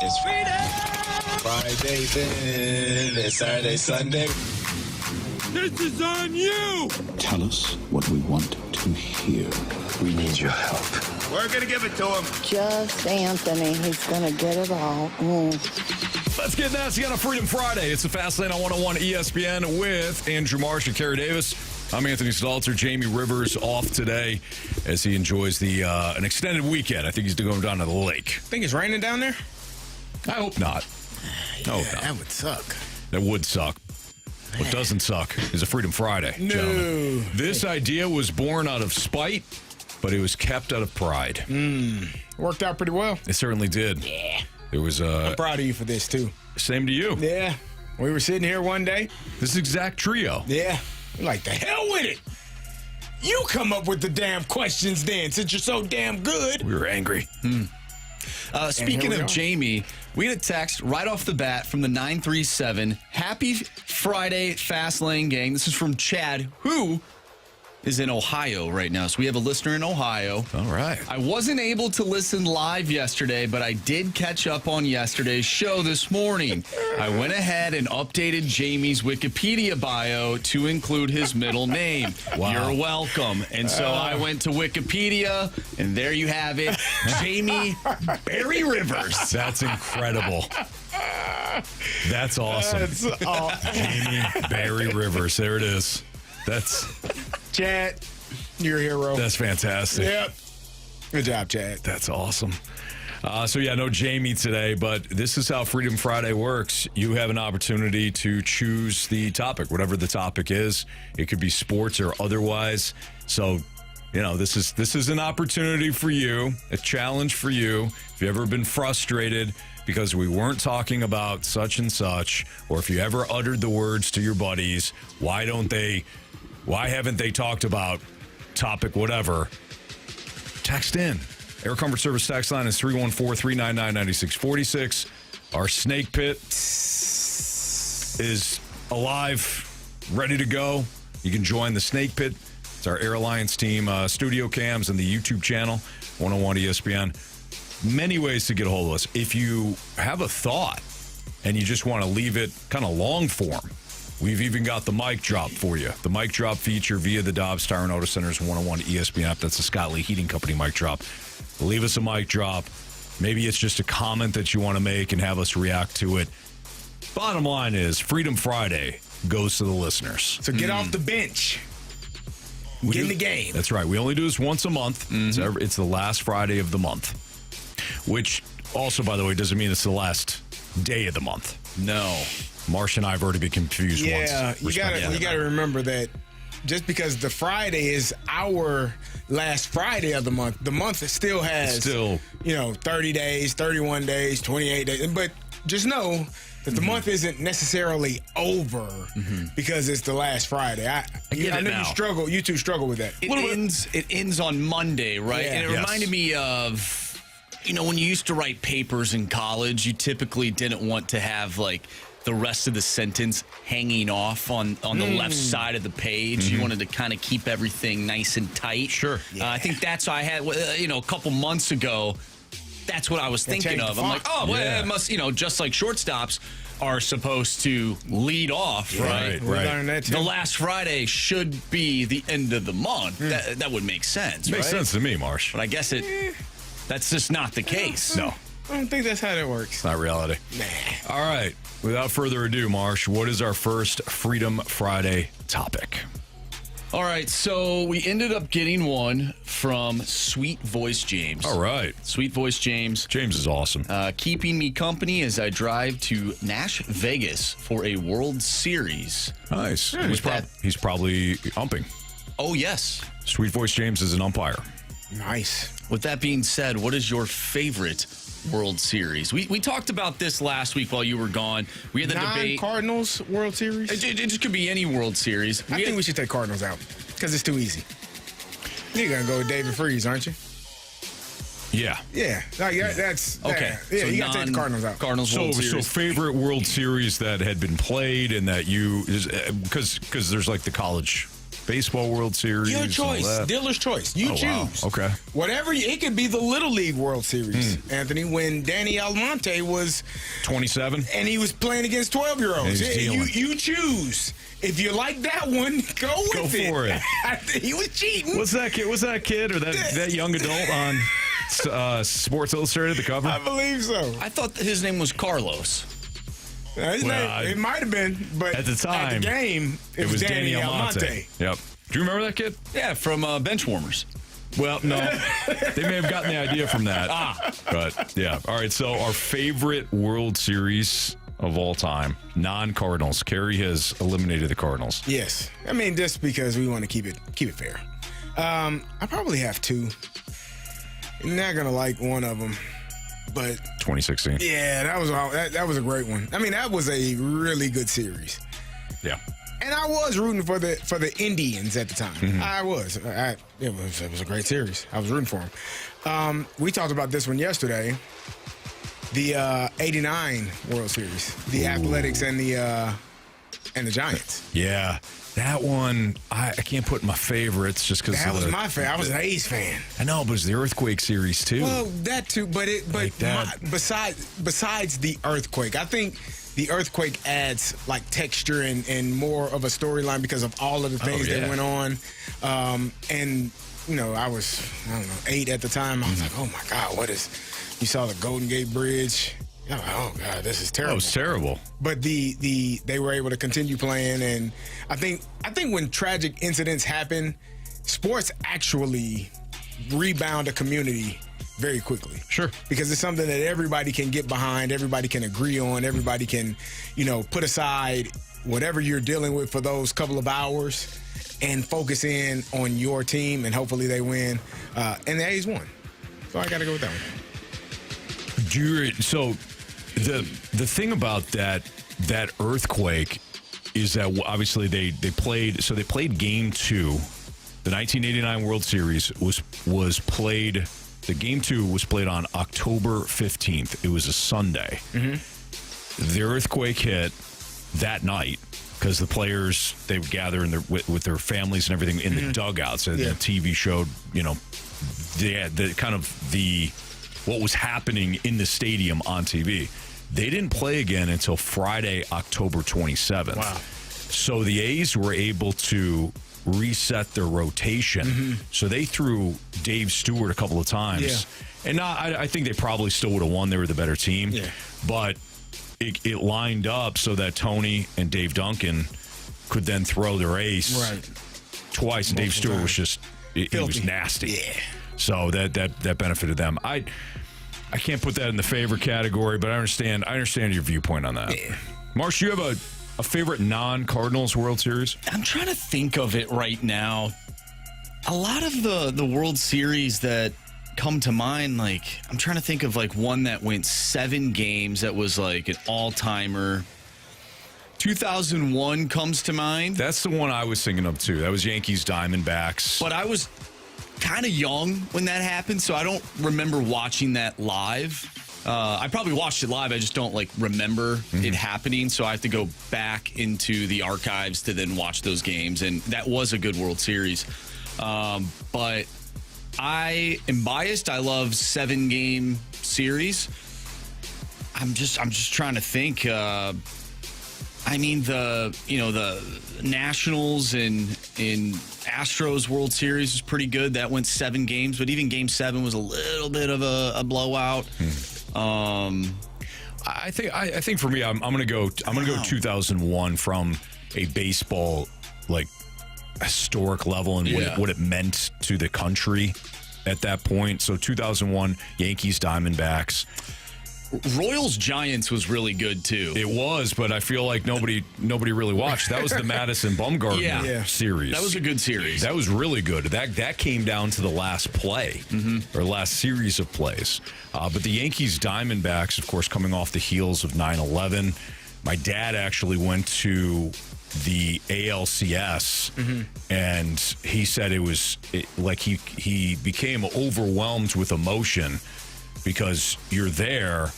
It's Friday, then it's Saturday, Sunday. This is on you! Tell us what we want to hear. We need your help. We're gonna give it to him. Just Anthony. He's going to get it all. Let's get nasty on a Freedom Friday. It's the Fast Lane on 101 ESPN with Andrew Marsh and Carey Davis. I'm Anthony Stalter. Jamie Rivers off today as he enjoys an extended weekend. I think he's going down to the lake. Think it's raining down there? I hope not. Yeah, that would suck. That would suck. What doesn't suck is a Freedom Friday, gentlemen. This idea was born out of spite, but it was kept out of pride. Worked out pretty well. It certainly did. Yeah. It was I'm proud of you for this, too. Same to you. Yeah. We were sitting here one day. This exact trio. Yeah. We're like, the hell with it. You come up with the damn questions then, since you're so damn good. We were angry. Speaking of Jamie, we had a text right off the bat from the 937. Happy Friday, Fast Lane gang. This is from Chad, who is in Ohio right now. So we have a listener in Ohio. All right. I wasn't able to listen live yesterday, but I did catch up on yesterday's show this morning. I went ahead and updated Jamie's Wikipedia bio to include his middle name. Wow. You're welcome. And so I went to Wikipedia, and there you have it. Jamie Barry Rivers. That's incredible. That's awesome. Jamie Barry Rivers. There it is. That's Chad, you're a hero. That's fantastic. Yep. Good job, Chad. That's awesome. No Jamie today, but this is how Freedom Friday works. You have an opportunity to choose the topic, whatever the topic is. It could be sports or otherwise. So, this is an opportunity for you, a challenge for you. If you've ever been frustrated because we weren't talking about such and such, or if you ever uttered the words to your buddies, why haven't they talked about topic whatever? Text in. Air Comfort Service text line is 314-399-9646. Our snake pit is alive, ready to go. You can join the snake pit. It's our Air Alliance team studio cams and the YouTube channel, 101 ESPN. Many ways to get a hold of us. If you have a thought and you just want to leave it kind of long form, we've even got the mic drop for you. The mic drop feature via the Dobbs Tire and Auto Center's 101 ESPN app. That's the Scott Lee Heating Company mic drop. Leave us a mic drop. Maybe it's just a comment that you want to make and have us react to it. Bottom line is, Freedom Friday goes to the listeners. So get off the bench. Get in the game. That's right. We only do this once a month. It's the last Friday of the month. Which also, by the way, doesn't mean it's the last day of the month. No. Marsh and I have already been confused once. Yeah, you gotta remember that just because the Friday is our last Friday of the month still has 30 days, 31 days, 28 days. But just know that the month isn't necessarily over because it's the last Friday. I know you struggle. You two struggle with that. It ends on Monday, right? Yeah. And it reminded me of, when you used to write papers in college, you typically didn't want to have the rest of the sentence hanging off on the left side of the page. You wanted to kind of keep everything nice and tight. Sure. I think that's what I had, a couple months ago. That's what I was thinking of. I'm like, it must, just like shortstops are supposed to lead off, right? Right. The last Friday should be the end of the month. That would make sense, Makes right? sense to me, Marsh. But I guess that's just not the case. No. I don't think that's how that works. It's not reality. Nah. All right. Without further ado, Marsh, what is our first Freedom Friday topic? All right, so we ended up getting one from Sweet Voice James. All right. Sweet Voice James. James is awesome. Keeping me company as I drive to Nash Vegas for a World Series. Nice. He's probably umping. Oh, yes. Sweet Voice James is an umpire. Nice. With that being said, what is your favorite World Series? We talked about this last week while you were gone. We had the debate. Cardinals World Series? It just could be any World Series. I think we should take Cardinals out because it's too easy. You're going to go with David Freese, aren't you? Yeah. Yeah. That's okay. Yeah, so you got to take the Cardinals out. Cardinals World Series. So favorite World Series that had been played and that you, because there's like the college Baseball World Series. Your choice. Dealer's choice. You choose. Wow. Okay. Whatever. It could be the Little League World Series, Anthony, when Danny Almonte was 27. and he was playing against 12-year-olds. You choose. If you like that one, go with it. Go for it. He was cheating. What's that kid or that young adult on Sports Illustrated, the cover? I believe so. I thought his name was Carlos. His name, it might have been, but at the time, at the game, it was Danny Almonte. Yep. Do you remember that kid? Yeah, from Benchwarmers. Well, no. They may have gotten the idea from that. But, yeah. All right, so our favorite World Series of all time, non-Cardinals. Carey has eliminated the Cardinals. Yes. I mean, just because we want to keep it fair. I probably have two. I'm not going to like one of them. But 2016. Yeah, that was a great one. I mean, that was a really good series. Yeah. And I was rooting for the Indians at the time. Mm-hmm. I was. It was a great series. I was rooting for them. We talked about this one yesterday. The 89 World Series, the Athletics and the Giants. Yeah. That one, I can't put in my favorites just because that was my favorite. I was an A's fan. I know, but it was the Earthquake series too. Well, that too, besides the Earthquake, I think the Earthquake adds like texture and more of a storyline because of all of the things that went on. And you know, I was 8 at the time. I was like, oh my God, what is? You saw the Golden Gate Bridge. Oh God, this is terrible. Oh, it's terrible. But they were able to continue playing, and I think when tragic incidents happen, sports actually rebound a community very quickly. Sure. Because it's something that everybody can get behind, everybody can agree on, everybody can, put aside whatever you're dealing with for those couple of hours and focus in on your team, and hopefully they win. And the A's won. So I got to go with that one. So the thing about that Earthquake is that obviously they played Game 2. The 1989 World Series was played. The Game 2 was played on October 15th. It was a Sunday. Mm-hmm. The earthquake hit that night because the players, they would gather with their families and everything in the dugouts. And the TV showed, what was happening in the stadium on TV. They didn't play again until Friday, October 27th. Wow. So the A's were able to reset their rotation. Mm-hmm. So they threw Dave Stewart a couple of times. Yeah. And I think they probably still would have won. They were the better team. Yeah. But it lined up so that Tony and Dave Duncan could then throw their ace twice. And Dave Stewart was just, it was nasty. Yeah. So that benefited them. I can't put that in the favorite category, but I understand your viewpoint on that. Yeah. Marsh, you have a favorite non-Cardinals World Series? I'm trying to think of it right now. A lot of the World Series that come to mind, like I'm trying to think of like one that went 7 games that was like an all-timer. 2001 comes to mind. That's the one I was thinking of too. That was Yankees Diamondbacks. But I was kind of young when that happened, so I don't remember watching that live. I probably watched it live. I just don't remember it happening, so I have to go back into the archives to then watch those games. And that was a good World Series. But I am biased. I love 7-game series. I'm just trying to think. I mean, the Nationals in Astros World Series was pretty good. That went 7 games, but even Game 7 was a little bit of a blowout. I think for me, I'm gonna go 2001 from a baseball historic level and what it meant to the country at that point. So 2001 Yankees Diamondbacks. Royals Giants was really good too. It was, but I feel like nobody really watched. That was the Madison Bumgarner series. That was a good series. That was really good. That came down to the last play or last series of plays. But the Yankees Diamondbacks, of course, coming off the heels of 9/11. My dad actually went to the ALCS, and he said he became overwhelmed with emotion because you're there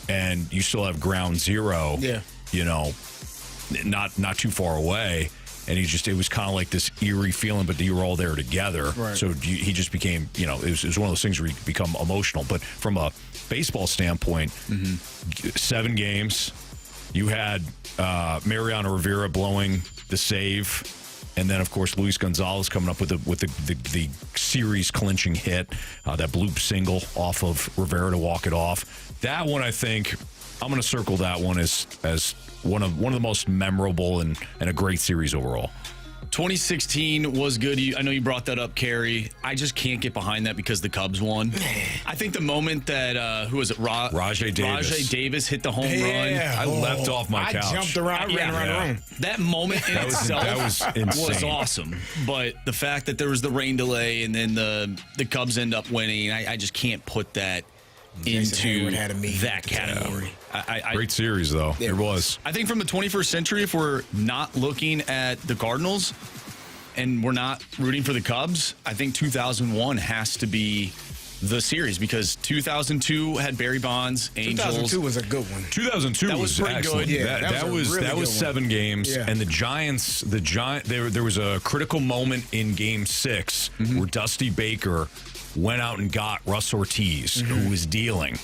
and you still have ground zero, not too far away, And it was kind of like this eerie feeling, but you were all there together. Right. So he just became, it was one of those things where you become emotional. But from a baseball standpoint, 7 games, you had Mariano Rivera blowing the save. And then, of course, Luis Gonzalez coming up with the series clinching hit, that bloop single off of Rivera to walk it off. That one, I think, I'm going to circle that one as one of the most memorable and a great series overall. 2016 was good. I know you brought that up, Carey. I just can't get behind that because the Cubs won. I think the moment that, who was it? Rajay Davis. Rajay Davis hit the home run. I leapt off my couch. I jumped around. I ran around the room. That moment in itself that was insane. was awesome. But the fact that there was the rain delay and then the Cubs end up winning, I just can't put that into that category. Great series, though. It was. I think from the 21st century, if we're not looking at the Cardinals and we're not rooting for the Cubs, I think 2001 has to be the series because 2002 had Barry Bonds, Angels. 2002 was a good one. 2002 was pretty excellent. good. Yeah, that was 7 games, and the Giants. There was a critical moment in Game 6 where Dusty Baker went out and got Russ Ortiz, who was dealing.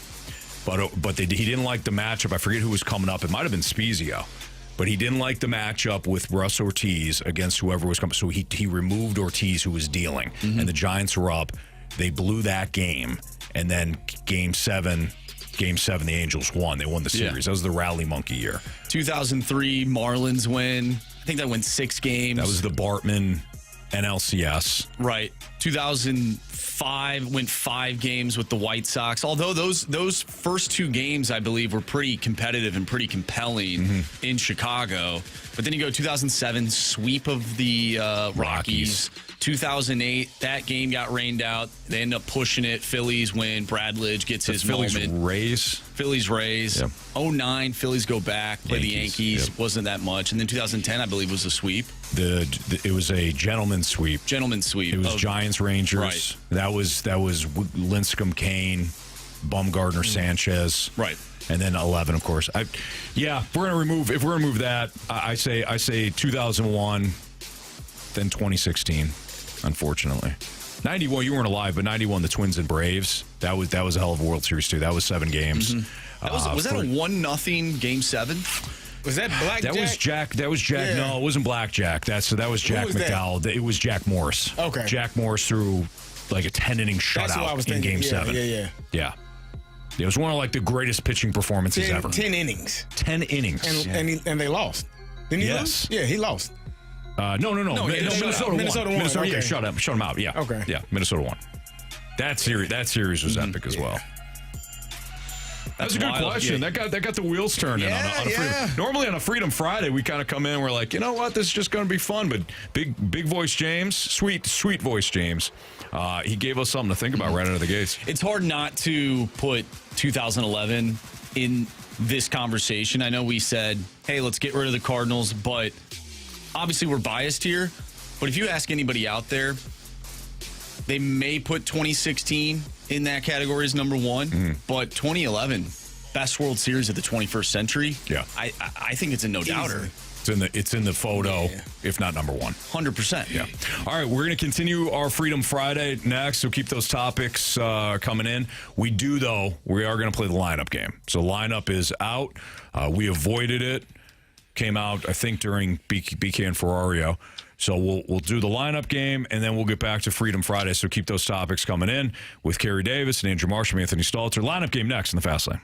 But he didn't like the matchup. I forget who was coming up. It might have been Spezio. But he didn't like the matchup with Russ Ortiz against whoever was coming. So he removed Ortiz, who was dealing. And the Giants were up. They blew that game. And then Game 7, the Angels won. They won the series. That was the Rally Monkey year. 2003, Marlins win. I think that went 6 games. That was the Bartman NLCS. Right. 2005 went 5 games with the White Sox. Although those first 2 games, I believe, were pretty competitive and pretty compelling in Chicago. But then you go 2007, sweep of the Rockies. 2008, that game got rained out. They end up pushing it. Phillies win. Bradledge gets his moment. Phillies Rays. Yep. 09, Phillies go back, play the Yankees. Yep. Wasn't that much. And then 2010, I believe, was a sweep. It was a gentleman's sweep. It was Giants Rangers. Right. That was Lincecum, Kane, Bumgarner, Sanchez. Right. And then 11, of course. If we're gonna remove that, I say 2001, then 2016. Unfortunately, 91 you weren't alive, but 91 the Twins and Braves. That was a hell of a World Series too. That was 7 games. Was that a 1-0 Game 7? Was that Blackjack? That was Jack. Yeah. No, it wasn't Blackjack. That was Jack McDowell. It was Jack Morris. Okay. Jack Morris threw like a 10-inning shutout in Game 7. Yeah. It was one of like the greatest pitching performances ever. 10 innings. 10 innings. And they lost. Didn't he lose? Yeah, he lost. No. Minnesota won. Minnesota, yeah, shut him out. Yeah. Okay. Yeah, Minnesota won. That series was epic as well. That's a good question. Yeah. That got the wheels turning on a Freedom. Normally on a Freedom Friday, we kind of come in and we're like, you know what, this is just going to be fun. But big voice James, sweet voice James, he gave us something to think about right out of the gates. It's hard not to put 2011 in this conversation. I know we said, hey, let's get rid of the Cardinals, but obviously we're biased here. But if you ask anybody out there, they may put 2016 in that category as number 1, but 2011, best World Series of the 21st century. Yeah, I think it's a no-doubter. It's in the photo, if not number 1. 100%. Yeah. All right, we're going to continue our Freedom Friday next, so keep those topics coming in. We are going to play the lineup game. So lineup is out. We avoided it. Came out, I think, during BK and Ferrario. So we'll do the lineup game, and then we'll get back to Freedom Friday. So keep those topics coming in with Carey Davis and Andrew Marshall, Anthony Stalter. Lineup game next in the Fast Lane.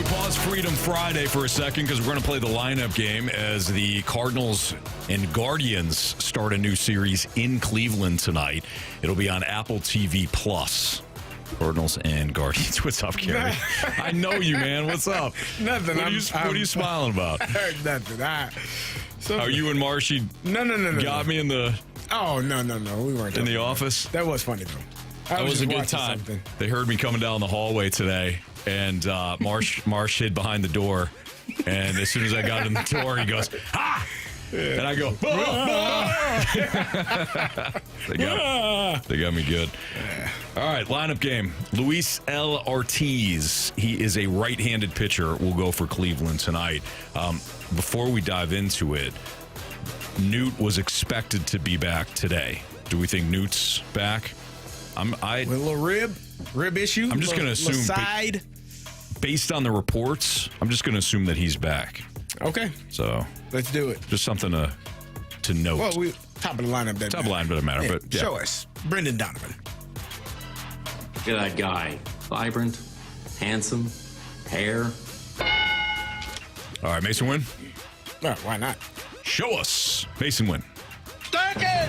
we pause Freedom Friday for a second because we're going to play the lineup game as the Cardinals and Guardians start a new series in Cleveland tonight. It'll be on Apple TV Plus. Cardinals and Guardians. What's up, Carey? I know you, man. What's up? Nothing. What are you smiling about? Nothing. Are you and Marshy? No. Got me in the. Oh no. We weren't in the office. That was funny though. That was a good time. Something. They heard me coming down the hallway today, and Marsh hid behind the door. And as soon as I got in the door, he goes, "Ha!" And I go, They got me good. All right, lineup game. Luis L. Ortiz. He is a right-handed pitcher. Will go for Cleveland tonight. Before we dive into it, Newt was expected to be back today. Do we think Newt's back? With a little rib issue. I'm just going to assume, side. Based on the reports, I'm just going to assume that he's back. Okay. So let's do it. Just something to note. Well, we top of the lineup. Top of the lineup doesn't matter, but yeah. Show us. Brendan Donovan. Look at that guy. Vibrant, handsome, hair. All right, Mason Wynn. No, why not? Show us. Mason Wynn. Duncan!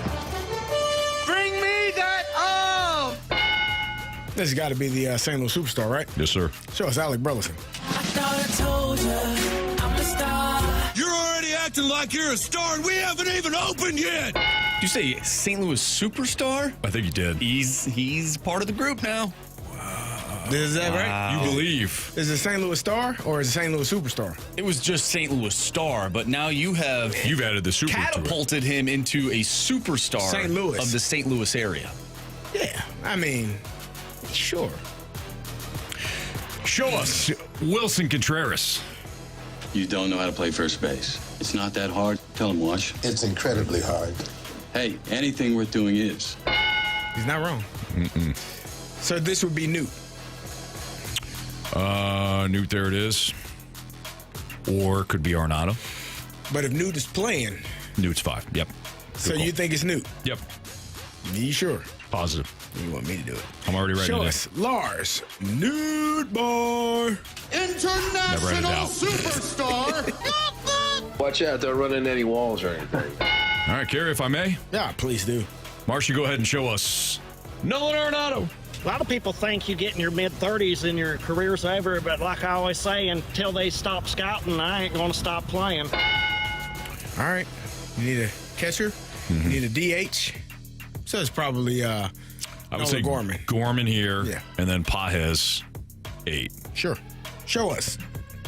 Bring me that arm! This has got to be the St. Louis superstar, right? Yes, sir. Show us Alec Burleson. I thought I told you I'm a star. You're already acting like you're a star, and we haven't even opened yet! Did you say St. Louis superstar? I think you did. He's part of the group now. Is that right? You believe. Is it St. Louis Star or is it St. Louis Superstar? It was just St. Louis Star, but now you've added the super catapulted him into a superstar St. Louis. of the St. Louis area. Yeah, I mean, sure. Show us Wilson Contreras. You don't know how to play first base. It's not that hard. Tell him, Wash. It's incredibly hard. Hey, anything worth doing is. He's not wrong. So this would be Newt. Newt, there it is. Or it could be Arenado. But if Newt is playing. Newt's 5. Yep. So you think it's Newt? Yep. You sure? Positive. You want me to do it? I'm already ready. Show us Lars Nootbaar. International superstar! Watch out, don't run into any walls or anything. All right, Carey, if I may. Yeah, please do. Marcia, go ahead and show us Nolan Arenado. A lot of people think you get in your mid-30s and your career's over, but like I always say, until they stop scouting, I ain't going to stop playing. All right. You need a catcher. You need a DH. So it's probably I would say Gorman. Gorman here, Yeah. and then Pages 8. Sure. Show us.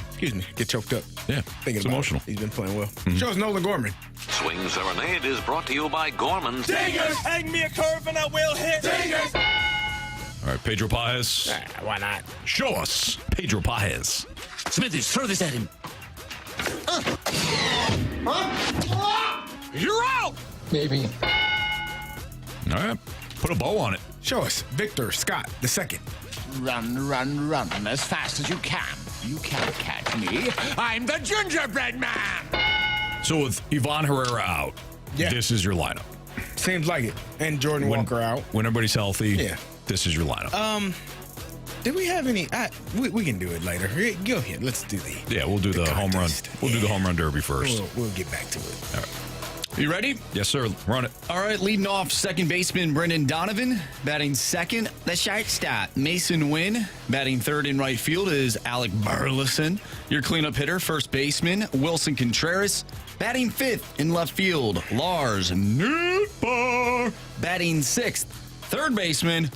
Excuse me. Get choked up. Yeah, Thinking it's about emotional. it. He's been playing well. Show us Nolan Gorman. Swing Serenade is brought to you by Gorman's. Dingers! Hang me a curve and I will hit! Dingers! All right, Pedro Pages. Why not? Show us Pedro Pages. Smithers, throw this at him. You're out! Maybe. All right, put a bow on it. Show us Victor Scott II. Run as fast as you can. You can't catch me. I'm the gingerbread man! So with Ivan Herrera out, this is your lineup. Seems like it. And Jordan Walker out. When everybody's healthy, this is your lineup. Did we have any? We can do it later. Go ahead. Let's do the. Yeah, we'll do the home run. We'll do the home run derby first. We'll get back to it. All right. You ready? Yes, sir. Run it. All right, leading off, second baseman Brendan Donovan. Batting second, the shortstop Mason Wynn. Batting third in right field is Alec Burleson. Your cleanup hitter, first baseman Wilson Contreras. Batting fifth in left field, Lars Nootbaar. Batting sixth, third baseman.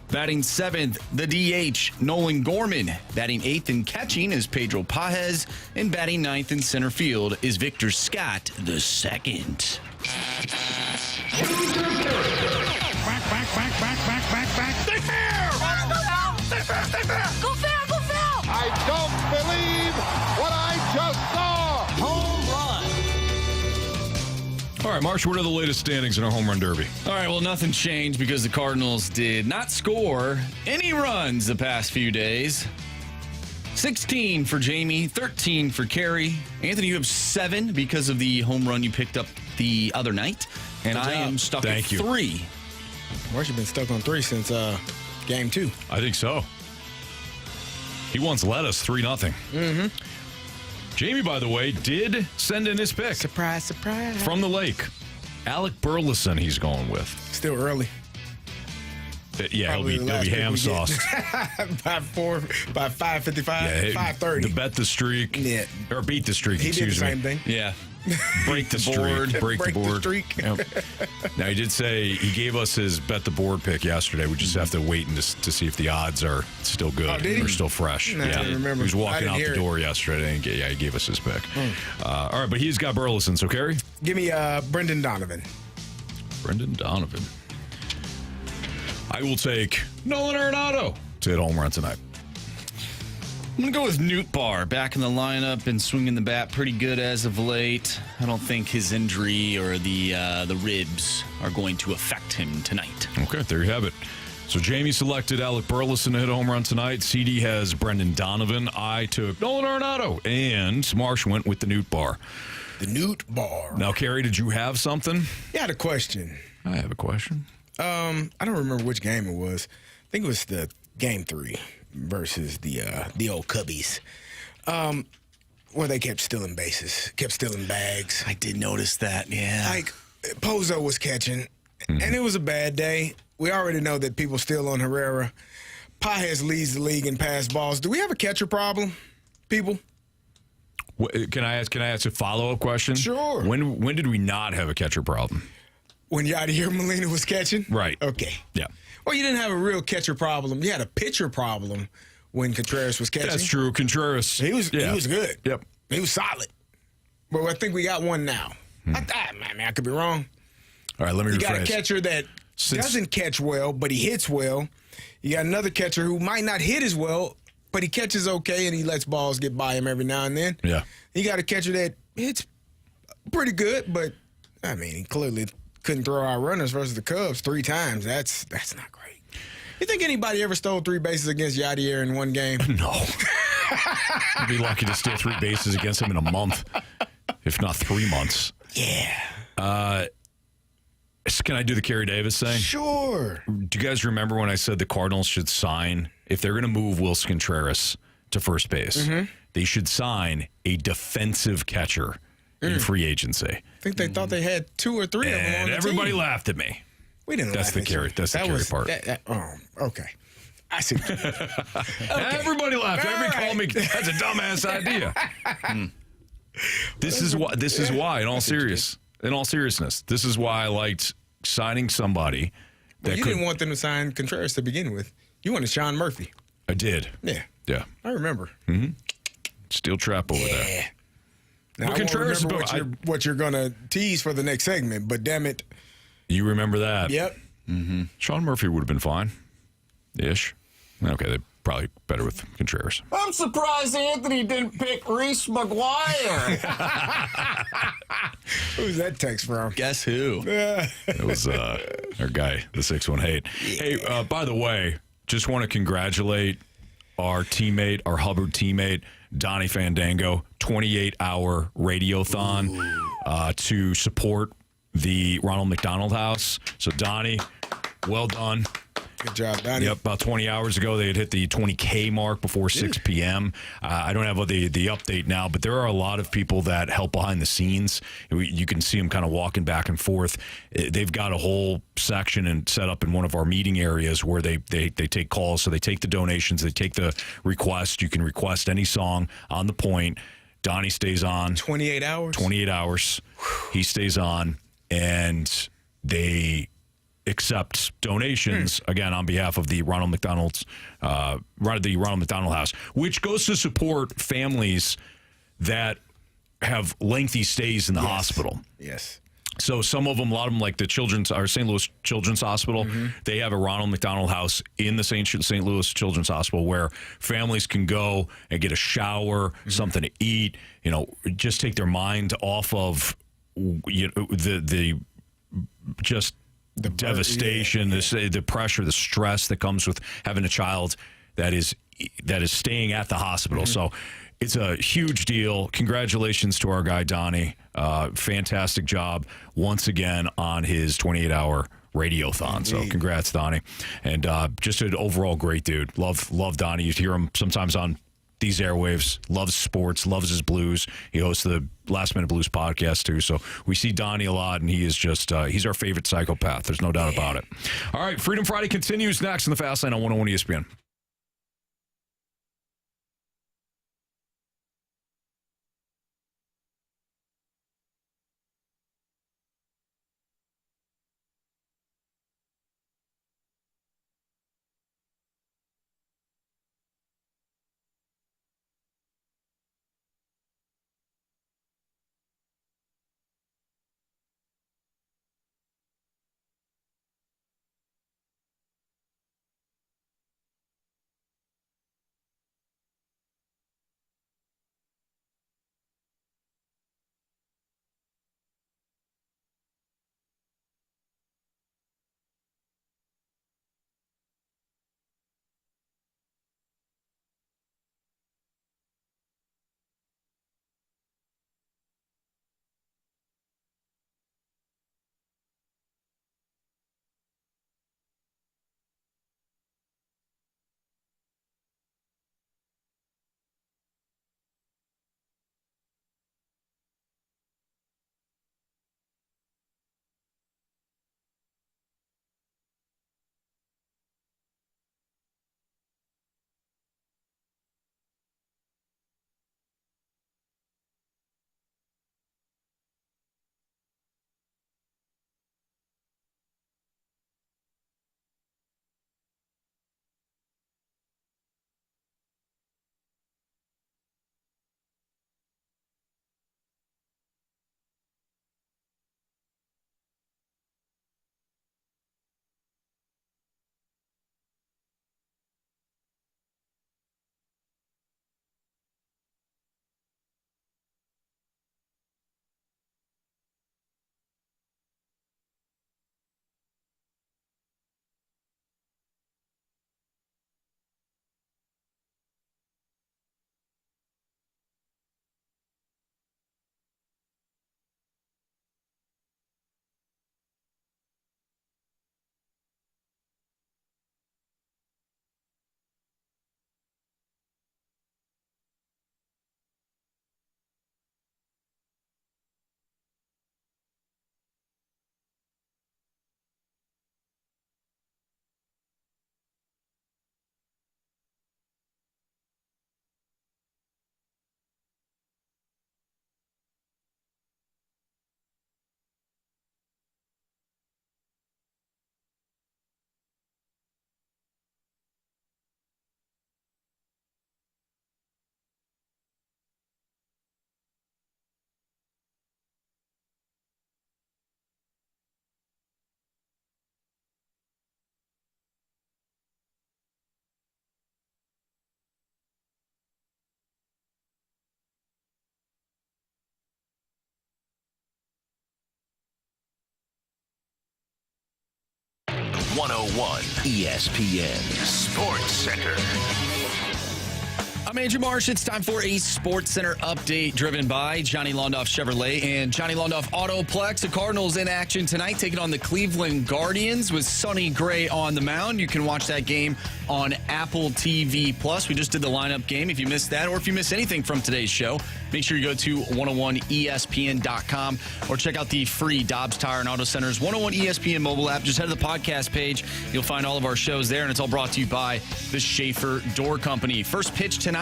Batting seventh, the DH, Nolan Gorman. Batting eighth and catching is Pedro Pages. And batting ninth in center field is Victor Scott II. Back. Stay fair! Stay fair! Go fair, go fair! I don't believe what I just saw! Home run! All right, Marsh, what are the latest standings in our home run derby? All right, well, nothing changed because the Cardinals did not score any runs the past few days. 16 for Jamie, 13 for Carey. Anthony, you have 7 because of the home run you picked up the other night. And I am stuck at 3. Marsh, you've been stuck on 3 since game 2. I think so. He once led us 3-0. Mm-hmm. Jamie, by the way, did send in his pick. Surprise, surprise. From the lake. Alec Burleson he's going with. Still early. Yeah, he'll be ham sauced. by 5:55, yeah, 5:30. To bet the streak. Yeah. Or beat the streak, He excuse did the me. same thing. Yeah. Break the streak. Break the board. The streak. Yep. Now, he did say he gave us his bet the board pick yesterday. We just have to wait to see if the odds are still good or still fresh. No, I don't remember. He was walking out the door it. yesterday, and he gave us his pick. All right, but he's got Burleson. So, Carey? Give me Brendan Donovan. Brendan Donovan. I will take Nolan Arenado to hit home run tonight. I'm going to go with Newt Barr. Back in the lineup and swinging the bat pretty good as of late. I don't think his injury or the ribs are going to affect him tonight. Okay, there you have it. So Jamie selected Alec Burleson to hit a home run tonight. CD has Brendan Donovan. I took Nolan Arenado. And Marsh went with the Newt Barr. The Newt Barr. Now, Carey, did you have something? Yeah, I had a question. I have a question. I don't remember which game it was. I think it was the game 3 versus the old Cubbies, where they kept stealing bases, kept stealing bags. I did notice that, yeah. Like, Pozo was catching, and it was a bad day. We already know that people steal on Herrera. Pajes leads the league in pass balls. Do we have a catcher problem, people? Can I ask a follow-up question? Sure. When did we not have a catcher problem? When Yadier Molina was catching? Right. Okay. Yeah. Well, you didn't have a real catcher problem. You had a pitcher problem when Contreras was catching. That's true. Contreras. He was good. Yep. He was solid. But I think we got one now. I could be wrong. All right, let me rephrase. You got a catcher that doesn't catch well, but he hits well. You got another catcher who might not hit as well, but he catches okay and he lets balls get by him every now and then. Yeah. You got a catcher that hits pretty good, but, he clearly couldn't throw out runners versus the Cubs 3 times. That's not great. You think anybody ever stole 3 bases against Yadier in one game? No. I'd be lucky to steal 3 bases against him in a month, if not 3 months. Yeah. Can I do the Carey Davis thing? Sure. Do you guys remember when I said the Cardinals should sign, if they're going to move Wilson Contreras to first base, they should sign a defensive catcher in free agency? I think they thought they had 2 or 3 of them on And the everybody team. laughed at me. We didn't That's laugh the at Carey. you. That's the Carey part. Okay. I see. Everybody laughed. Everybody called me. That's a dumbass idea. This is why. In all seriousness, this is why I liked signing somebody that you didn't want them to sign Contreras to begin with. You wanted Sean Murphy. I did. Yeah. I remember. Steel trap over there. Now, Well, I won't Contreras, remember what you're going to tease for the next segment, but damn it. You remember that? Yep. Sean Murphy would have been fine. Ish. Okay, they're probably better with Contreras. I'm surprised Anthony didn't pick Reese McGuire. Who's that text from? Guess who? It was our guy, the 618. Hey, by the way, just want to congratulate our teammate, our Hubbard teammate, Donnie Fandango, 28-hour radiothon to support the Ronald McDonald House. So, Donnie, well done. Good job, Donnie. Yep, about 20 hours ago, they had hit the 20K mark before 6 p.m. I don't have the update now, but there are a lot of people that help behind the scenes. You can see them kind of walking back and forth. They've got a whole section and set up in one of our meeting areas where they take calls. So they take the donations, they take the request. You can request any song on the point. Donnie stays on. 28 hours? 28 hours. He stays on, and they accept donations again on behalf of the Ronald McDonald House, which goes to support families that have lengthy stays in the hospital. Yes. So some of them, a lot of them, like the St. Louis Children's Hospital, they have a Ronald McDonald House in the St. Louis Children's Hospital where families can go and get a shower, something to eat, just take their mind off of the devastation, the pressure, the stress that comes with having a child that is staying at the hospital. So it's a huge deal. Congratulations to our guy, Donnie. Fantastic job once again on his 28-hour Radiothon. So congrats, Donnie. And just an overall great dude. Love Donnie. You hear him sometimes on these airwaves, loves sports, loves his blues. He hosts the Last Minute Blues podcast, too. So we see Donnie a lot, and he is just, he's our favorite psychopath. There's no doubt about it. All right, Freedom Friday continues next in the Fast Lane on 101 ESPN. ESPN Sports Center. I'm Andrew Marsh. It's time for a Sports Center update driven by Johnny Londoff Chevrolet and Johnny Londoff Autoplex. The Cardinals in action tonight, taking on the Cleveland Guardians with Sonny Gray on the mound. You can watch that game on Apple TV+. We just did the lineup game. If you missed that or if you missed anything from today's show, make sure you go to 101ESPN.com or check out the free Dobbs Tire and Auto Center's 101 ESPN mobile app. Just head to the podcast page. You'll find all of our shows there, and it's all brought to you by the Schaefer Door Company. First pitch tonight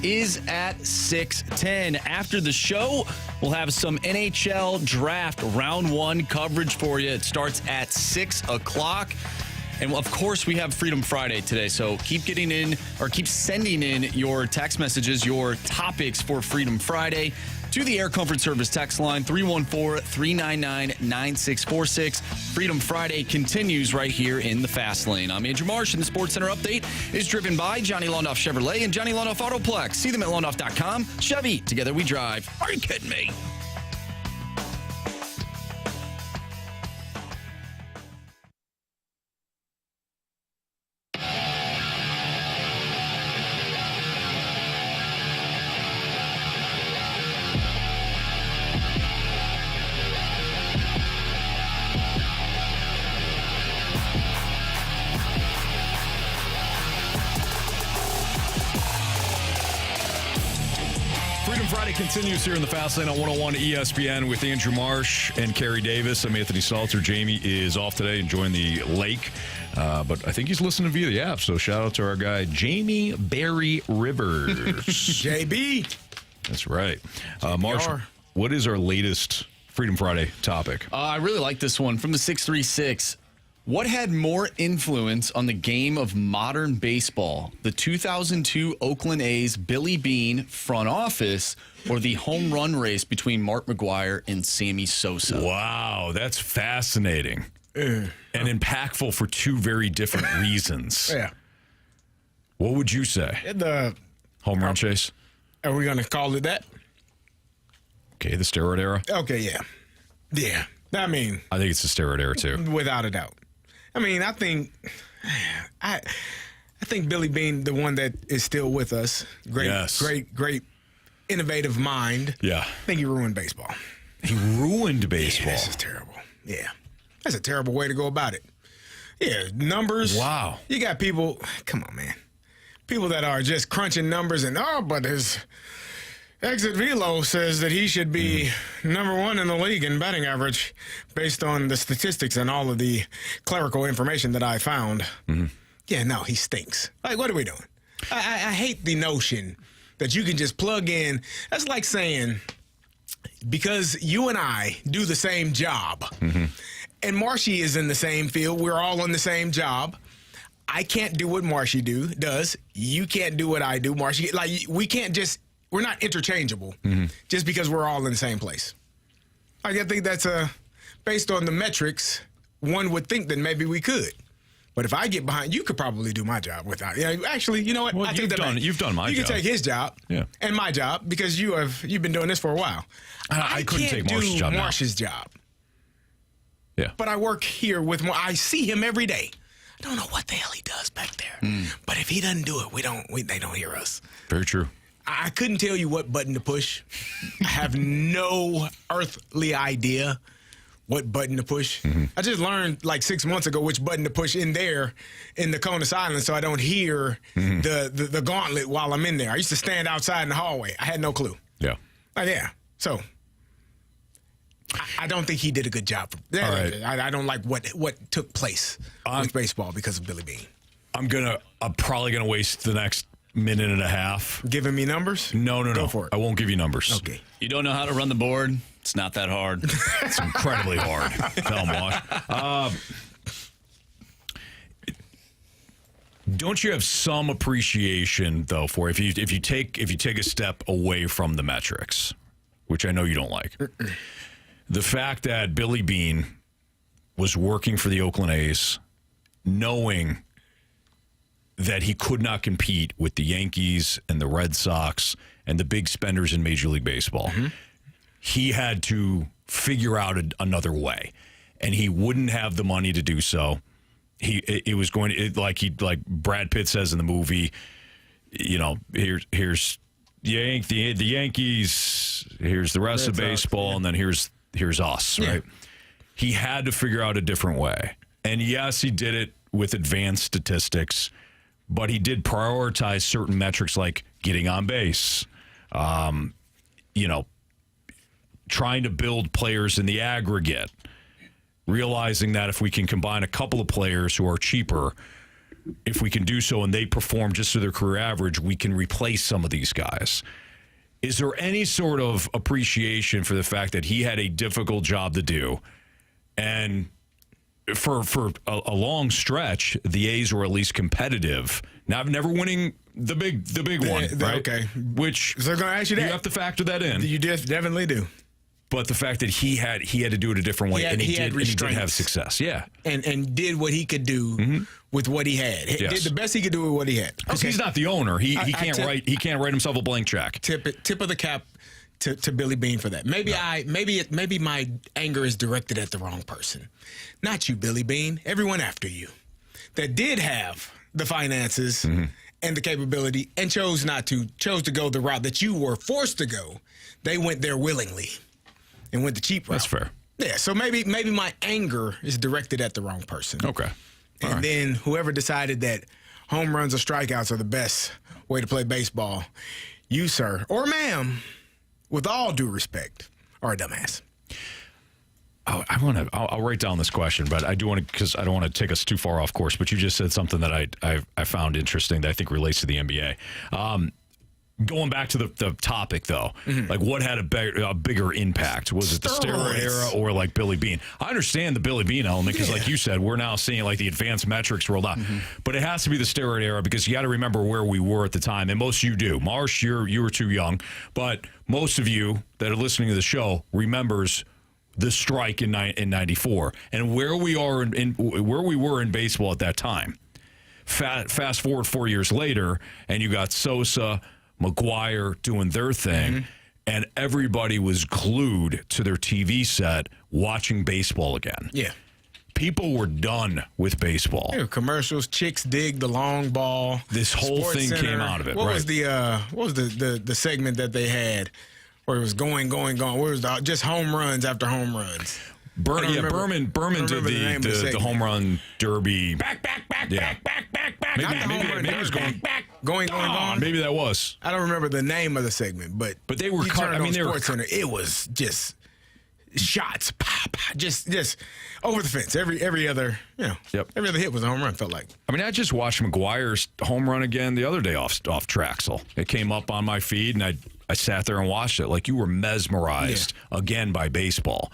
is at 6:10. After the show, we'll have some NHL Draft Round 1 coverage for you. It starts at 6 o'clock. And of course, we have Freedom Friday today, so keep sending in your text messages, your topics for Freedom Friday to the Air Comfort Service text line, 314-399-9646. Freedom Friday continues right here in the Fast Lane. I'm Andrew Marsh, and the Sports Center update is driven by Johnny Londoff Chevrolet and Johnny Londoff Autoplex. See them at londoff.com. Chevy, together we drive. Are you kidding me? Freedom Friday continues here in the Fast Lane on 101 ESPN with Andrew Marsh and Carey Davis. I'm Anthony Stalter. Jamie is off today enjoying the lake, but I think he's listening via the app, so shout out to our guy, Jamie Barry Rivers. JB. That's right. Marsh, what is our latest Freedom Friday topic? I really like this one from the 636. What had more influence on the game of modern baseball, the 2002 Oakland A's Billy Beane front office or the home run race between Mark McGwire and Sammy Sosa? Wow, that's fascinating and impactful for two very different reasons. Yeah. What would you say? The home run chase? Are we going to call it that? Okay, the steroid era? Okay, yeah. Yeah. I mean, I think it's the steroid era, too. Without a doubt. I mean, I think Billy Beane, the one that is still with us, great innovative mind. Yeah. I think he ruined baseball. He ruined baseball. Yeah, this is terrible. Yeah. That's a terrible way to go about it. Yeah, numbers. Wow. You got people, come on, man. People that are just crunching numbers and, but his exit velo says that he should be number one in the league in batting average based on the statistics and all of the clerical information that I found. Mm-hmm. Yeah, no, he stinks. Like, what are we doing? I hate the notion that you can just plug in. That's like saying, because you and I do the same job, and Marshy is in the same field, we're all on the same job. I can't do what Marshy does. You can't do what I do, Marshy. Like, we can't just... We're not interchangeable just because we're all in the same place. I think that's based on the metrics, one would think that maybe we could. But if I get behind, you could probably do my job without. Yeah, actually, you know what? Well, I think you've done my job. You can take his job and my job because you've been doing this for a while. I couldn't take Marsh's job. Marsh's job. Yeah. But I work here with I see him every day. I don't know what the hell he does back there. But if he doesn't do it, they don't hear us. Very true. I couldn't tell you what button to push. I have no earthly idea what button to push. I just learned like 6 months ago which button to push in there in the cone of silence so I don't hear the gauntlet while I'm in there. I used to stand outside in the hallway. I had no clue. Yeah. Yeah. So I don't think he did a good job. All right. I don't like what took place with baseball because of Billy Beane. I'm probably gonna waste the next minute and a half. Giving me numbers? No. Go for it. I won't give you numbers. Okay. You don't know how to run the board? It's not that hard. It's incredibly hard. Tell him, Wash. Don't you have some appreciation though for if you take a step away from the metrics, which I know you don't like, the fact that Billy Beane was working for the Oakland A's, knowing that he could not compete with the Yankees and the Red Sox and the big spenders in Major League Baseball. He had to figure out another way, and he wouldn't have the money to do so. It was going to, like Brad Pitt says in the movie, here's the Yankees, here's the rest of baseball, and then here's us, right? He had to figure out a different way. And yes, he did it with advanced statistics, but he did prioritize certain metrics like getting on base, trying to build players in the aggregate, realizing that if we can combine a couple of players who are cheaper, if we can do so and they perform just to their career average, we can replace some of these guys. Is there any sort of appreciation for the fact that he had a difficult job to do, and for a long stretch, the A's were at least competitive, never winning the big one, right? Okay. Which so I'm gonna ask you that. You have to factor that in. You definitely do. But the fact that he had to do it a different way, and he did have success, and did what he could do with what he had. He did the best he could do with what he had. Because he's not the owner. He can't write himself a blank check. Tip of the cap to Billy Beane for that. Maybe my anger is directed at the wrong person. Not you, Billy Beane. Everyone after you that did have the finances and the capability and chose to go the route that you were forced to go. They went there willingly and went the cheap route. That's fair. Yeah, so maybe my anger is directed at the wrong person. Okay. And then whoever decided that home runs or strikeouts are the best way to play baseball, you, sir, or ma'am, with all due respect, are a dumbass. I'll write down this question, but I do want to, because I don't want to take us too far off course, but you just said something that I found interesting that I think relates to the NBA. Going back to the topic, though, like what had a bigger impact? Was it the steroid era or like Billy Bean? I understand the Billy Bean element because, like you said, we're now seeing like the advanced metrics rolled out. But it has to be the steroid era because you got to remember where we were at the time, and most of you do. Marsh, you were too young, but most of you that are listening to the show remembers the strike in '94 and where we are where we were in baseball at that time. Fast forward 4 years later, and you got Sosa, McGuire doing their thing, and everybody was glued to their TV set watching baseball again. Yeah. People were done with baseball. Yeah, commercials, chicks dig the long ball. This whole Sports thing Center. came out of it. What right. was the segment that they had where it was going? Where it was just home runs after home runs? Berman did the home run derby. Back. Maybe it was going. Maybe that was. I don't remember the name of the segment, but they were cut. I mean, Sports Center. It was just shots, pop, just over the fence. Every other every other hit was a home run. Felt like. I mean, I just watched McGuire's home run again the other day off Traxel. It came up on my feed, and I sat there and watched it. Like you were mesmerized again by baseball.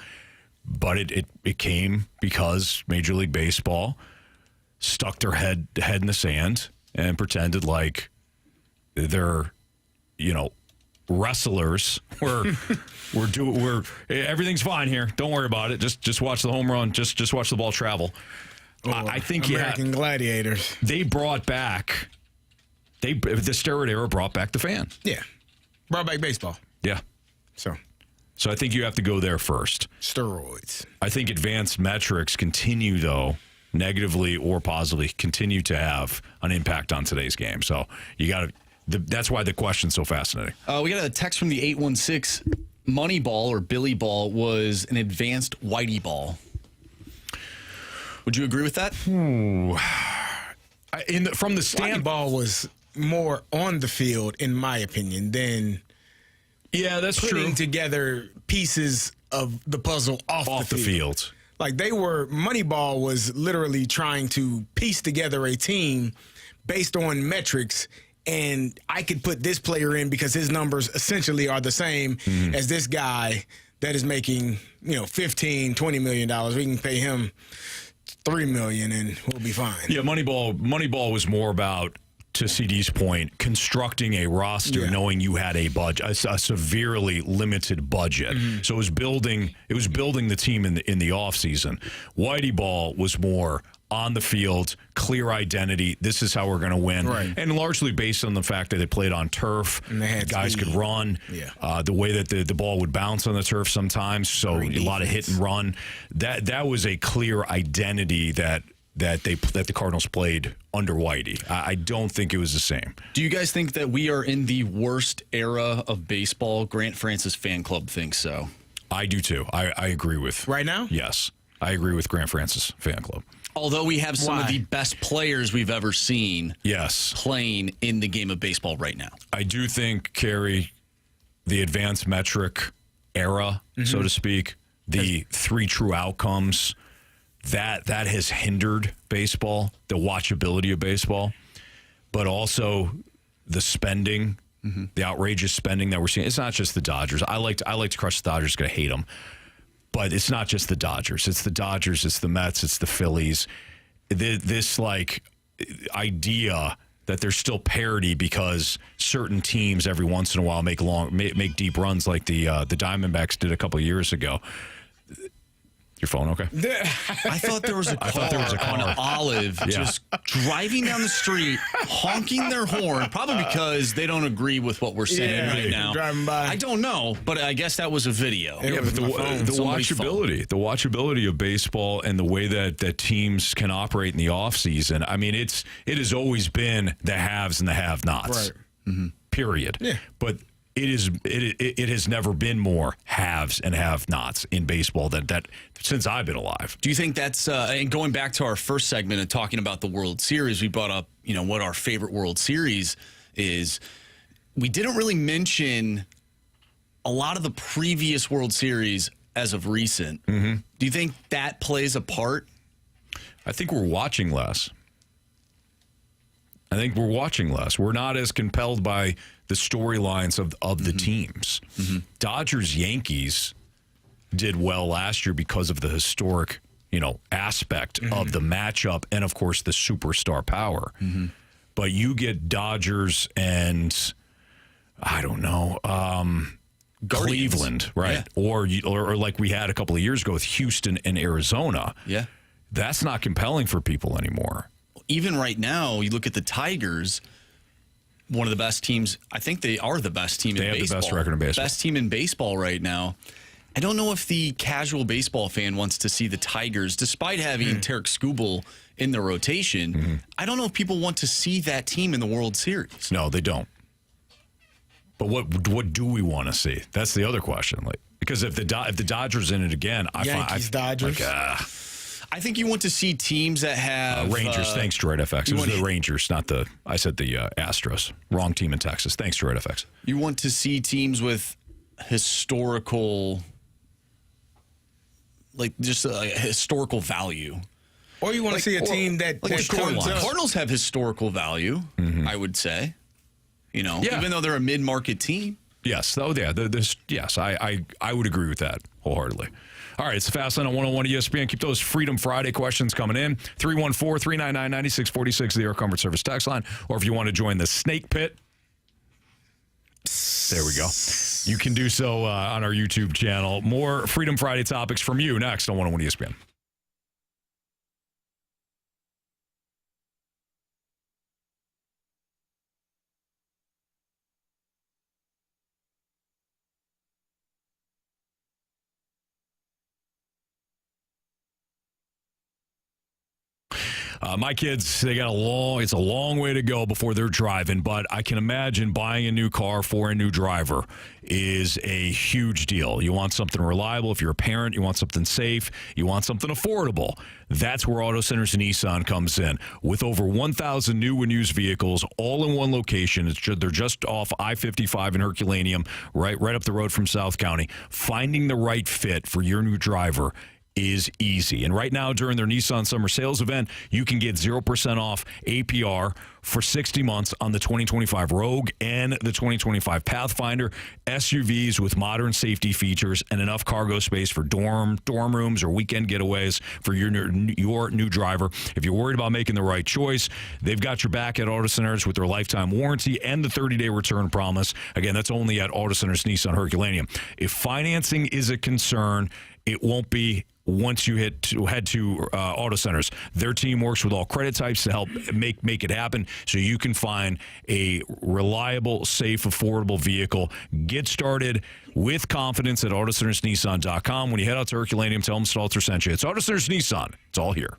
But it came because Major League Baseball stuck their head in the sand and pretended like they're, wrestlers. We're everything's fine here. Don't worry about it. Just watch the home run. Just watch the ball travel. I think American Gladiators. They brought back the steroid era brought back the fan. Yeah, brought back baseball. Yeah. So I think you have to go there first. Steroids. I think advanced metrics continue, though, negatively or positively, continue to have an impact on today's game. So you got to. That's why the question's so fascinating. We got a text from the 816. Moneyball or Billy Ball was an advanced Whitey ball. Would you agree with that? From the stand, Whitey ball was more on the field, in my opinion, than. Yeah, that's putting true. together pieces of the puzzle off the field. Like Moneyball was literally trying to piece together a team based on metrics, and I could put this player in because his numbers essentially are the same as this guy that is making, $15, $20 million. We can pay him $3 million and we'll be fine. Yeah, Moneyball was more about, to CD's point, constructing a roster knowing you had a budget, a severely limited budget. So it was building the team in the offseason. Whitey Ball was more on the field, clear identity. This is how we're going to win. Right. And largely based on the fact that they played on turf. And they had guys could run. Yeah. The way that the ball would bounce on the turf sometimes. So a lot of hit and run. That was a clear identity that the Cardinals played under Whitey. I don't think it was the same. Do you guys think that we are in the worst era of baseball? Grant Francis fan club thinks so. I do too. I agree with. Right now? Yes. I agree with Grant Francis fan club. Although we have some of the best players we've ever seen playing in the game of baseball right now. I do think, Carey, the advanced metric era, so to speak, the three true outcomes, that has hindered baseball, the watchability of baseball, but also the spending, the outrageous spending that we're seeing. It's not just the Dodgers. I like to crush the Dodgers, going to hate them. But it's not just the Dodgers. It's the Dodgers, it's the Mets, it's the Phillies. This idea that there's still parity because certain teams every once in a while make deep runs like the Diamondbacks did a couple of years ago. Your phone okay? I thought there was a car on Olive just driving down the street, honking their horn, probably because they don't agree with what we're saying right now. Driving by. I don't know, but I guess that was a video. Yeah, but the watchability of baseball and the way that teams can operate in the offseason, I mean, it has always been the haves and the have-nots. Right. Period. Yeah. But it has never been more haves and have-nots in baseball that since I've been alive. Do you think that's and going back to our first segment and talking about the World Series, we brought up what our favorite World Series is. We didn't really mention a lot of the previous World Series as of recent. Mm-hmm. Do you think that plays a part? I think we're watching less. We're not as compelled by the storylines of the teams. Mm-hmm. Dodgers, Yankees did well last year because of the historic, aspect of the matchup and, of course, the superstar power. Mm-hmm. But you get Dodgers and, I don't know, Cleveland, right? Yeah. Or like we had a couple of years ago with Houston and Arizona. Yeah. That's not compelling for people anymore. Even right now, you look at the Tigers, one of the best teams. I think they are the best team in baseball. They have the best record in baseball. Best team in baseball right now. I don't know if the casual baseball fan wants to see the Tigers, despite having Tarek Skubal in the rotation. Mm-hmm. I don't know if people want to see that team in the World Series. No, they don't. But what do we want to see? That's the other question. Because if the Dodgers in it again, Dodgers. I think you want to see teams that have Rangers. Thanks, Droid FX. It was the Rangers, not the. I said the Astros. Wrong team in Texas. Thanks, Droid FX. You want to see teams with historical, historical value. Or you want to see a team that comes up. Cardinals have historical value, I would say. Even though they're a mid-market team. Yes. Oh, yeah. Yes, I would agree with that wholeheartedly. All right, it's the Fast Line on 101 ESPN. Keep those Freedom Friday questions coming in. 314-399-9646, the Air Comfort Service text line. Or if you want to join the Snake Pit, there we go. You can do so on our YouTube channel. More Freedom Friday topics from you next on 101 ESPN. My kids, it's a long way to go before they're driving, but I can imagine buying a new car for a new driver is a huge deal. You want something reliable. If you're a parent, you want something safe. You want something affordable. That's where Auto Centers Nissan comes in. With over 1,000 new and used vehicles all in one location, they're just off I-55 in Herculaneum, right up the road from South County. Finding the right fit for your new driver is easy. And right now, during their Nissan Summer Sales event, you can get 0% off APR for 60 months on the 2025 Rogue and the 2025 Pathfinder, SUVs with modern safety features and enough cargo space for dorm rooms or weekend getaways for your new driver. If you're worried about making the right choice, they've got your back at Auto Centers with their lifetime warranty and the 30-day return promise. Again, that's only at Auto Centers Nissan Herculaneum. If financing is a concern, it won't be once you head to Auto Centers. Their team works with all credit types to help make it happen so you can find a reliable, safe, affordable vehicle. Get started with confidence at AutoCentersNissan.com. When you head out to Herculaneum, tell them Stalter sent you. It's Auto Centers Nissan. It's all here.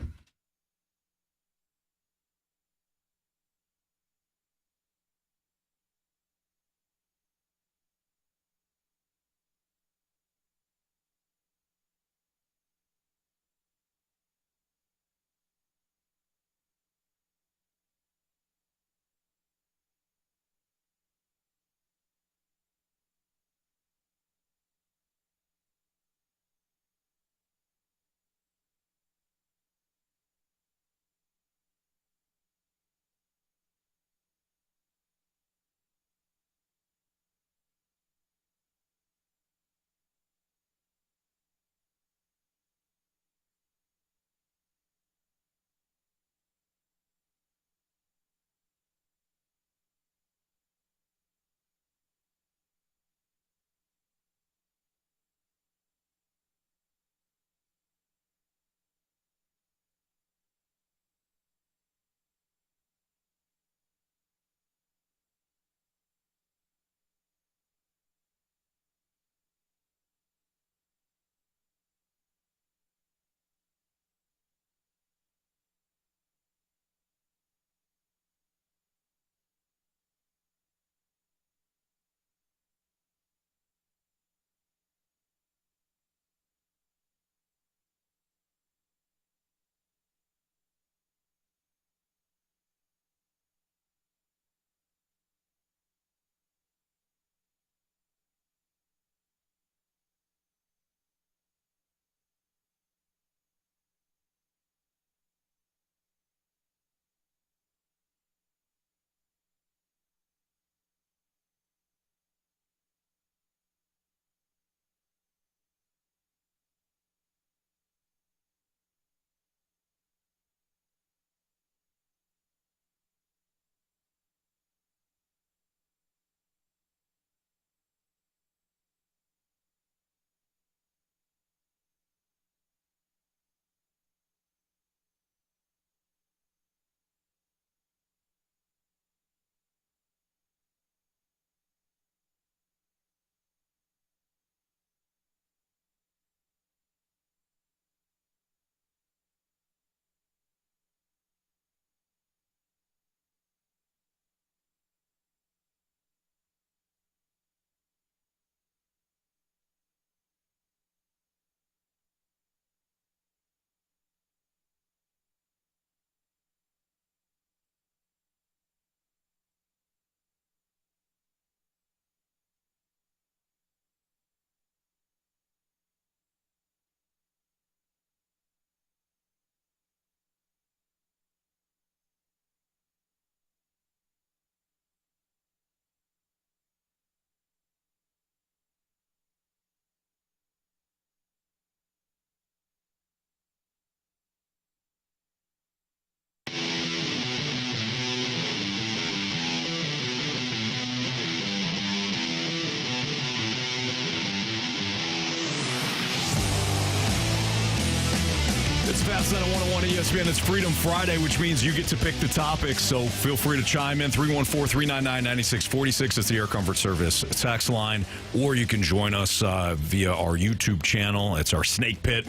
Fast Line on 101 ESPN. It's Freedom Friday, which means you get to pick the topic. So feel free to chime in. 314-399-9646. It's the Air Comfort Service text line. Or you can join us via our YouTube channel. It's our Snake Pit.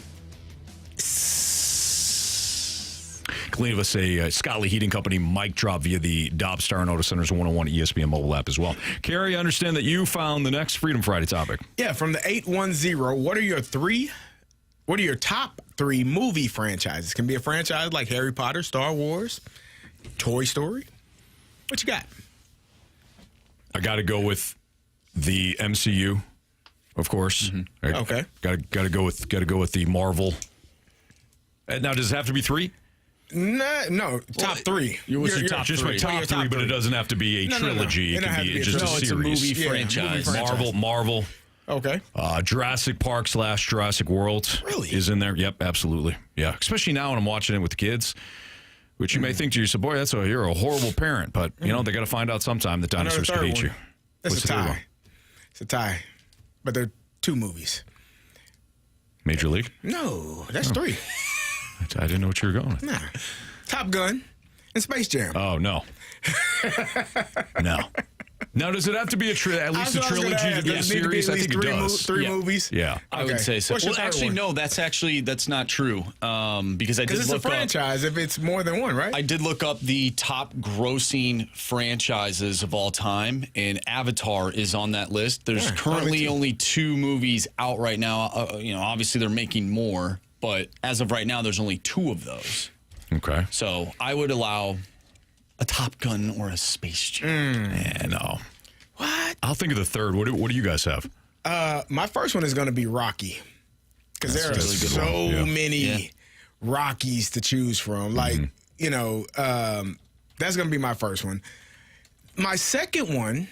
Leave us a Scott Lee Heating Company mic drop via the Dobbs Star and Otis Center's 101 ESPN mobile app as well. Carey, I understand that you found the next Freedom Friday topic. Yeah, from the 810, what are your top 3 movie franchises? Can be a franchise like Harry Potter, Star Wars, Toy Story. What you got? I got to go with the MCU, of course. Mm-hmm. Okay. Got to go with the Marvel. Now, does it have to be 3? No, top 3. Your top 3. Top 3, but it doesn't have to be a trilogy. It can be just a series. It's a movie franchise. Marvel. Okay. Jurassic Park / Jurassic World is in there. Yep, absolutely. Yeah, especially now when I'm watching it with the kids, which you may think to yourself, boy, you're a horrible parent. But, they got to find out sometime that dinosaurs can eat you. It's a tie. It's a tie. But they're 2 movies. Major League? No, that's 3. I didn't know what you were going with. Nah. Top Gun and Space Jam. Oh, no. No. Now, does it have to be at least a trilogy to be a series? I think it does. 3 movies? Yeah. I would say so. Well, actually, no, that's not true. Because I did it's look a franchise if it's more than one, right? I did look up the top grossing franchises of all time, and Avatar is on that list. There's currently only 2 movies out right now. Obviously they're making more, but as of right now, there's only 2 of those. Okay. So I would allow a Top Gun or a Space Jam. Yeah, no. What? I'll think of the third. What do you guys have? My first one is going to be Rocky. Because there are so many Rockies to choose from. Like, that's going to be my first one. My second one,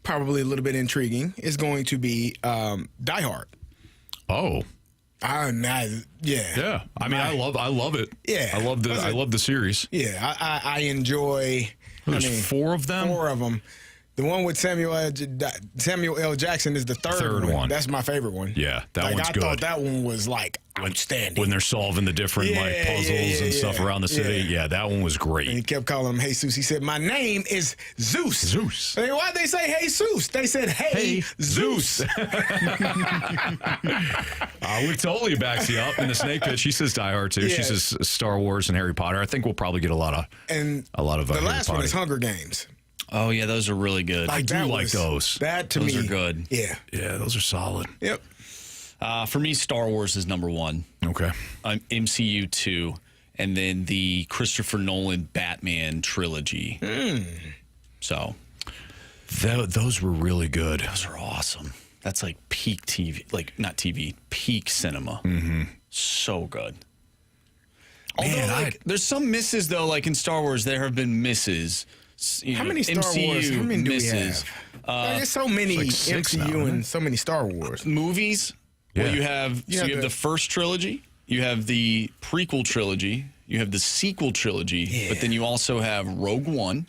probably a little bit intriguing, is going to be Die Hard. Oh. Yeah. I mean, I love it. Yeah. I love the series. Yeah. I enjoy. There's 4 of them? 4 of them. The one with Samuel L. Jackson is the third one. That's my favorite one. Yeah, that one's good. I thought that one was outstanding. When they're solving the different puzzles and stuff around the city. Yeah, that one was great. And he kept calling him Jesus. He said, "My name is Zeus." Zeus. I mean, why'd they say Jesus? They said, "Hey, Zeus." Victoria backs you up in the Snake Pit. She says Die Hard too. She says Star Wars and Harry Potter. I think we'll probably get a lot of the last one is Hunger Games. Oh, yeah, those are really good. I do like those. That to me. Those are good. Yeah. Yeah, those are solid. Yep. For me, Star Wars is number 1. Okay. MCU 2. And then the Christopher Nolan Batman trilogy. So. Those were really good. Those are awesome. That's like peak TV. Like, not TV, peak cinema. Mm-hmm. So good. Although, there's some misses, though, like in Star Wars, there have been misses. How many Star Wars? How many do we have? There's so many MCU and so many Star Wars movies. Yeah. Well, you have the first trilogy, you have the prequel trilogy, you have the sequel trilogy, but then you also have Rogue One,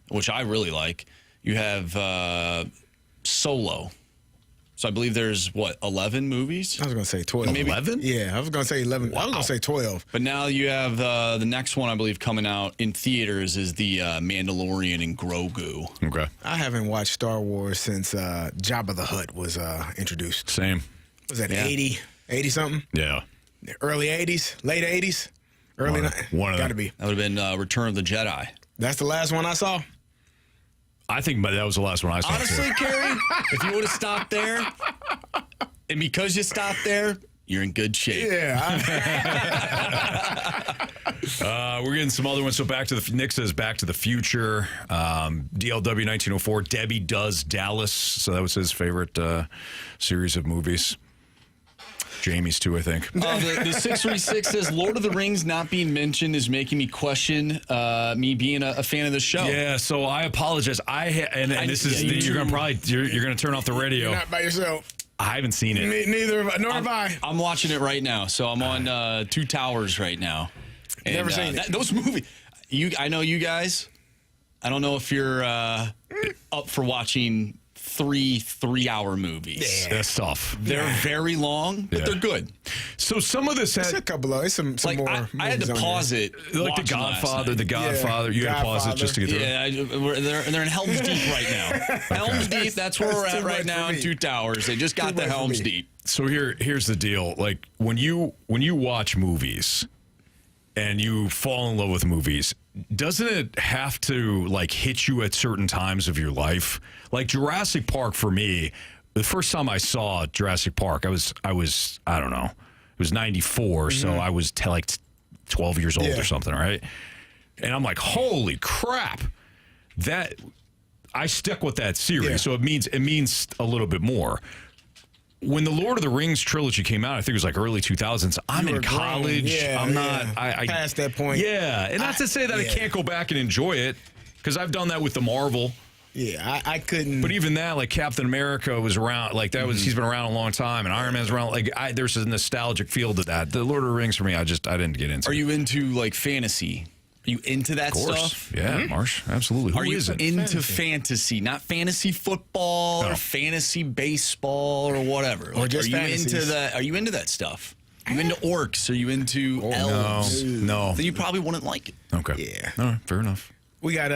which I really like. You have Solo. So I believe there's 11 movies? I was going to say 12. Maybe 11? Yeah, I was going to say 11. Wow. I was going to say 12. But now you have the next one, I believe, coming out in theaters is the Mandalorian and Grogu. Okay. I haven't watched Star Wars since Jabba the Hutt was introduced. Same. Was that 80 something? Yeah. Early 80s, late 80s, early 90s. Got to be. That would have been Return of the Jedi. That's the last one I saw. I think that was the last one I saw. Honestly, Carey, if you would have stopped there, and because you stopped there, you're in good shape. Yeah. We're getting some other ones. So Nick says Back to the Future. DLW 1904. Debbie Does Dallas. So that was his favorite series of movies. Jamie's too, I think. The 636 says Lord of the Rings not being mentioned is making me question me being a fan of the show. Yeah, so I apologize. You're gonna turn off the radio. You're not by yourself. I haven't seen it. Neither have I. I'm watching it right now. So I'm on Two Towers right now. And, never seen it. Those movies. I know you guys. I don't know if you're up for watching three-hour movies. Yeah. That's tough. They're very long, but they're good. So some of this It's a couple of some like more. I had to pause it. like The Godfather. The Godfather. You had to pause it just to get through. Yeah, they're in Helm's Deep right now. Helm's Deep. That's where we're at right now in 2 Towers. They just got the Helm's Deep. So here's the deal. Like when you watch movies and you fall in love with movies, doesn't it have to like hit you at certain times of your life? Like Jurassic Park for me, the first time I saw Jurassic Park, I was I don't know, it was 94, so I was like 12 years old or something, right? And I'm like, holy crap, that I stuck with that series, so it means a little bit more. When the Lord of the Rings trilogy came out, I think it was like early 2000s. I'm in college. I'm not. I past that point. Yeah, and not to say that I can't go back and enjoy it, because I've done that with the Marvel. Yeah, I couldn't. But even that, like Captain America was around. Like that was he's been around a long time, and Iron Man's around. Like there's a nostalgic feel to that. The Lord of the Rings for me, I didn't get into. Are you into like fantasy? Are you into that stuff? Yeah, Marsh, absolutely. Are you into fantasy? Not fantasy football or fantasy baseball or whatever. Or just are you fantasies. into that? Are you into that stuff? Are you into orcs? Are you into elves? No. Then you probably wouldn't like it. Okay. Yeah. All right, fair enough. We got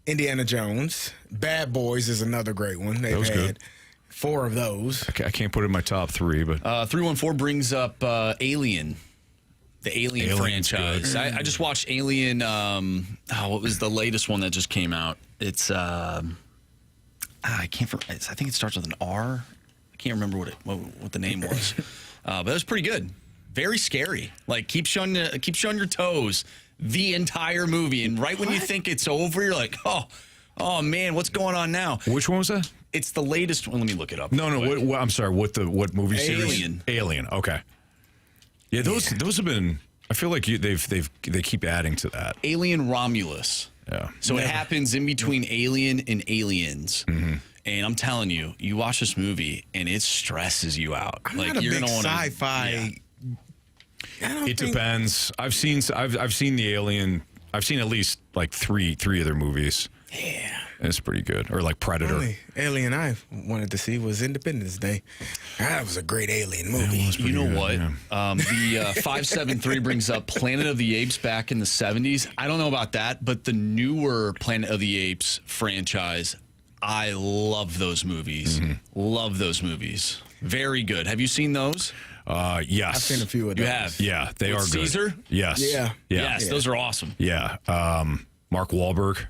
Indiana Jones. Bad Boys is another great one. They've had good. 4 of those. Okay, I can't put it in my top 3, but 314 brings up Alien. The Alien franchise. I just watched Alien. What was the latest one that just came out? It's I can't. I think it starts with an R. I can't remember what the name was. But it was pretty good. Very scary. Like keeps you on your toes the entire movie, and right when you think it's over, you're like, oh man, what's going on now? Which one was that? It's the latest one. Let me look it up. No. What, I'm sorry. What movie series? Alien. Okay. Yeah, those have been. I feel like they keep adding to that. Alien Romulus. Yeah. So it happens in between Alien and Aliens. Mm-hmm. And I'm telling you, you watch this movie and it stresses you out. I'm like not a you're big gonna want sci-fi. It depends. I've seen the Alien. I've seen at least like three of their movies. Yeah. It's pretty good. Or like Predator. Only Alien I wanted to see was Independence Day. That was a great Alien movie. You know what? Yeah. The 573 brings up Planet of the Apes back in the 70s. I don't know about that, but the newer Planet of the Apes franchise, I love those movies. Mm-hmm. Love those movies. Very good. Have you seen those? Yes. I've seen a few of those. You have? Yeah, they With are good. Caesar? Yes. Yeah. Yes, those are awesome. Yeah. Mark Wahlberg.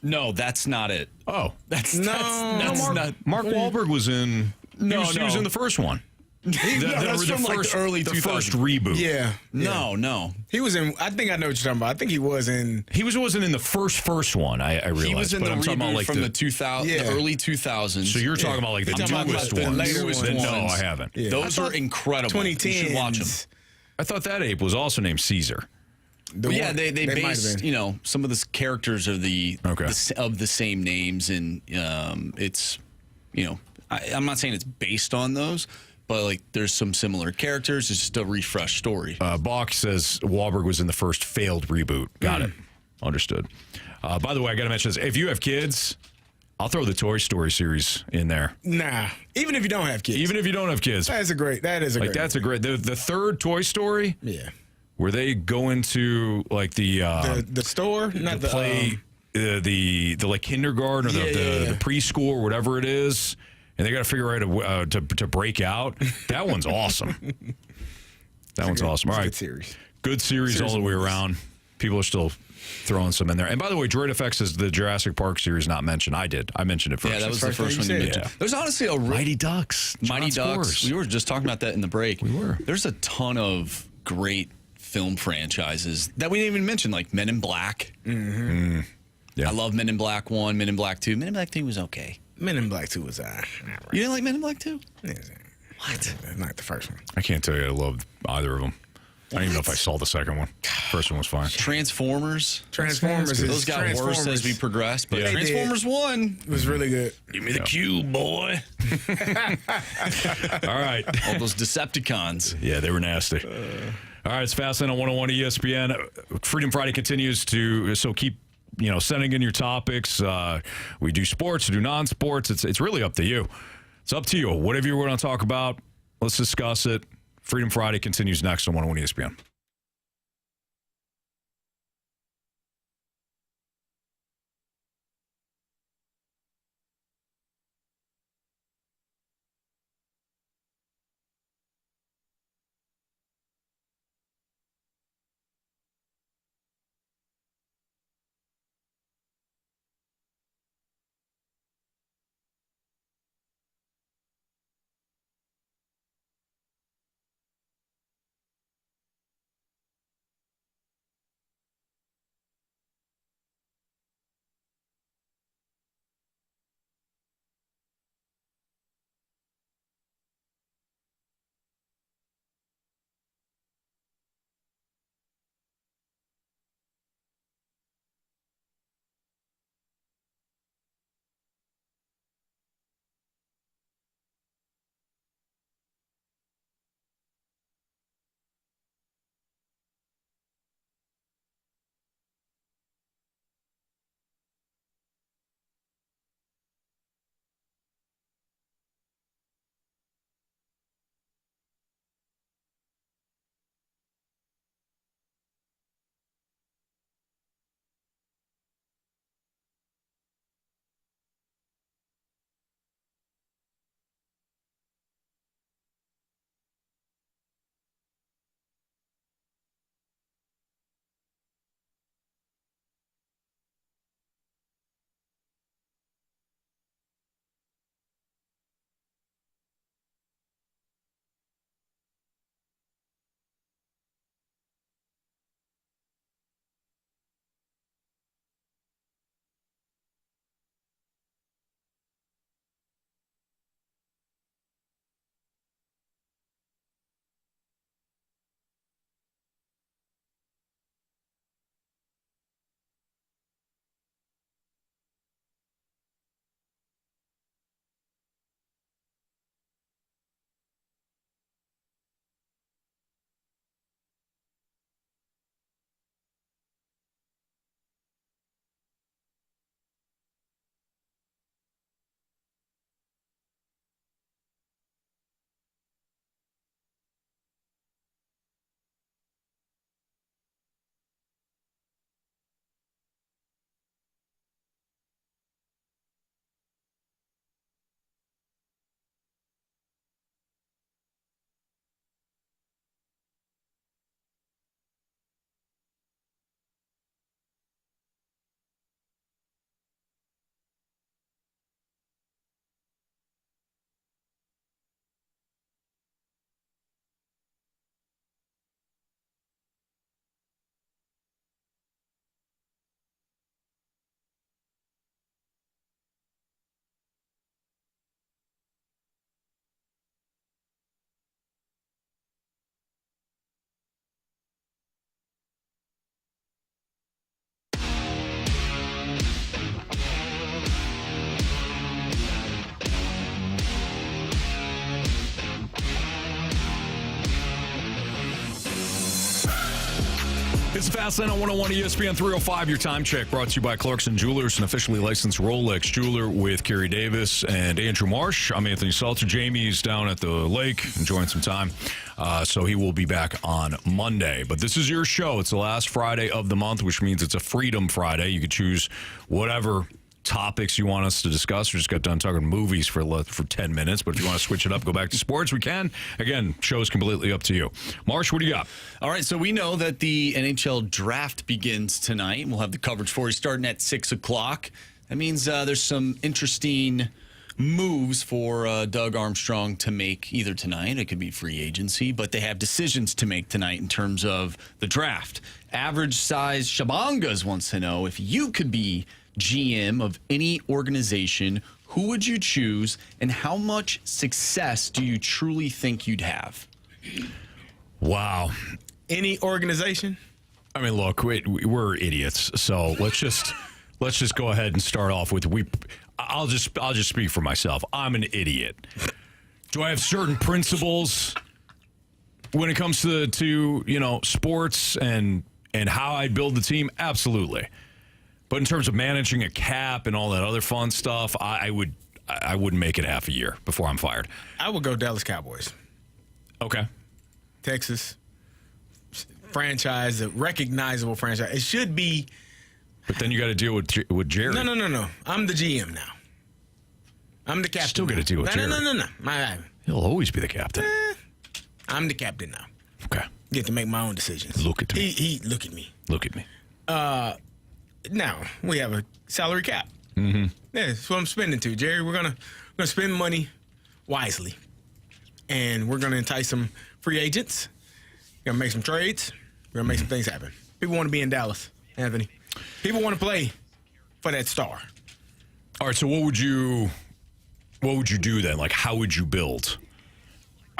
No, that's not it. Oh. That's Mark Wahlberg was in. He was in the first one. That's from the early 2000s. The first reboot. Yeah. No. He was in. I think I know what you're talking about. I think he was in. He wasn't in the first one. I realized. He was in but the I'm talking reboot about like from the 2000, the early 2000s. So you're talking about like the newest the ones. later ones. No, I haven't. Yeah. Those are incredible. 2010s. You should watch them. I thought that ape was also named Caesar. Yeah, they based some of the characters are of the same names, and it's I'm not saying it's based on those, but like there's some similar characters. It's just a refreshed story. Bach says Wahlberg was in the first failed reboot. Got it. Understood. By the way, I got to mention this: if you have kids, I'll throw the Toy Story series in there. Nah, even if you don't have kids. That is a great. That's a great. The third Toy Story. Yeah. Where they go into like the store, not the play the like kindergarten or the preschool or whatever it is, and they got to figure out to break out. That one's awesome. One's awesome. All right, good series all the way around. People are still throwing some in there. And by the way, Droid FX is the Jurassic Park series not mentioned. I mentioned it first. Yeah, that was the first one you mentioned. Yeah. There's honestly a Mighty Ducks. Mighty Ducks. We were just talking about that in the break. We were. There's a ton of great film franchises that we didn't even mention, like Men in Black. Mm-hmm. Yeah. I love Men in Black 1, Men in Black 2. Men in Black 2 was okay. Men in Black 2 was right. You didn't like Men in Black 2? What? Not the first one. I can't tell you I loved either of them. I don't even know if I saw the second one. First one was fine. Transformers. Those got worse as we progressed, but Transformers 1 was really good. Give me the cube, boy. All right. All those Decepticons. Yeah, they were nasty. All right, it's Fastlane on 101 ESPN. Freedom Friday continues so keep sending in your topics. We do sports, we do non-sports. It's really up to you. It's up to you. Whatever you want to talk about, let's discuss it. Freedom Friday continues next on 101 ESPN. It's Fastlane on 101 ESPN 305. Your time check brought to you by Clarkson Jewelers, an officially licensed Rolex jeweler with Carey Davis and Andrew Marsh. I'm Anthony Stalter. Jamie's down at the lake enjoying some time, so he will be back on Monday. But this is your show. It's the last Friday of the month, which means it's a Freedom Friday. You can choose whatever topics you want us to discuss. We just got done talking movies for 10 minutes, but if you want to switch it up, go back to sports, we can. Again, show's completely up to you. Marsh, what do you got? All right, so we know that the NHL draft begins tonight. We'll have the coverage for you starting at 6 o'clock. That means there's some interesting moves for Doug Armstrong to make either tonight. It could be free agency, but they have decisions to make tonight in terms of the draft. Average size Shabangas wants to know, if you could be GM of any organization, who would you choose, and how much success do you truly think you'd have? Wow. Any organization? I mean, look, we're idiots, so let's just go ahead and start off with I'll just speak for myself. I'm an idiot. Do I have certain principles when it comes to sports and how I build the team? Absolutely. But in terms of managing a cap and all that other fun stuff, I wouldn't make it half a year before I'm fired. I would go Dallas Cowboys. Okay. Texas franchise, a recognizable franchise. It should be. But then you got to deal with Jerry. No. I'm the GM now. I'm the captain. Still got to deal with Jerry. No. He'll always be the captain. I'm the captain now. Okay. Get to make my own decisions. Look at me. He look at me. Look at me. Now we have a salary cap. Mm-hmm. Yeah, that's what I'm spending to, Jerry. We're gonna spend money wisely, and we're gonna entice some free agents. We're gonna make some trades. We're gonna make some things happen. People want to be in Dallas, Anthony. People want to play for that star. All right. So what would you do then? Like, how would you build?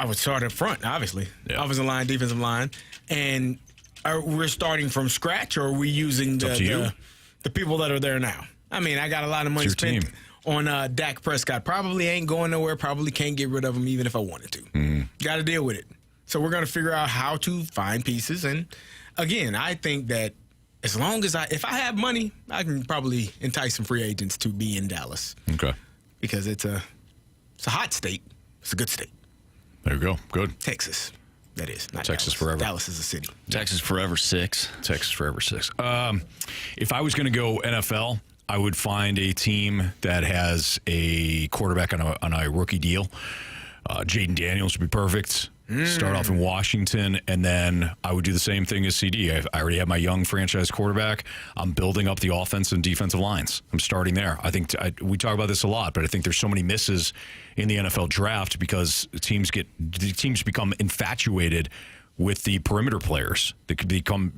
I would start up front, obviously. Yeah. Offensive line, defensive line, and we're starting from scratch, or are we using the people that are there now? I mean, I got a lot of money spent on Dak Prescott. Probably ain't going nowhere. Probably can't get rid of him even if I wanted to. Got to deal with it. So we're going to figure out how to find pieces. And again, I think that as long as if I have money, I can probably entice some free agents to be in Dallas. Okay. Because it's a hot state. It's a good state. There you go. Good. Texas. That is. Not Texas Dallas. forever. Dallas is a city. Texas forever 6. Texas forever 6. If I was going to go NFL, I would find a team that has a quarterback on a rookie deal. Jaden Daniels would be perfect. Start off in Washington, and then I would do the same thing as CD. I already have my young franchise quarterback. I'm building up the offense and defensive lines. I'm starting there. I think we talk about this a lot, but I think there's so many misses in the NFL draft because teams become infatuated with the perimeter players. They become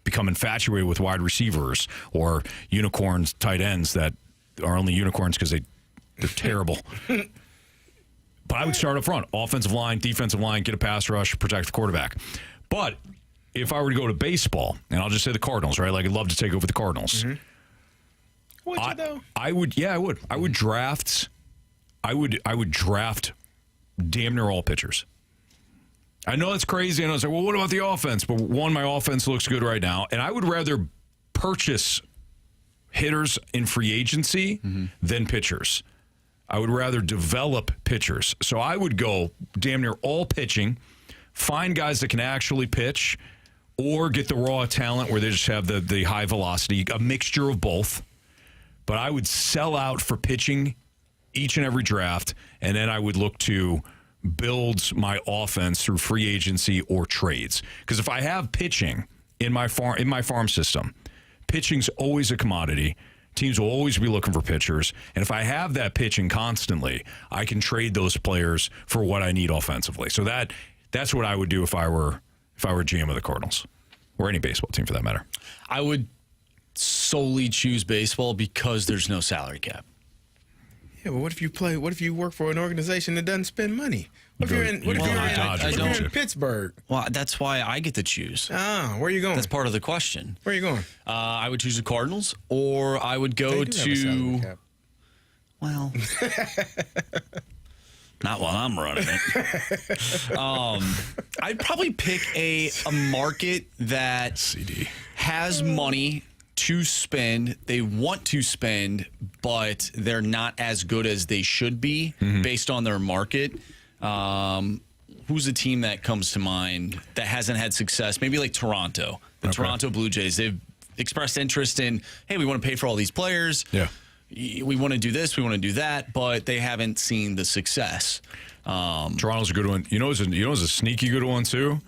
infatuated with wide receivers or unicorns, tight ends that are only unicorns because they're terrible. But I would start up front. Offensive line, defensive line, get a pass rush, protect the quarterback. But if I were to go to baseball, and I'll just say the Cardinals, right? Like, I'd love to take over the Cardinals. Mm-hmm. Would you, though? I would. Yeah, I would. I would draft. I would draft damn near all pitchers. I know that's crazy. And I was like, well, what about the offense? But one, my offense looks good right now. And I would rather purchase hitters in free agency than pitchers. I would rather develop pitchers. So I would go damn near all pitching, find guys that can actually pitch, or get the raw talent where they just have the high velocity, a mixture of both. But I would sell out for pitching each and every draft, and then I would look to build my offense through free agency or trades. Because if I have pitching in my farm system, pitching's always a commodity. Teams will always be looking for pitchers, and if I have that pitching constantly, I can trade those players for what I need offensively. So that's what I would do if I were GM of the Cardinals or any baseball team for that matter. I would solely choose baseball because there's no salary cap. Yeah, but what if you work for an organization that doesn't spend money? What if you're in Pittsburgh? Well, that's why I get to choose. Ah, where are you going? That's part of the question. Where are you going? I would choose the Cardinals, or I would go to. Well, not while I'm running it. I'd probably pick a market that has money to spend. They want to spend, but they're not as good as they should be based on their market. Who's a team that comes to mind that hasn't had success? Maybe like Toronto. The Toronto Blue Jays. They've expressed interest in, hey, we want to pay for all these players. Yeah. We want to do this, we want to do that, but they haven't seen the success. Toronto's a good one. You know, it's a sneaky good one too.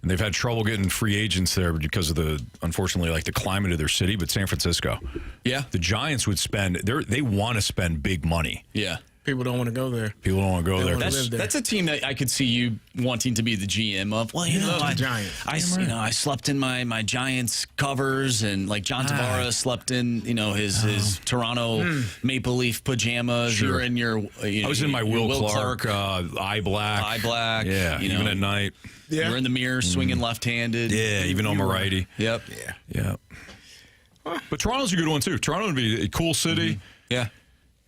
And they've had trouble getting free agents there because of unfortunately, the climate of their city. But San Francisco, yeah, the Giants would they want to spend big money. Yeah, people don't want to go there. People don't want to go there. That's a team that I could see you wanting to be the GM of. Well, I slept in my Giants covers, and like John Tavares slept in his Toronto Maple Leaf pajamas. Sure. You're in your. I was in my Will Clark eye black. Yeah, even at night. Yeah. You're in the mirror swinging left-handed. Yeah, even on my righty. Yep. Yeah. But Toronto's a good one, too. Toronto would be a cool city. Yeah.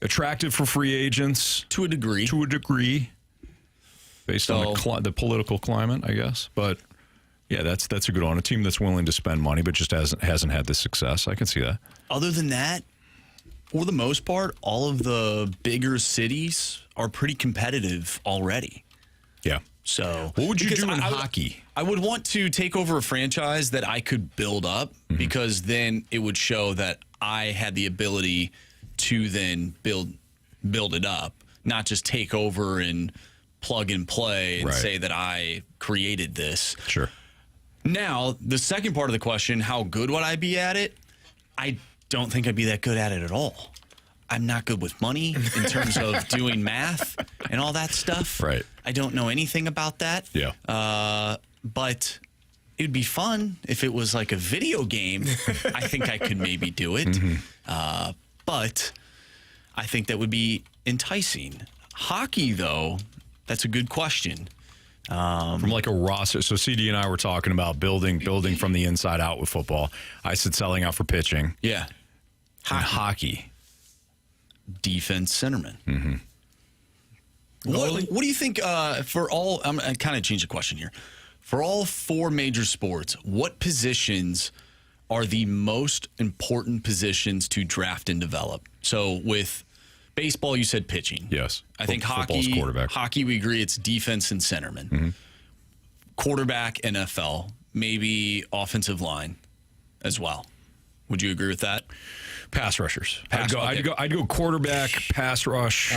Attractive for free agents. To a degree. Based on the political climate, I guess. But, Yeah, that's a good one. A team that's willing to spend money but just hasn't had the success. I can see that. Other than that, for the most part, all of the bigger cities are pretty competitive already. Yeah. So what would you do in hockey? I would want to take over a franchise that I could build up because then it would show that I had the ability to then build it up, not just take over and plug and play and say that I created this. Sure. Now, the second part of the question, how good would I be at it? I don't think I'd be that good at it at all. I'm not good with money in terms of doing math and all that stuff. Right. I don't know anything about that. Yeah. But it would be fun if it was like a video game. I think I could maybe do it. But I think that would be enticing. Hockey, though, that's a good question. From like a roster. So CD and I were talking about building from the inside out with football. I said selling out for pitching. Yeah. Hockey. Defense centerman. What do you think for all, I'm going to kind of change the question here. For all four major sports, what positions are the most important positions to draft and develop? So with baseball, you said pitching. Yes. I think Football's quarterback. Hockey, we agree it's defense and centerman. Quarterback, NFL, maybe offensive line as well. Would you agree with that? Pass rushers. I'd go quarterback, pass rush,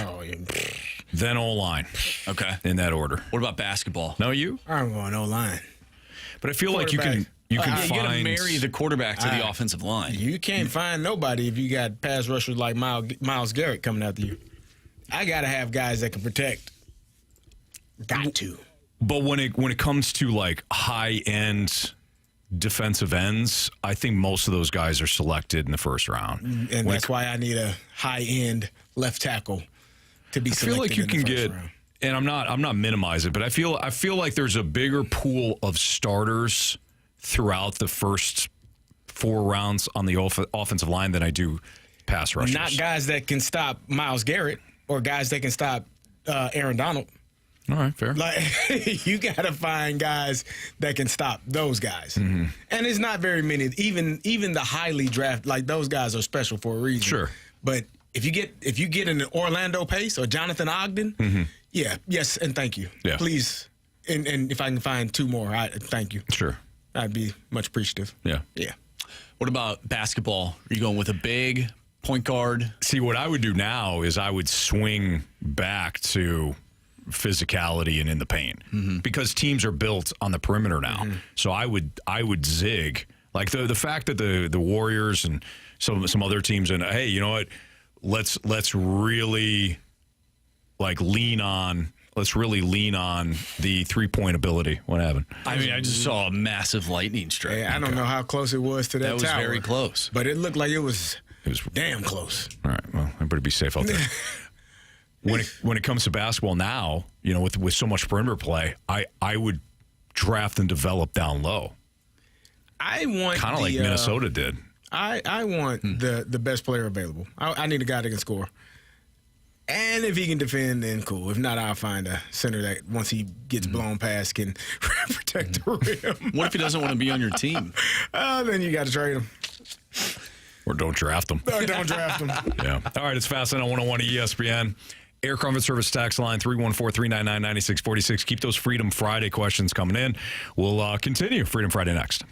then O-line. Okay. In that order. What about basketball? No, you? I'm going O-line. But I feel like you can find... You got to marry the quarterback to the offensive line. You can't find nobody if you got pass rushers like Myles Garrett coming after you. I got to have guys that can protect. Got to. But when it comes to like high-end defensive ends, I think most of those guys are selected in the first round. And that's why I need a high-end left tackle to be selected. I feel like you can get... round. And I'm not minimizing it, but I feel like there's a bigger pool of starters throughout the first 4 rounds on the offensive line than I do pass rushers. Not guys that can stop Myles Garrett or guys that can stop Aaron Donald. All right, fair. Like you got to find guys that can stop those guys, and it's not very many. Even the highly drafted, like those guys are special for a reason. Sure, but if you get an Orlando Pace or Jonathan Ogden, yes, and thank you. Yeah. Please, and if I can find 2 more, thank you. Sure. I'd be much appreciative. Yeah. Yeah. What about basketball? Are you going with a big point guard? See, what I would do now is I would swing back to physicality and in the paint because teams are built on the perimeter now. So I would zig. Like the fact that the Warriors and some other teams and hey, you know what? Let's really like lean on the 3-point ability. What happened? I mean, I just saw a massive lightning strike. Yeah, I don't know how close it was to that was tower. very close. But it looked like it was damn close. All right, well, everybody be safe out there. When it comes to basketball now, you know, with so much perimeter play, I would draft and develop down low. I want kind of like Minnesota did. I want the best player available. I need a guy that can score. And if he can defend, then cool. If not, I'll find a center that once he gets blown past can protect the rim. What if he doesn't want to be on your team? Then you got to trade him. Or don't draft him. No, don't draft him. Yeah. All right, it's Fast on 101 ESPN. Air Comfort Service tax line 314-399-9646. Keep those Freedom Friday questions coming in. We'll continue Freedom Friday next.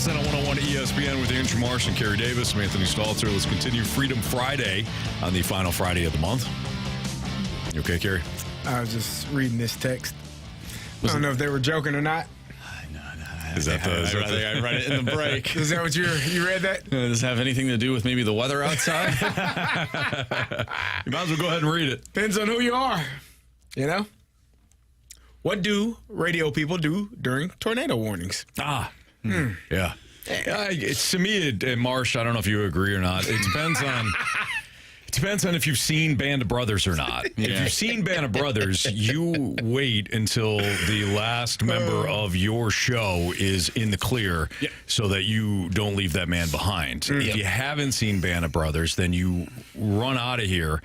Last night on 101 ESPN with Andrew Marsh and Carey Davis. I'm Anthony Stalter. Let's continue Freedom Friday on the final Friday of the month. You okay, Carey? I was just reading this text. I don't know if they were joking or not. Is that I read it in the break. Is that what you read that? Does it have anything to do with maybe the weather outside? You might as well go ahead and read it. Depends on who you are, you know? What do radio people do during tornado warnings? Yeah. It's, to me, Marsh, I don't know if you agree or not. It depends on if you've seen Band of Brothers or not. If you've seen Band of Brothers, you wait until the last member of your show is in the clear so that you don't leave that man behind. If you haven't seen Band of Brothers, then you run out of here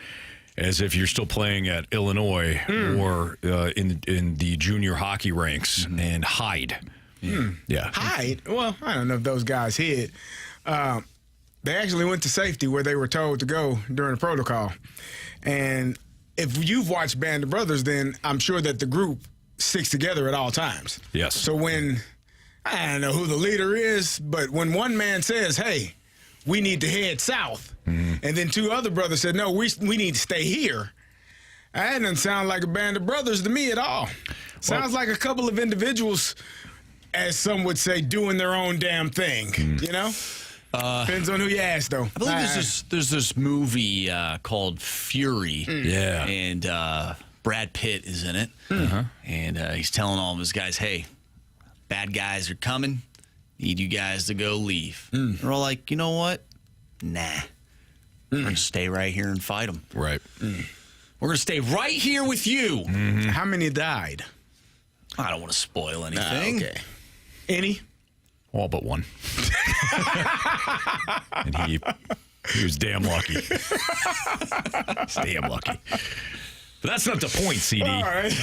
as if you're still playing at Illinois or in the junior hockey ranks and hide. Yeah. Hide? Well, I don't know if those guys hid. They actually went to safety where they were told to go during the protocol. And if you've watched Band of Brothers, then I'm sure that the group sticks together at all times. Yes. So when, I don't know who the leader is, but when one man says, hey, we need to head south, and then two other brothers said, no, we need to stay here, that doesn't sound like a Band of Brothers to me at all. Sounds like a couple of individuals, as some would say, doing their own damn thing, you know? Depends on who you ask, though. I believe there's this movie called Fury. Yeah. And Brad Pitt is in it. And he's telling all of his guys, hey, bad guys are coming. Need you guys to go leave. They're all like, you know what? Nah. We're going to stay right here and fight them. Right. We're going to stay right here with you. How many died? I don't want to spoil anything. Okay. Any? All but one. And he was damn lucky. He's damn lucky. But that's not the point, CD. All right.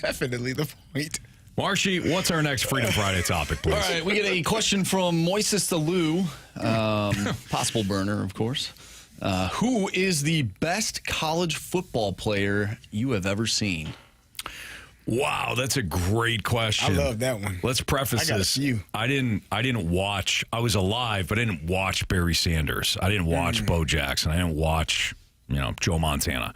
Definitely the point. Marshy, what's our next Freedom Friday topic, please? All right, we get a question from Moises Alou, possible burner, of course. Who is the best college football player you have ever seen? Wow, that's a great question. I love that one. Let's preface I got this. a few. I didn't watch. I was alive, but I didn't watch Barry Sanders. I didn't watch Bo Jackson. I didn't watch, Joe Montana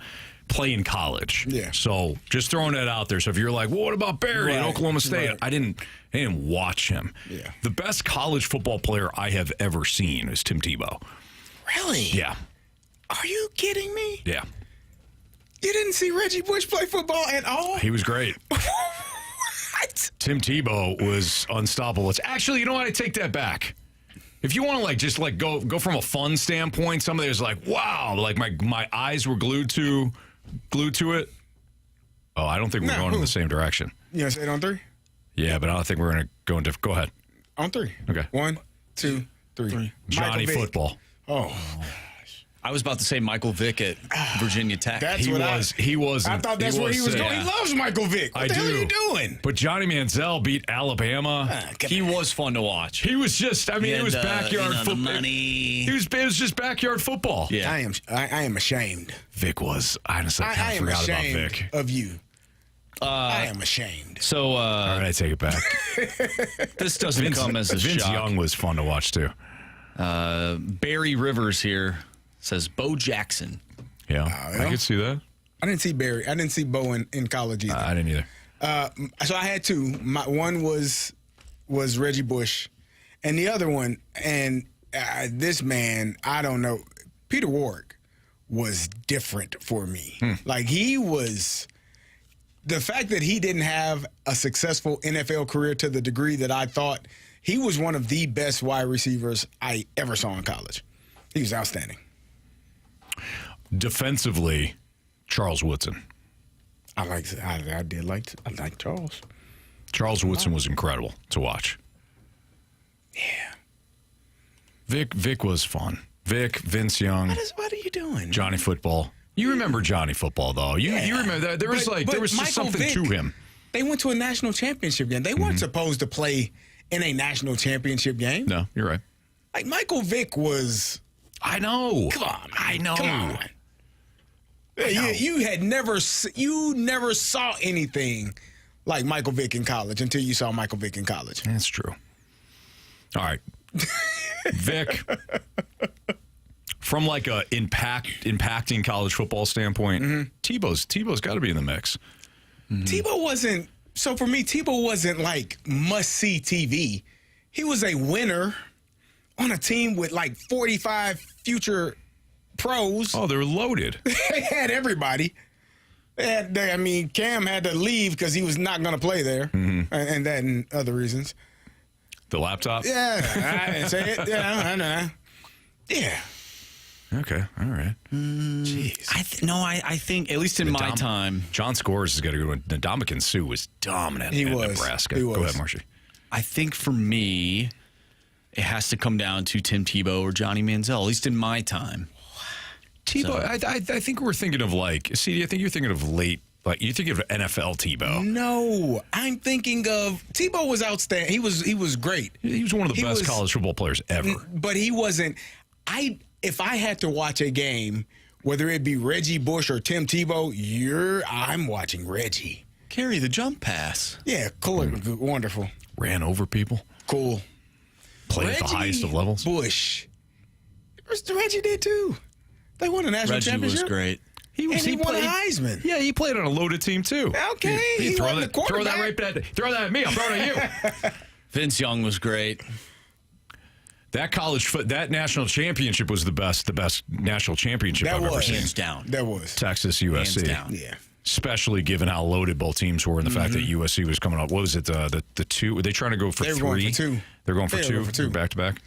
play in college. Yeah. So just throwing that out there. So if you're like, well, what about Barry at Oklahoma State? Right. I didn't watch him. Yeah. The best college football player I have ever seen is Tim Tebow. Really? Yeah. Are you kidding me? Yeah. You didn't see Reggie Bush play football at all? He was great. What? Tim Tebow was unstoppable. It's actually, you know what? I take that back. If you want to go from a fun standpoint, somebody was like, wow, like my eyes were glued to it. Oh, I don't think we're going in the same direction. You want to say it on three? Yeah, but I don't think we're going to go into. Go ahead. On three. Okay. 1, 2, 3. Johnny Michael Vick. Football. Oh. I was about to say Michael Vick at Virginia Tech. He wasn't. I thought that's where he was going. He loves Michael Vick. What the hell are you doing? But Johnny Manziel beat Alabama. He was fun to watch. He was just, it was backyard football. Money. It was just backyard football. Yeah. I am ashamed. Vick was. Honestly, I kind of forgot about Vick. Of you. I am ashamed. So, all right, I take it back. This doesn't come as a Vince shock. Young was fun to watch too. Barry Rivers here says Bo Jackson. Yeah, I could see that. I didn't see Barry. I didn't see Bo in college either. I didn't either. So I had two. One was Reggie Bush, and the other one, and this man, I don't know, Peter Warrick was different for me. Like he was. The fact that he didn't have a successful NFL career to the degree that I thought, he was one of the best wide receivers I ever saw in college. He was outstanding. Defensively, Charles Woodson. I liked Charles. Charles Woodson was incredible to watch. Yeah. Vic was fun. Vic, Vince Young. What are you doing? Johnny Football. You remember Johnny Football, though. You remember that. There was just Michael something Vick, to him. They went to a national championship game. They weren't supposed to play in a national championship game. No, you're right. Like Michael Vick was. I know. Come on, man. I know. Come on. You never saw anything like Michael Vick in college until you saw Michael Vick in college. That's true. All right. Vic, from like a impacting college football standpoint, Tebow's got to be in the mix. Tebow wasn't, so for me, Tebow wasn't like must-see TV. He was a winner on a team with like 45 future pros. Oh, they're loaded. They had everybody. Cam had to leave because he was not going to play there, and that and other reasons. The laptop? Yeah, I didn't say it. Yeah, I know. Yeah. Okay, all right. Jeez. I think, at least in my time. John Scores has got a good one. Ndamukong Suh was dominant in Nebraska. He was. Go ahead, Marshy. I think for me, it has to come down to Tim Tebow or Johnny Manziel, at least in my time. Tebow, I think we're thinking of like, CD, I think you're thinking of late, like you think of NFL Tebow. No, I'm thinking of Tebow was outstanding. He was great. He was one of the best college football players ever. But he wasn't. If I had to watch a game, whether it be Reggie Bush or Tim Tebow, I'm watching Reggie. Carey, the jump pass. Yeah, cool, wonderful. Ran over people. Cool. Played at the highest of levels. Bush. Reggie did too. They won a national championship. Was great. He won a Heisman. Yeah, he played on a loaded team too. Okay, he throw that right back. Throw that at me. I'm throwing it at you. Vince Young was great. That national championship was the best national championship I've ever seen. Hands down. That was Texas USC. Hands down. Yeah. Especially given how loaded both teams were and the fact that USC was coming up. What was it? The two? Were they trying to go for they were three? Going for two. They're going for two back to back.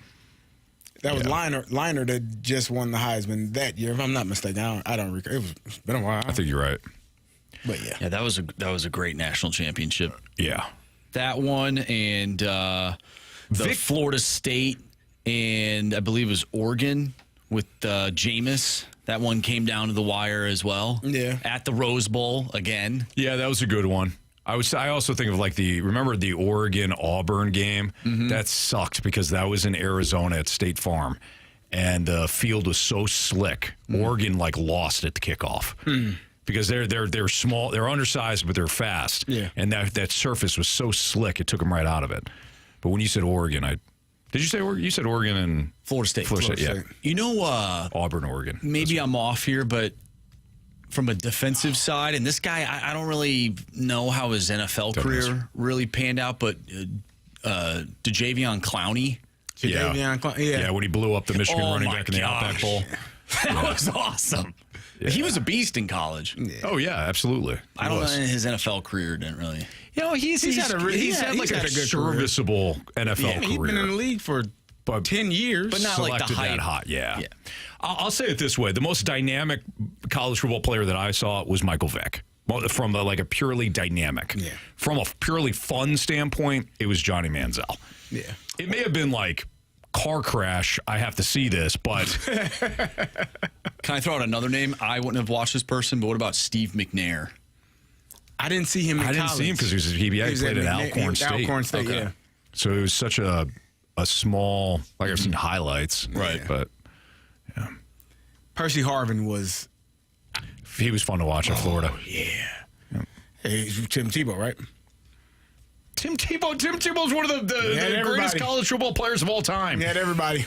That was Liner that just won the Heisman that year, if I'm not mistaken. I don't recall. It's been a while. I think you're right. But yeah, that was a great national championship. Yeah, that one and the Florida State and I believe it was Oregon with Jameis. That one came down to the wire as well. Yeah, at the Rose Bowl again. Yeah, that was a good one. I also think of like remember the Oregon-Auburn game? That sucked because that was in Arizona at State Farm. And the field was so slick. Oregon like lost at the kickoff. Because they're small, they're undersized, but they're fast. Yeah. And that surface was so slick, it took them right out of it. But when you said Oregon, did you say Oregon? You said Oregon and Florida State. Florida State, yeah. You know, Auburn, Oregon. Maybe I'm off here, but from a defensive side, and this guy, I don't really know how his NFL career really panned out, but DeJavion Clowney. Yeah, when he blew up the Michigan running back in the Outback Bowl. That was awesome. Yeah. He was a beast in college. Yeah. Oh, yeah, absolutely. I don't know, his NFL career didn't really. You know, he's had a serviceable NFL career. He's been in the league for 10 years. But not like the hype. That hot, yeah. I'll say it this way. The most dynamic college football player that I saw was Michael Vick. From a purely dynamic. Yeah. From a purely fun standpoint, it was Johnny Manziel. Yeah. It may have been like car crash, I have to see this, but... Can I throw out another name? I wouldn't have watched this person, but what about Steve McNair? I didn't see him in college. I didn't see him because he was at PBA. He played at Alcorn State. Alcorn State, yeah. So it was such a small... Like I've seen highlights. Right. But, yeah. Percy Harvin was... He was fun to watch in Florida. Yeah. Hey, Tim Tebow, right? Tim Tebow's one of the greatest college football players of all time. He had everybody.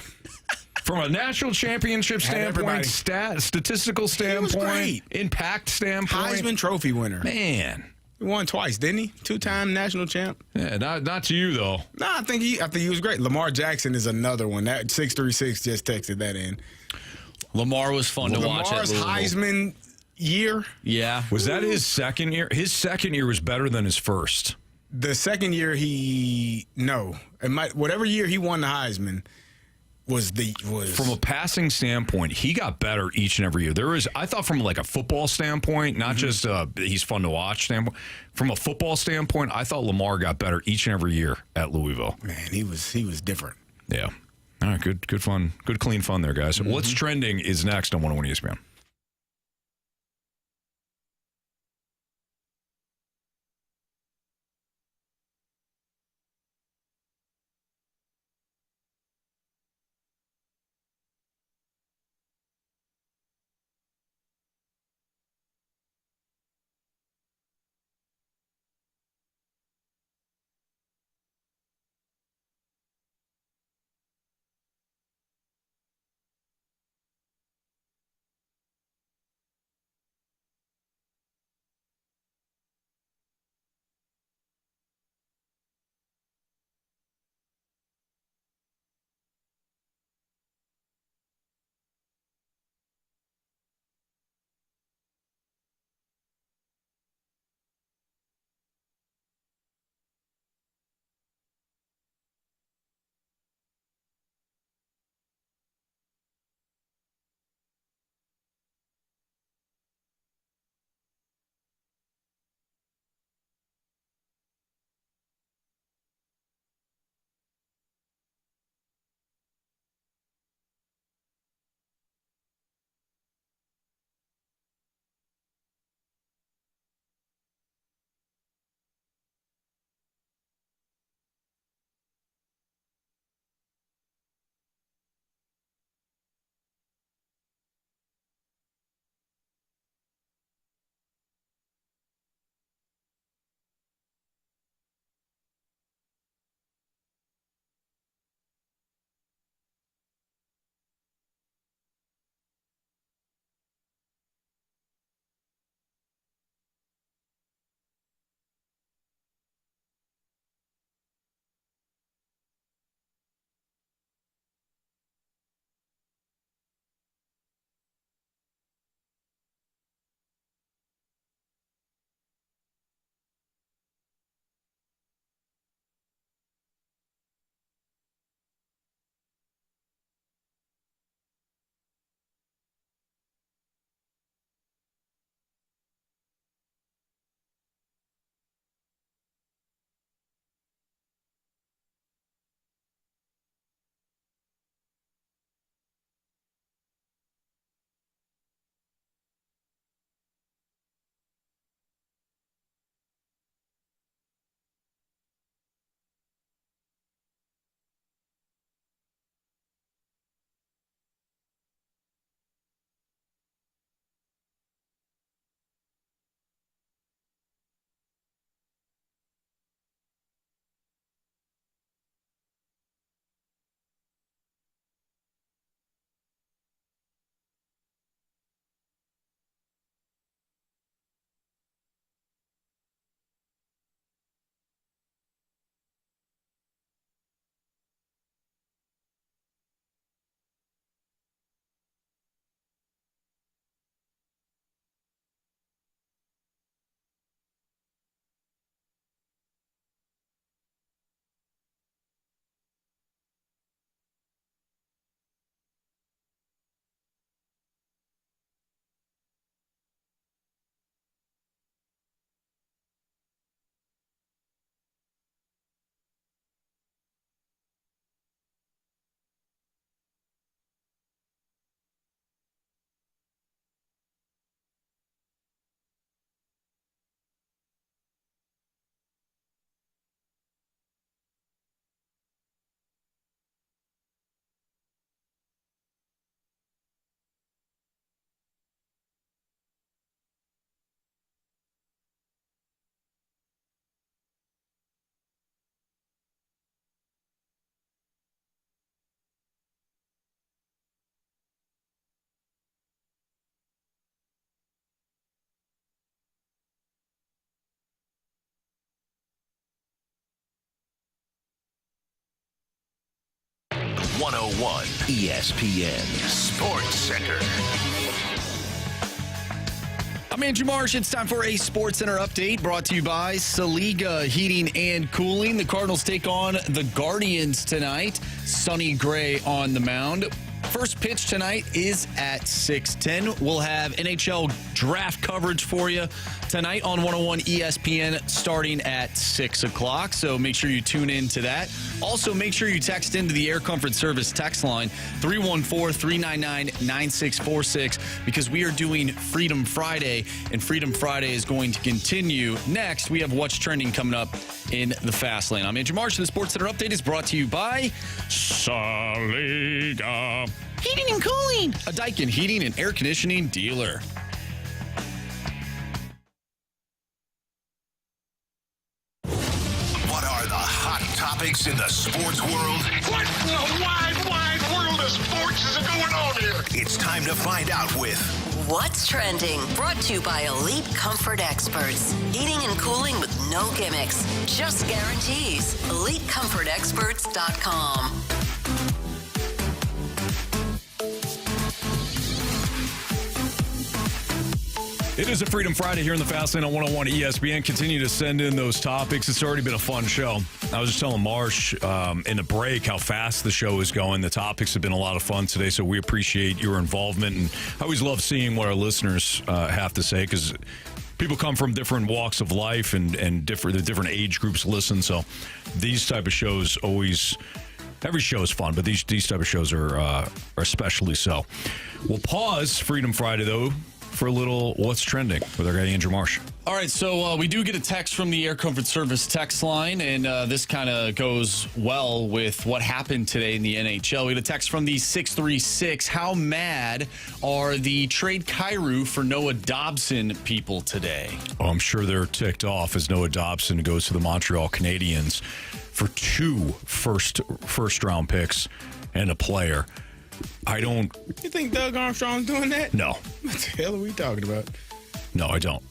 From a national championship standpoint, statistical standpoint, impact standpoint. Heisman Trophy winner. Man. He won twice, didn't he? 2-time national champ. Yeah, not to you, though. No, I think he was great. Lamar Jackson is another one. That 636 just texted that in. Lamar was fun to watch. Lamar's Heisman year. Yeah. Was that his second year? His second year was better than his first. The second year whatever year he won the Heisman was from a passing standpoint, he got better each and every year. I thought from like a football standpoint, not just he's fun to watch standpoint. From a football standpoint, I thought Lamar got better each and every year at Louisville. Man, he was different. Yeah. All right, good fun, good clean fun there, guys. What's trending is next on 101 ESPN. 101 ESPN Sports Center. I'm Andrew Marsh. It's time for a Sports Center update brought to you by Saliga Heating and Cooling. The Cardinals take on the Guardians tonight. Sonny Gray on the mound. First pitch tonight is at 6:10. We'll have NHL draft coverage for you tonight on 101 ESPN starting at 6 o'clock. So make sure you tune in to that. Also, make sure you text into the Air Comfort Service text line 314-399-9646 because we are doing Freedom Friday, and Freedom Friday is going to continue. Next, we have What's Trending coming up in the Fast Lane. I'm Andrew Marsh, and the Sports Center Update is brought to you by Saliga Heating and Cooling, a Daikin heating and air conditioning dealer. What are the hot topics in the sports world? What in the wide world of sports is going on here? It's time to find out with What's Trending, brought to you by Elite Comfort Experts. Heating and cooling with no gimmicks, just guarantees. EliteComfortExperts.com. It is a Freedom Friday here in the Fast Lane on 101 ESPN. Continue to send in those topics. It's already been a fun show. I was just telling Marsh in the break how fast the show is going. The topics have been a lot of fun today, so we appreciate your involvement. And I always love seeing what our listeners have to say because people come from different walks of life and the different age groups listen. So these type of shows always... Every show is fun, but these type of shows are especially so. We'll pause Freedom Friday, though, for a little What's Trending with our guy Andrew Marsh. All right, so we do get a text from the Air Comfort Service text line, and this kind of goes well with what happened today in the NHL. We get a text from the 636. How mad are the trade Carey for Noah Dobson people today? Oh, I'm sure they're ticked off as Noah Dobson goes to the Montreal Canadiens for 2 first round picks and a player. You think Doug Armstrong's doing that? No. What the hell are we talking about? No, I don't.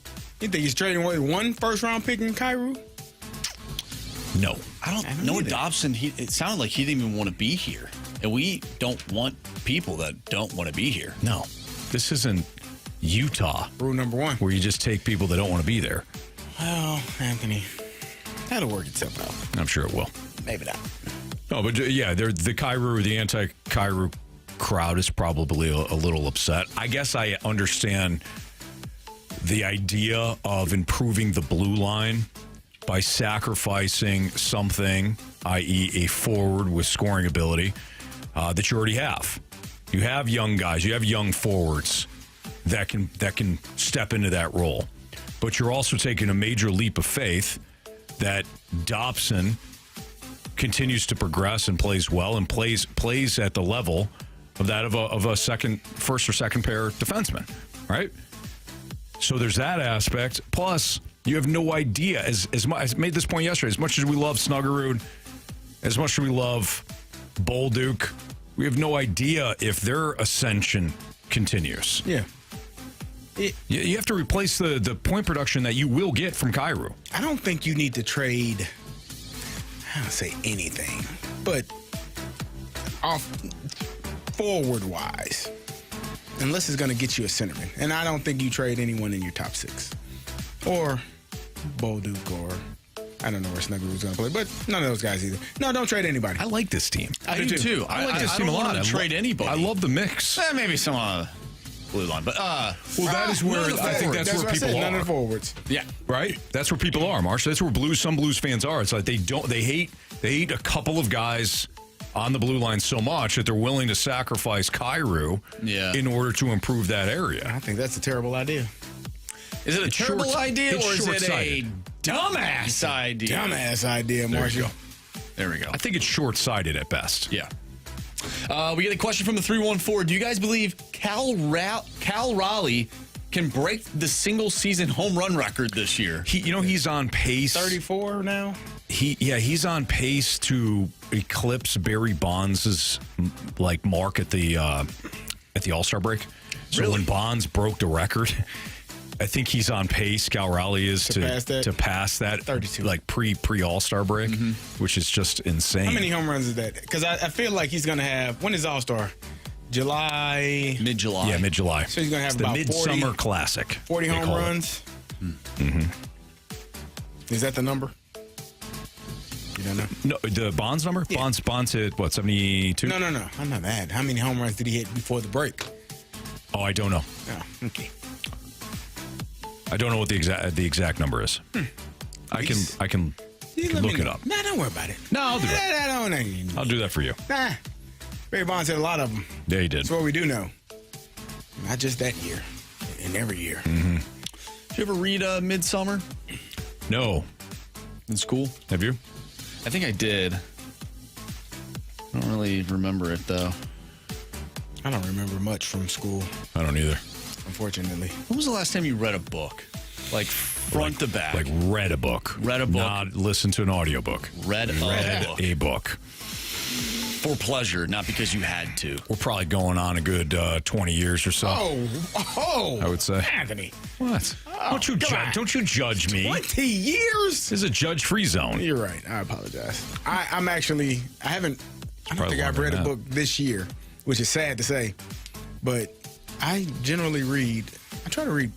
You think he's trading away 1 first-round pick in Carey? No. I don't Noah Dobson, it sounded like he didn't even want to be here. And we don't want people that don't want to be here. No. This isn't Utah. Rule number 1. Where you just take people that don't want to be there. Well, Anthony, that'll work itself out. I'm sure it will. Maybe not. No, but yeah, the Carey, the anti-Carey crowd is probably a little upset. I guess I understand the idea of improving the blue line by sacrificing something, i.e. a forward with scoring ability, that you already have. You have young guys, you have young forwards that can step into that role. But you're also taking a major leap of faith that Dobson continues to progress and plays well and plays at the level of that of a first or second pair defenseman, right? So there's that aspect. Plus, you have no idea. As I made this point yesterday, as much as we love Snuggerud, as much as we love Bolduc, we have no idea if their ascension continues. Yeah. You have to replace the point production that you will get from Carey. I don't think you need to trade, I don't say anything, but off forward-wise, unless it's going to get you a centerman. And I don't think you trade anyone in your top 6. Or Bolduc, or I don't know where Snuggerud's going to play, but none of those guys either. No, don't trade anybody. I like this team. I do too. I like this team a lot. I trade anybody. I love the mix. Maybe some blue line, but that is where I think that's where people are. None of the forwards. Yeah, right. That's where people are, Marsh. That's where some Blues fans are. It's like they hate a couple of guys on the blue line so much that they're willing to sacrifice Carey in order to improve that area. I think that's a terrible idea. Is it a terrible idea or is it a dumbass idea? Dumbass idea, Marshall. There we go. I think it's short-sighted at best. Yeah. We get a question from the 314. Do you guys believe Cal Raleigh can break the single-season home run record this year? He's on pace. 34 now? He's on pace to eclipse Barry Bonds' mark at the All-Star break. So when Bonds broke the record, I think he's on pace. Galrali is to pass that 32, like pre All-Star break, which is just insane. How many home runs is that? Because I feel like he's going to have. When is All-Star? Mid-July. Yeah, mid-July. So he's going to have it's about the Midsummer Classic. 40 home runs. Is that the number? You don't know? No, the Bonds number? Yeah. Bonds hit, what, 72? No. I'm not mad. How many home runs did he hit before the break? Oh, I don't know. Oh, okay. I don't know what the exact number is. I can look it up. Nah, don't worry about it. No, I'll do that. I'll do that for you. Nah. Barry Bonds hit a lot of them. Yeah, he did. That's what we do know. Not just that year. And every year. Did you ever read Midsummer? No. In school? Have you? I think I did. I don't really remember it, though. I don't remember much from school. I don't either. Unfortunately. When was the last time you read a book? Like front to back? Like read a book. Read a book. Not listened to an audiobook. Read a book. For pleasure, not because you had to. We're probably going on a good 20 years or so. Oh, I would say. Anthony. What? Don't you judge me. 20 years? This is a judge-free zone. You're right. I apologize. I don't think I've read a book this year, which is sad to say, but I generally read. I try to read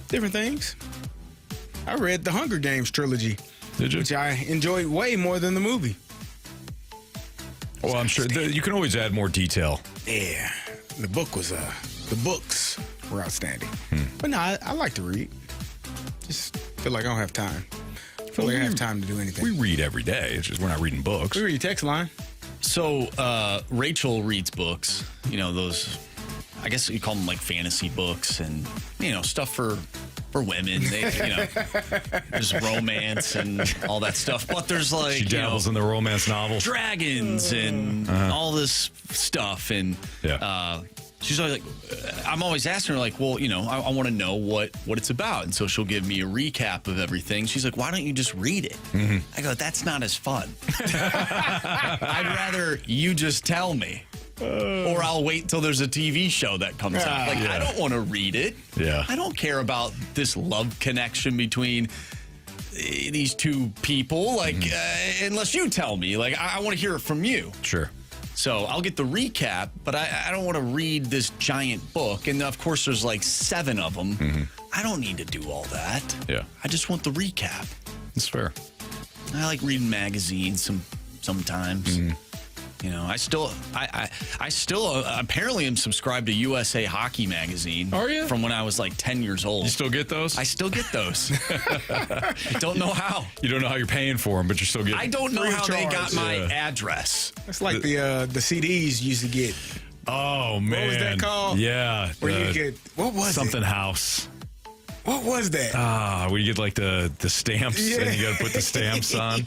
different things. I read the Hunger Games trilogy. Did you? Which I enjoyed way more than the movie. Well, I'm sure you can always add more detail. Yeah, the books were outstanding. But no, I like to read. Just feel like I don't have time. I feel like I have time to do anything. We read every day. It's just we're not reading books. We read text line. So Rachel reads books. You know, those, I guess you call them like fantasy books and, you know, stuff for women. They, you know, there's romance and all that stuff. But there's like, she dabbles in the romance novels. Dragons and all this stuff. And she's always like, I'm always asking her, like, well, you know, I want to know what it's about. And so she'll give me a recap of everything. She's like, why don't you just read it? I go, that's not as fun. I'd rather you just tell me. Or I'll wait till there's a TV show that comes out. Like, I don't want to read it. Yeah. I don't care about this love connection between these two people. Like, unless you tell me. Like, I want to hear it from you. Sure. So I'll get the recap, but I don't want to read this giant book. And, of course, there's like 7 of them. I don't need to do all that. Yeah. I just want the recap. That's fair. I like reading magazines sometimes. You know, I still apparently am subscribed to USA Hockey Magazine. Are you? From when I was like 10 years old. You still get those? I still get those. I don't know how. You don't know how you're paying for them, but you're still getting. I don't know how they got my address. It's like the CDs used to get. Oh man, what was that called? Yeah, where you get something house. What was that? Where you get like the stamps and you got to put the stamps on.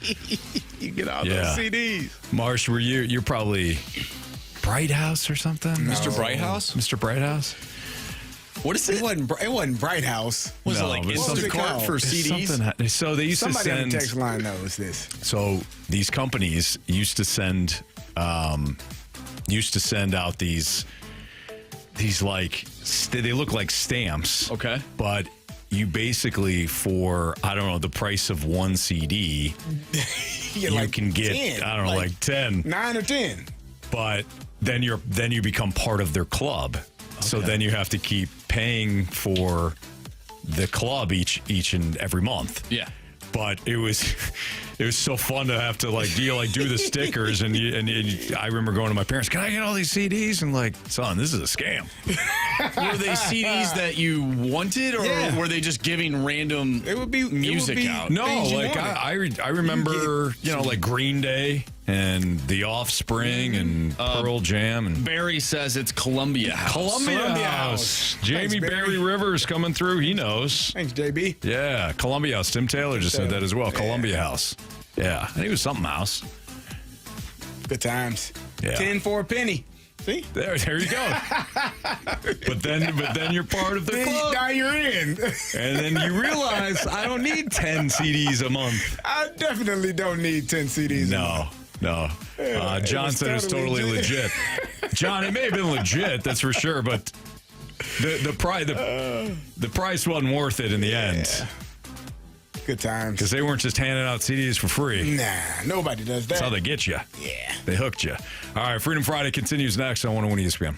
You get all those CDs. Marsh, you're probably Bright House or something? No. Mr. Bright House? Mr. Bright House? What is it? It wasn't Bright House. Was it like Instacart for CDs? So they used to send. Somebody on the text line knows this. So these companies used to send out these like they look like stamps. Okay. But you basically, for I don't know, the price of one CD, you can get 10, I don't know, like 10, 9 or 10. But then you become part of their club. Okay. So then you have to keep paying for the club each and every month. Yeah. But it was so fun to have to do the stickers and I remember going to my parents, can I get all these CDs? And like, son, this is a scam. Were they CDs that you wanted, or were they just giving random music out? No, like I remember like Green Day and The Offspring and Pearl Jam and Barry says it's Columbia House. Columbia House. Jamie Barry Rivers coming through. He knows. Thanks, JB. Yeah, Columbia House. Tim Taylor just said that as well. Columbia House. Yeah, I think it was something house. Good times. Yeah. 10 for a penny. See? There you go. but then you're part of the club. Now you're in. And then you realize I don't need 10 CDs a month. I definitely don't need 10 CDs a month. No. John said it's totally legit. John, it may have been legit, that's for sure, but The price wasn't worth it in the end. Good times. Because they weren't just handing out CDs for free. Nah, nobody does that. That's how they get you. Yeah. They hooked you. All right, Freedom Friday continues next on 101 ESPN.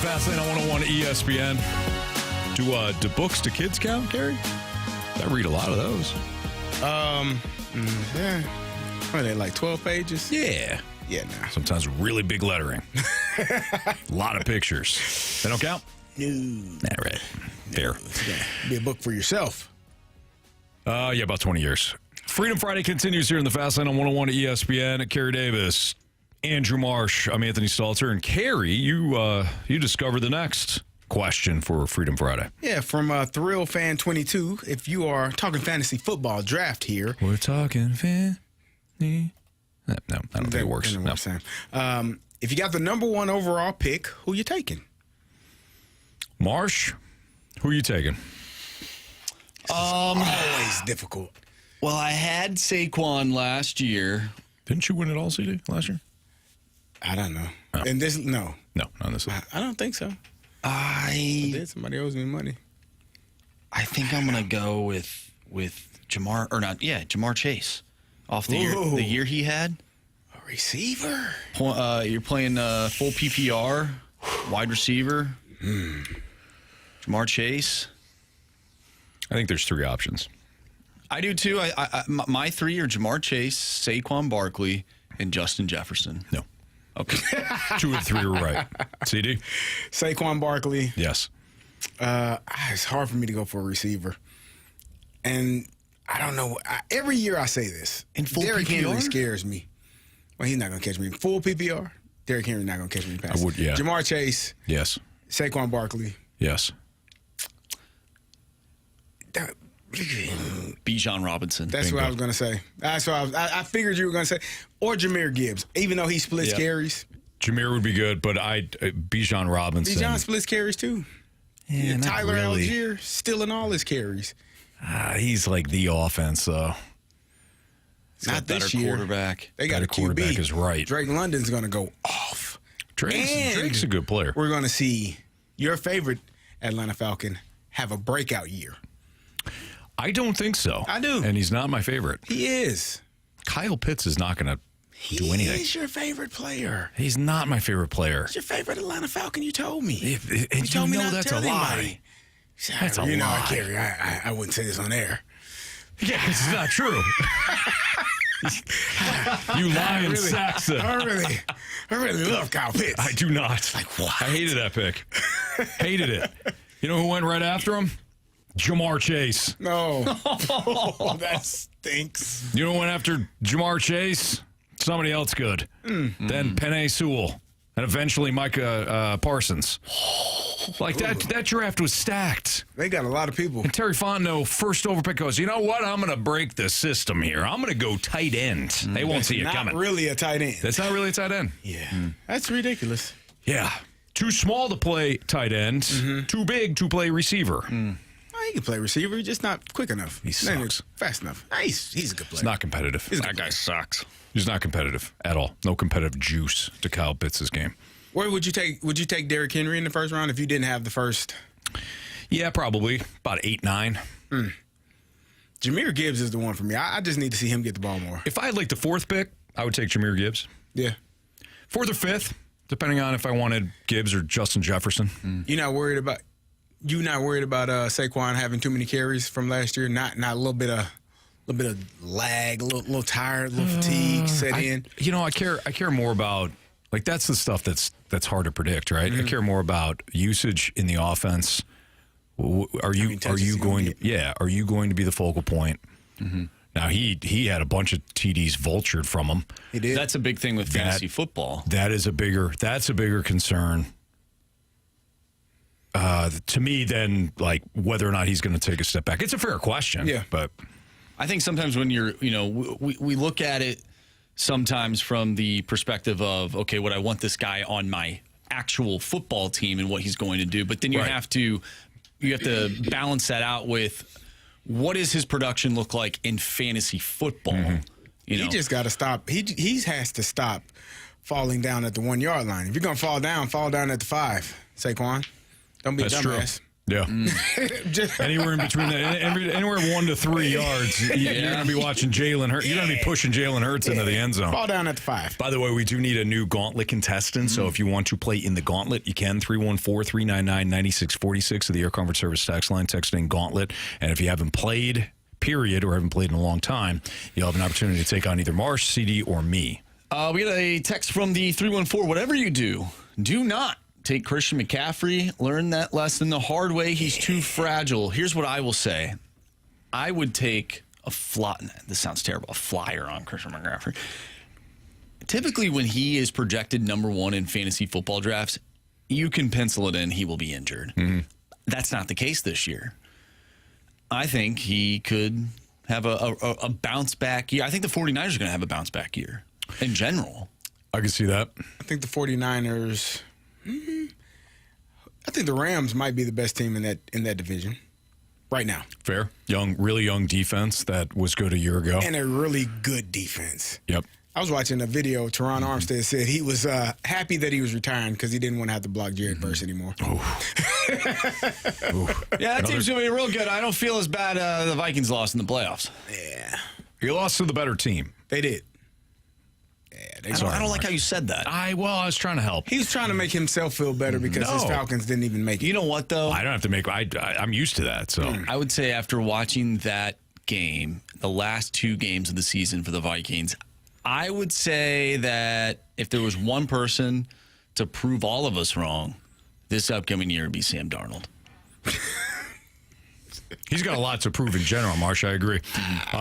Fastlane on 101 ESPN. Do books to kids count, Carey? I read a lot of those. Yeah. What are they, like 12 pages? Yeah. Yeah, nah. Sometimes really big lettering. A lot of pictures. They don't count? No. Nah, right. Fair. Be a book for yourself. Yeah, about 20 years. Freedom Friday continues here in the Fastlane on 101 ESPN. Carey Davis, Andrew Marsh, I'm Anthony Stalter, and Carey, you discovered the next question for Freedom Friday. Yeah, from Thrill Fan 22. If you are talking fantasy football draft here, we're talking fantasy. No, I don't think it works. No. If you got the number 1 overall pick, who you taking? Marsh, who are you taking? Always difficult. Well, I had Saquon last year. Didn't you win it all, CD, last year? I don't know. Oh. And this, no, not this. I don't think so. Somebody owes me money. I think I'm gonna go with Jamar Jamar Chase off the year he had. A receiver. You're playing full PPR, wide receiver. Jamar Chase. I think there's 3 options. I do too. My 3 are Jamar Chase, Saquon Barkley, and Justin Jefferson. No. Okay. 2 of 3 are right. CD? Saquon Barkley. Yes. It's hard for me to go for a receiver. And I don't know. Every year I say this. In full Derrick PPR? Henry scares me. Well, he's not going to catch me in full PPR. Derrick Henry not going to catch me in pass. I would, yeah. Jamar Chase. Yes. Saquon Barkley. Yes. Bijan Robinson. That's Bingo. what I was going to say. That's what I figured you were going to say. Or Jameer Gibbs, even though he splits carries. Jameer would be good, but Bijan Robinson. Bijan splits carries too. Yeah, Tyler really. Algier stealing all his carries. He's like the offense, though. Not better this year. Quarterback. They got a quarterback QB. is right. Drake London's going to go off. Drake's a good player. We're going to see your favorite Atlanta Falcon have a breakout year. I don't think so. I do. And he's not my favorite. He is. Kyle Pitts is not going to do anything. He's your favorite player. He's not my favorite player. He's your favorite Atlanta Falcon. You told me. And you told me know not to that's tell a lie. anybody. That's a lie. You know, Carey, I wouldn't say this on air. Yeah, it's not true. You lying Saxon. I really love Kyle Pitts. I do not. Like, what? I hated that pick. Hated it. You know who went right after him? Jamar Chase. No. That stinks. You know who went after Jamar Chase? Somebody else good. Then Penei Sewell. And eventually Micah Parsons. Like that draft was stacked. They got a lot of people. And Terry Fontenot, first overpick, goes, you know what? I'm going to break the system here. I'm going to go tight end. They won't see it coming. Not really a tight end. That's not really a tight end. Yeah. That's ridiculous. Yeah. Too small to play tight end. Too big to play receiver. Well, he can play receiver. He's just not quick enough. He sucks. Fast enough. He's a good player. He's not competitive. That guy sucks. He's not competitive at all. No competitive juice to Kyle Pitts' game. Where would you take? Would you take Derrick Henry in the first round if you didn't have the first? Yeah, probably. About 8, 9. Jameer Gibbs is the one for me. I just need to see him get the ball more. If I had like the 4th pick, I would take Jameer Gibbs. Yeah. 4th or 5th, depending on if I wanted Gibbs or Justin Jefferson. You're not worried about Saquon having too many carries from last year? Not a little bit of lag, a little tired, a little fatigue set in. You know, I care more about, like, that's the stuff that's hard to predict, right? I care more about usage in the offense. Are you going to be the focal point? Now he had a bunch of TDs vultured from him. He did. That's a big thing with fantasy football. That's a bigger concern to me than like whether or not he's going to take a step back. It's a fair question. Yeah, but I think sometimes when we look at it sometimes from the perspective of, okay, would I want this guy on my actual football team and what he's going to do, but then you have to balance that out with what does his production look like in fantasy football. He just got to stop. He has to stop falling down at the 1 yard line. If you're gonna fall down at the 5. Saquon, don't be a dumbass. True. Yeah. Anywhere in between that, anywhere 1 to 3 yards, you're going to be watching Jalen Hurts. You're going to be pushing Jalen Hurts into the end zone. Fall down at the 5. By the way, we do need a new Gauntlet contestant. So if you want to play in the Gauntlet, you can. 314-399-9646 of the Air Comfort Service text line. Text in Gauntlet. And if you haven't played, period, or haven't played in a long time, you'll have an opportunity to take on either Marsh, CD, or me. We got a text from the 314. Whatever you do not take Christian McCaffrey. Learn that lesson the hard way. He's too fragile. Here's what I will say. I would take this sounds terrible, a flyer on Christian McCaffrey. Typically when he is projected number 1 in fantasy football drafts, you can pencil it in, he will be injured. Mm-hmm. That's not the case this year. I think he could have a bounce back year. I think the 49ers are going to have a bounce back year in general. I can see that. I think the 49ers, I think the Rams might be the best team in that division right now. Fair. Really young defense that was good a year ago. And a really good defense. Yep. I was watching a video. Teron Armstead said he was happy that he was retiring because he didn't want to have to block Jared Verse anymore. Yeah, that team's going to be real good. I don't feel as bad the Vikings lost in the playoffs. Yeah. You lost to the better team. They did. Yeah, I don't like how you said that. I was trying to help. He was trying to make himself feel better because his Falcons didn't even make it. You know what, though? I don't have to make I'm used to that. So I would say after watching that game, the last 2 games of the season for the Vikings, I would say that if there was one person to prove all of us wrong, this upcoming year would be Sam Darnold. He's got a lot to prove in general, Marsh. I agree.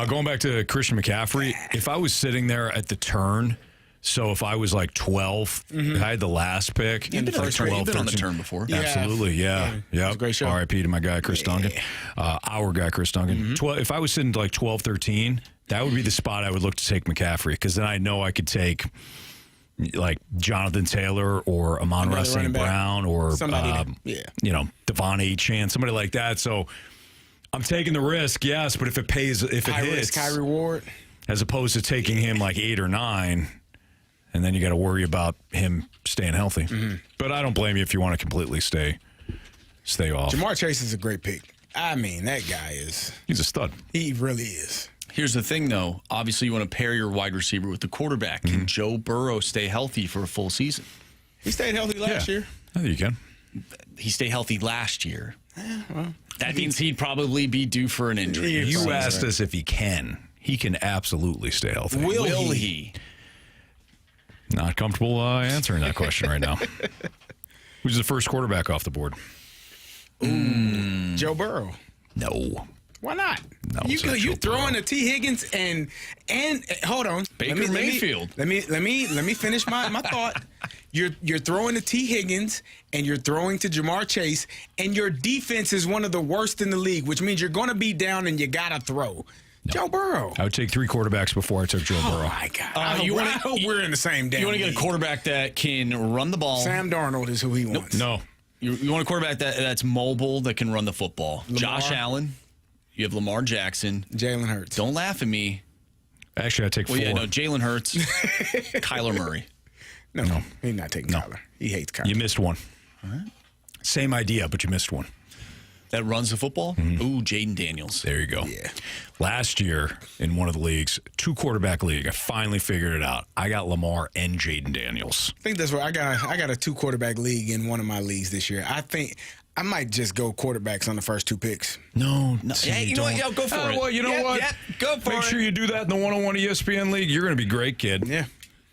Going back to Christian McCaffrey, if I was sitting there at the turn, so if I was like 12, I had the last pick. You've been, on, 12, you've been on the turn before. Absolutely, yeah. Yep. Great show. RIP to my guy, Chris Duncan. Our guy, Chris Duncan. 12, if I was sitting like 12, 13, that would be the spot I would look to take McCaffrey because then I know I could take like Jonathan Taylor or Amon-Ra St. Brown or Devon Achane, somebody like that. So I'm taking the risk, yes, but if it pays, if it hits, high reward, as opposed to taking him like 8 or 9, and then you got to worry about him staying healthy. But I don't blame you if you want to completely stay off. Jamar Chase is a great pick. I mean, that guy he's a stud. He really is. Here's the thing, though. Obviously, you want to pair your wide receiver with the quarterback. Can Joe Burrow stay healthy for a full season? He stayed healthy last year. I think you can. He stayed healthy last year. That means he'd probably be due for an injury. You asked us if he can. He can absolutely stay healthy. Will he? Not comfortable answering that question right now. Who's the first quarterback off the board? Joe Burrow. No. Why not? No, you throwing a T. Higgins and hold on, Baker Mayfield. Let me finish my thought. You're throwing to T. Higgins and you're throwing to Jamar Chase, and your defense is one of the worst in the league, which means you're going to be down and you gotta throw. No. Joe Burrow. I would take 3 quarterbacks before I took Joe Burrow. Oh my God! I hope we're in the same damn. You want to get a quarterback that can run the ball. Sam Darnold is who he wants. No. You want a quarterback that's mobile, that can run the football. Lamar. Josh Allen. You have Lamar Jackson. Jalen Hurts. Don't laugh at me. Actually, I take 4. Yeah, no, Jalen Hurts. Kyler Murray. No, he's not taking Kyler. He hates Kyler. You missed one. All right. Same idea, but you missed one. That runs the football? Ooh, Jaden Daniels. There you go. Yeah. Last year in one of the leagues, 2-quarterback league, I finally figured it out. I got Lamar and Jaden Daniels. I think that's what I got a 2-quarterback league in one of my leagues this year. I think I might just go quarterbacks on the first 2 picks. No. Hey, you know what? Yo, go for it. Well, you know what? Yeah, go for it. Make sure you do that in the 101 ESPN league. You're going to be great, kid. Yeah.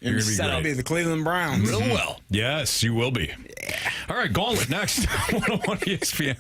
You're going to be great. I'll be the Cleveland Browns. Real well. Yes, you will be. Yeah. All right, Gauntlet next. 101 ESPN.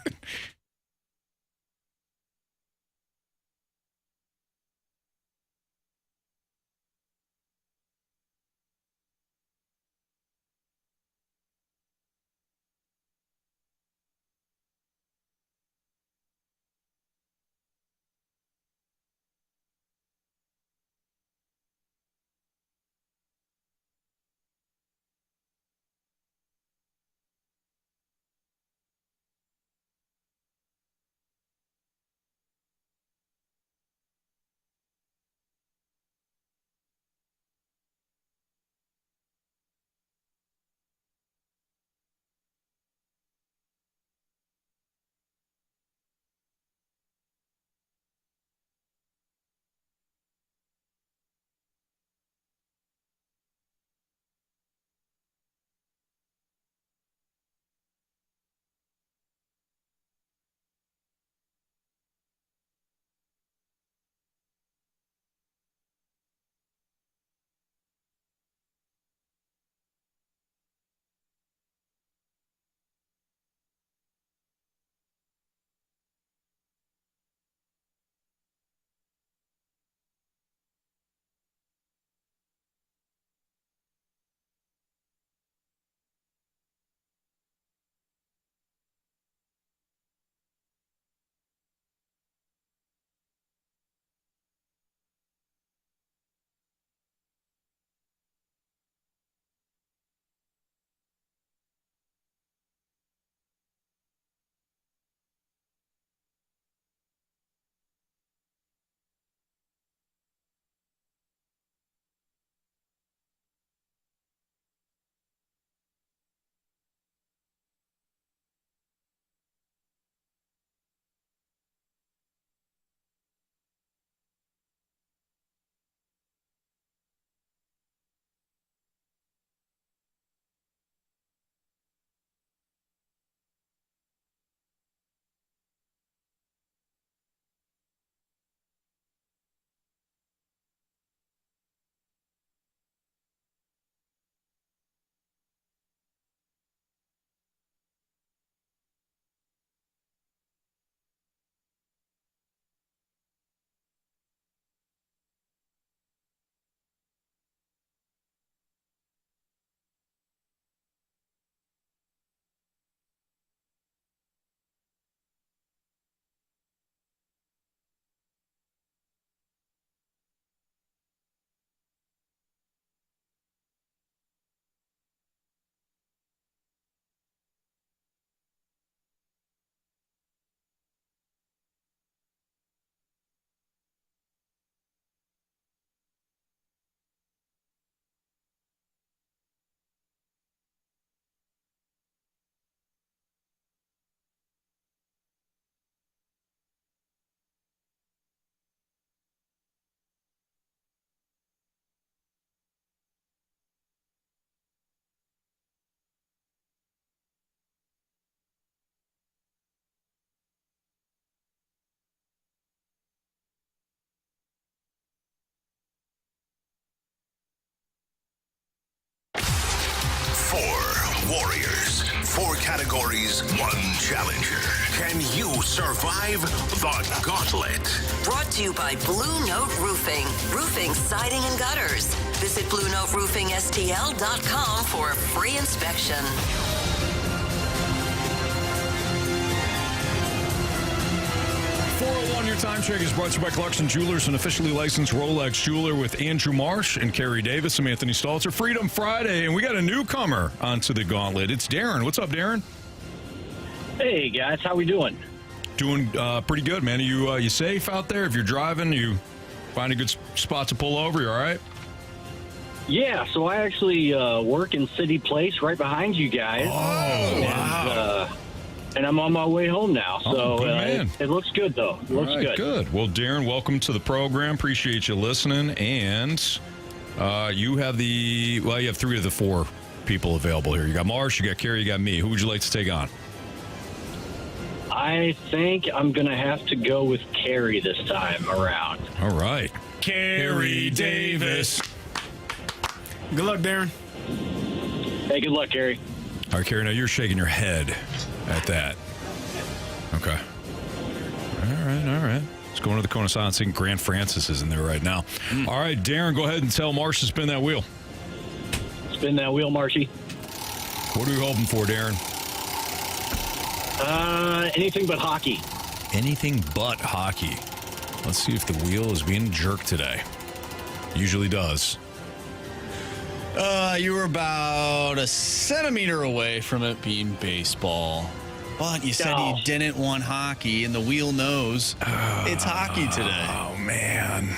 warriors. 4 categories, 1 challenger. Can you survive the gauntlet? Brought to you by Blue Note Roofing. Roofing, siding, and gutters. Visit BlueNoteRoofingSTL.com for a free inspection. 401, your time check is brought to you by Clarkson Jewelers, an officially licensed Rolex jeweler with Andrew Marsh and Carey Davis. I'm Anthony Stalter. Freedom Friday, and we got a newcomer onto the gauntlet. It's Darren. What's up, Darren? Hey, guys. How we doing? Doing pretty good, man. Are you safe out there? If you're driving, you find a good spot to pull over? You all right? Yeah, so I actually work in City Place right behind you guys. Oh, wow. And I'm on my way home now. So good man. It looks good, though. It looks good. Good. Well, Darren, welcome to the program. Appreciate you listening. And you have 3 of the 4 people available here. You got Marsh, you got Carey, you got me. Who would you like to take on? I think I'm going to have to go with Carey this time around. All right. Carey Davis. Good luck, Darren. Hey, good luck, Carey. All right, Carey, now you're shaking your head at that. Okay. All right. Let's go into the Cone of Silence. I think Grant Francis is in there right now. All right, Darren, go ahead and tell Marsh to spin that wheel. Spin that wheel, Marshy. What are we hoping for, Darren? Anything but hockey. Anything but hockey. Let's see if the wheel is being jerked today. Usually does. You were about a centimeter away from it being baseball. But you said you didn't want hockey, and the wheel knows it's hockey today. Oh, man.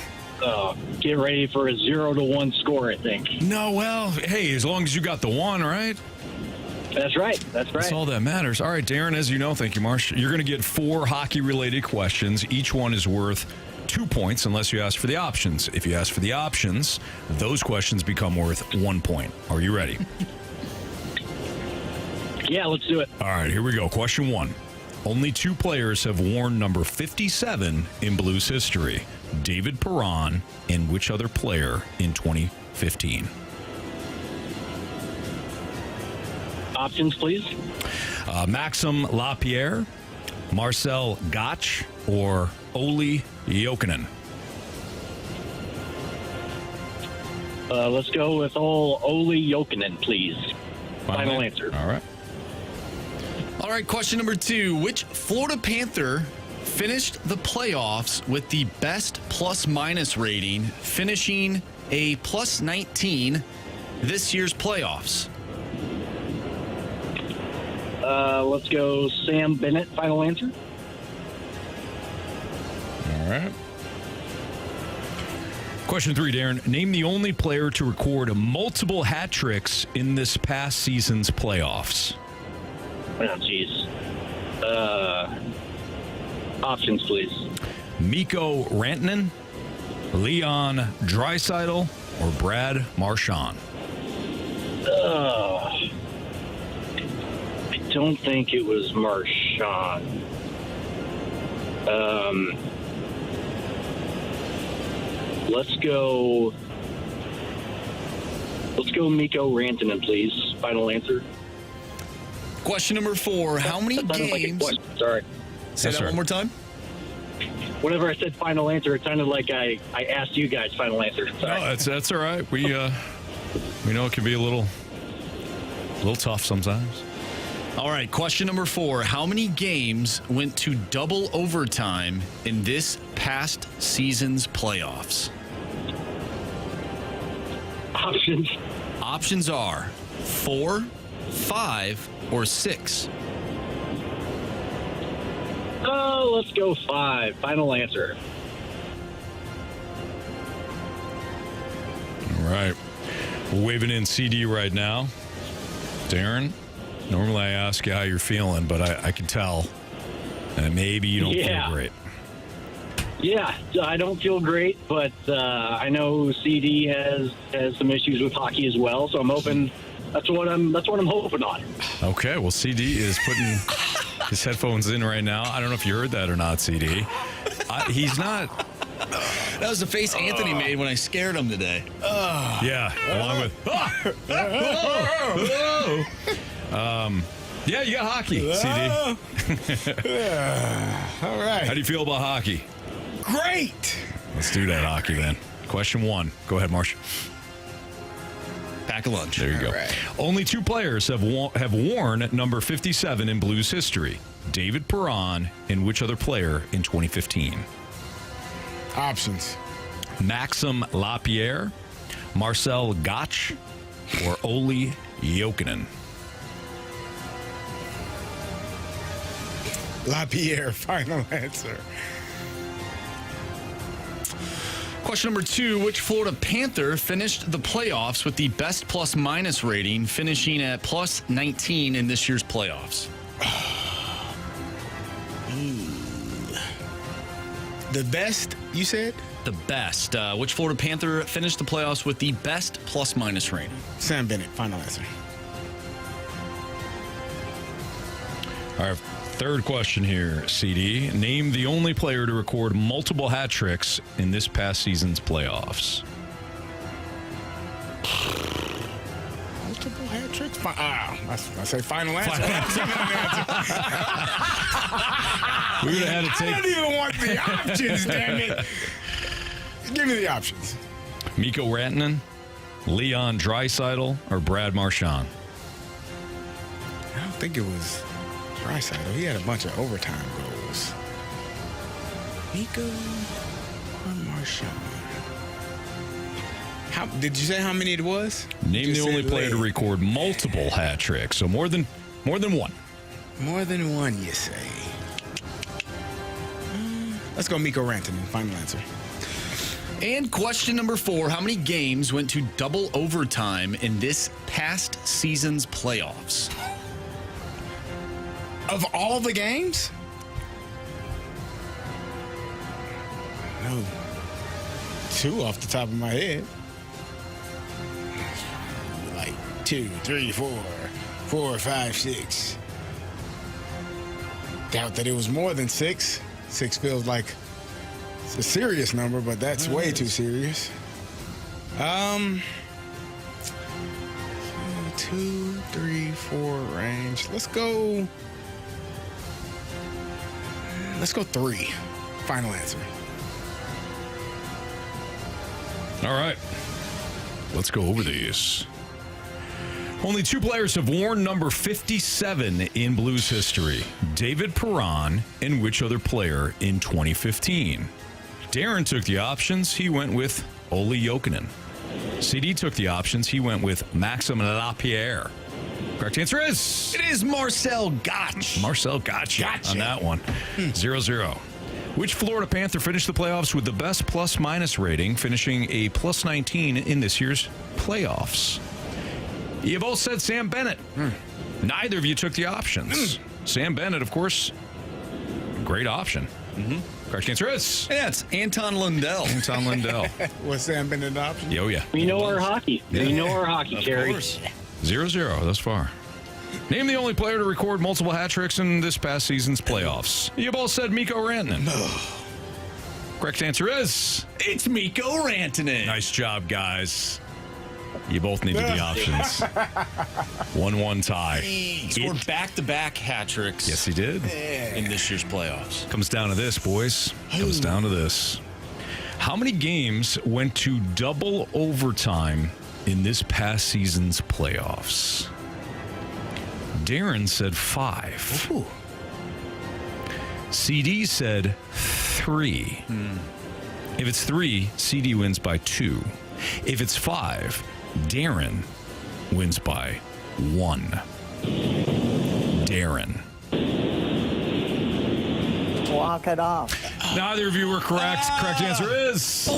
Get ready for a 0-1 score, I think. No, well, hey, as long as you got the 1, right? That's right. That's all that matters. All right, Darren, as you know, thank you, Marsh. You're going to get 4 hockey-related questions. Each one is worth 2 points unless you ask for the options. If you ask for the options, those questions become worth 1 point. Are you ready? Yeah, let's do it. All right, here we go. Question 1. Only 2 players have worn number 57 in Blues history. David Perron and which other player in 2015? Options, please. Maxim Lapierre, Marcel Gotch, or Olli Jokinen? Let's go with Olli Jokinen, please. Final answer. All right, question number 2. Which Florida Panther finished the playoffs with the best plus-minus rating, finishing a plus 19 this year's playoffs? Let's go Sam Bennett. Final answer. All right. Question 3, Darren. Name the only player to record multiple hat tricks in this past season's playoffs. Oh, jeez. Options, please. Mikko Rantanen, Leon Draisaitl, or Brad Marchand? I don't think it was Marchand. Let's go Mikko Rantanen, please. Final answer. Question number 4. How many games? Like sorry. Say that one more time. Whenever I said final answer, it sounded like I asked you guys final answer. Sorry. No, that's all right. We know it can be a little tough sometimes. All right, question number 4. How many games went to double overtime in this past season's playoffs? Options. Options are 4, 5, or 6. Oh, let's go 5. Final answer. All right. We're waving in CD right now. Darren, normally I ask you how you're feeling, but I can tell that maybe you don't feel great. Yeah, I don't feel great, but I know CD has some issues with hockey as well, so I'm hoping that's what I'm hoping on. Okay, well, CD is putting his headphones in right now. I don't know if you heard that or not, CD. He's not. That was the face Anthony made when I scared him today. Yeah, along with. Yeah, you got hockey, CD. All right. How do you feel about hockey? Great. Let's do that hockey then. Question 1. Go ahead, Marsh. Pack a lunch. There you go. Right. Only 2 players have worn number 57 in Blues history. David Perron and which other player in 2015? Options. Maxim Lapierre, Marcel Gotch, or Olli Jokinen? Lapierre, final answer. Question number 2. Which Florida Panther finished the playoffs with the best plus-minus rating, finishing at plus 19 in this year's playoffs? The best, you said? The best. Which Florida Panther finished the playoffs with the best plus-minus rating? Sam Bennett, final answer. All right, third question here, CD. Name the only player to record multiple hat tricks in this past season's playoffs. Multiple hat tricks? I say final answer. We would have had to take. I don't even want the options, damn it. Give me the options. Mikko Rantanen, Leon Draisaitl, or Brad Marchand? I don't think it was Draisaitl. He had a bunch of overtime goals. Mikko or Marchand? Did you say how many it was? Name the only player to record multiple hat tricks. So more than one. More than one, you say. Let's go Mikko Rantanen. Final answer. And question number 4. How many games went to double overtime in this past season's playoffs? Of all the games? No. 2 off the top of my head. Like 2, 3, 4, 4, 5, 6. Doubt that it was more than 6. 6 feels like it's a serious number, but that's way too serious. 2, 3, 4 range. Let's go 3. Final answer. All right. Let's go over these. Only 2 players have worn number 57 in Blues history. David Perron and which other player in 2015? Darren took the options. He went with Olli Jokinen. CD took the options. He went with Maxim Lapierre. Correct answer is... It is Marcel Gotch. Marcel Gotch on that one. 0-0. Which Florida Panther finished the playoffs with the best plus-minus rating, finishing a plus 19 in this year's playoffs? You both said Sam Bennett. Neither of you took the options. Sam Bennett, of course, great option. Correct answer is... Yeah, it's Anton Lundell. Anton Lundell. Was Sam Bennett an option? Oh, yeah. We know our hockey. We know our hockey, Carey. 0-0 thus far. Name the only player to record multiple hat tricks in this past season's playoffs. You both said Mikko Rantanen. Correct answer is... It's Mikko Rantanen. Nice job, guys. You both needed the options. 1-1 tie. He scored back-to-back hat tricks. Yes, he did. In this year's playoffs. Comes down to this, boys. Comes down to this. How many games went to double overtime in this past season's playoffs? Darren said 5. Ooh. CD said 3. If it's 3, CD wins by 2. If it's 5, Darren wins by 1. Darren. Walk it off. Neither of you were correct. Correct answer is 4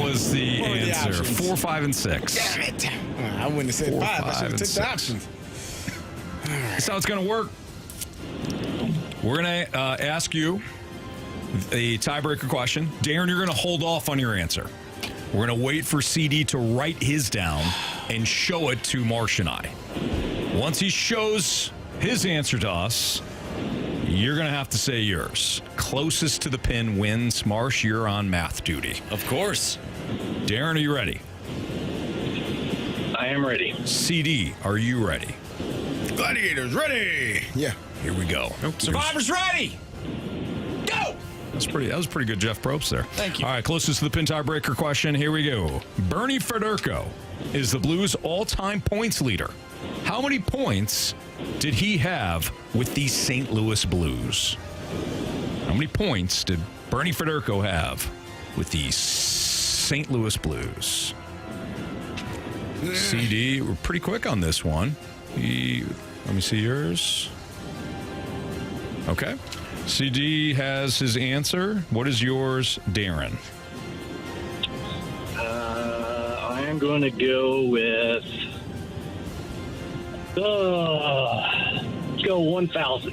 was the answer. 4, 5, and 6. Damn it. I wouldn't have said 5. I should have took the options. That's how it's going to work. We're going to ask you a tiebreaker question. Darren, you're going to hold off on your answer. We're going to wait for CD to write his down and show it to Marsh and I. Once he shows his answer to us, you're going to have to say yours. Closest to the pin wins. Marsh, you're on math duty. Of course. Darren, are you ready? I am ready. CD, are you ready? Gladiators, ready. Yeah. Here we go. Survivors ready. Go. That was pretty good, Jeff Probst there. Thank you. All right, closest to the pin tiebreaker question. Here we go. Bernie Federko is the Blues' all-time points leader. How many points did he have with the St. Louis Blues? How many points did Bernie Federko have with the St. Louis Blues? CD, we're pretty quick on this one. Let me see yours. Okay. CD has his answer. What is yours, Darren? I am going to go with... let's go 1,000.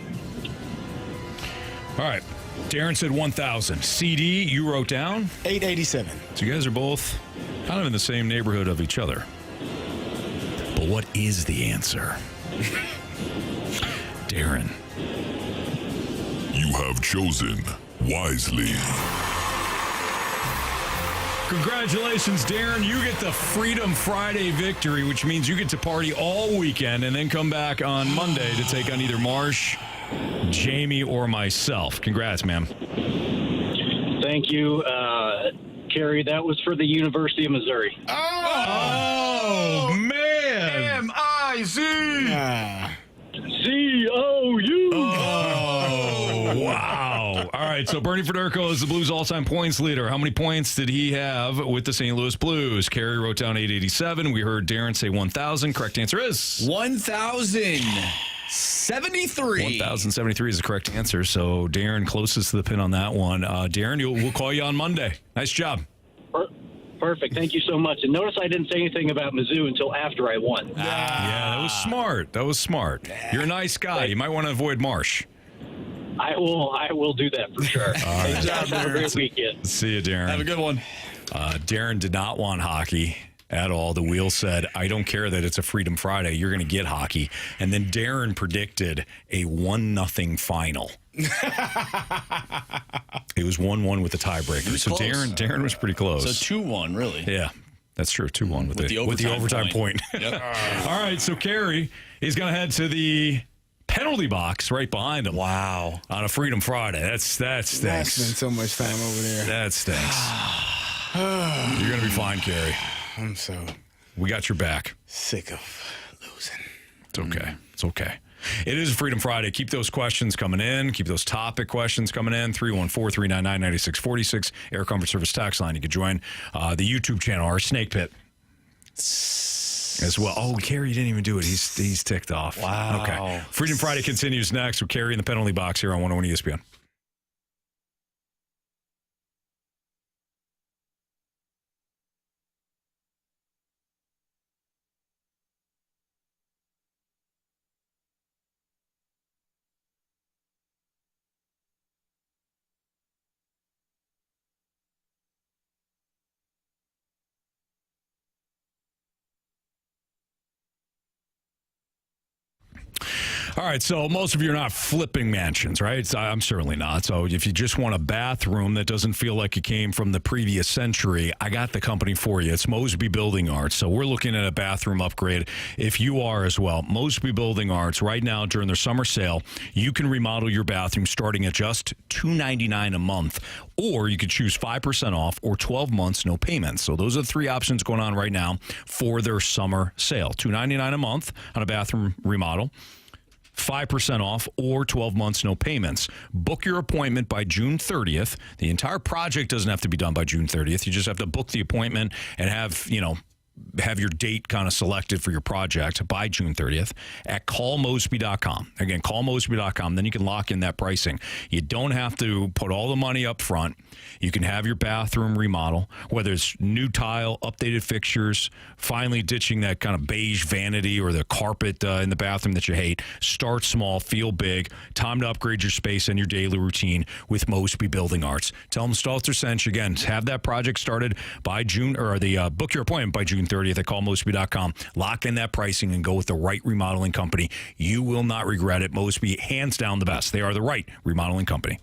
All right. Darren said 1,000. CD, you wrote down? 887. So you guys are both kind of in the same neighborhood of each other. But what is the answer? Darren. You have chosen wisely. Congratulations, Darren. You get the Freedom Friday victory, which means you get to party all weekend and then come back on Monday to take on either Marsh, Jamie, or myself. Congrats, ma'am. Thank you. Carey, that was for the University of Missouri. Oh man. M-I-Z. C-O-U. Oh, wow. All right, so Bernie Federko is the Blues' all-time points leader. How many points did he have with the St. Louis Blues? Carey wrote down 887. We heard Darren say 1,000. Correct answer is? 1,073. 1,073 is the correct answer, so Darren closest to the pin on that one. Darren, we'll call you on Monday. Nice job. Perfect. Thank you so much. And notice I didn't say anything about Mizzou until after I won. Yeah, that was smart. That was smart. You're a nice guy. You might want to avoid Marsh. I will do that for sure. All right. Good job. Have a great weekend. See you, Darren. Have a good one. Darren did not want hockey at all. The wheel said, I don't care that it's a Freedom Friday. You're going to get hockey. And then Darren predicted a 1-0 final. It was 1-1 with the tiebreaker. So Darren was pretty close. So 2-1, really. Yeah, that's true. 2-1 with the overtime point. Yep. All right, so Carey is going to head to the penalty box right behind him. Wow. On a Freedom Friday. That stinks. I spent so much time over there. That stinks. You're going to be fine, Carey. We got your back. Sick of losing. It's okay. It's okay. It is Freedom Friday. Keep those questions coming in. Keep those topic questions coming in. 314-399-9646. Air Comfort Service tax line. You can join the YouTube channel, our Snake Pit, as well. Oh, Carey didn't even do it. He's ticked off. Wow. Okay. Freedom Friday continues next with Carey in the penalty box here on 101 ESPN. All right, so most of you are not flipping mansions, right? I'm certainly not. So if you just want a bathroom that doesn't feel like you came from the previous century, I got the company for you. It's Mosby Building Arts. So we're looking at a bathroom upgrade if you are as well. Mosby Building Arts, right now during their summer sale, you can remodel your bathroom starting at just $299 a month, or you could choose 5% off or 12 months, no payments. So those are the three options going on right now for their summer sale. $299 a month on a bathroom remodel, 5% off, or 12 months, no payments. Book your appointment by June 30th. The entire project doesn't have to be done by June 30th. You just have to book the appointment and have your date kind of selected for your project by June 30th at callmosby.com. Again, callmosby.com. Then you can lock in that pricing. You don't have to put all the money up front. You can have your bathroom remodel, whether it's new tile, updated fixtures, finally ditching that kind of beige vanity or the carpet in the bathroom that you hate. Start small, feel big. Time to upgrade your space and your daily routine with Mosby Building Arts. Tell them Stalter sent you. Again, have that project started by June, or book your appointment by June 30th at callmosby.com. Lock in that pricing and go with the right remodeling company. You will not regret it. Mosby, hands down the best. They are the right remodeling company.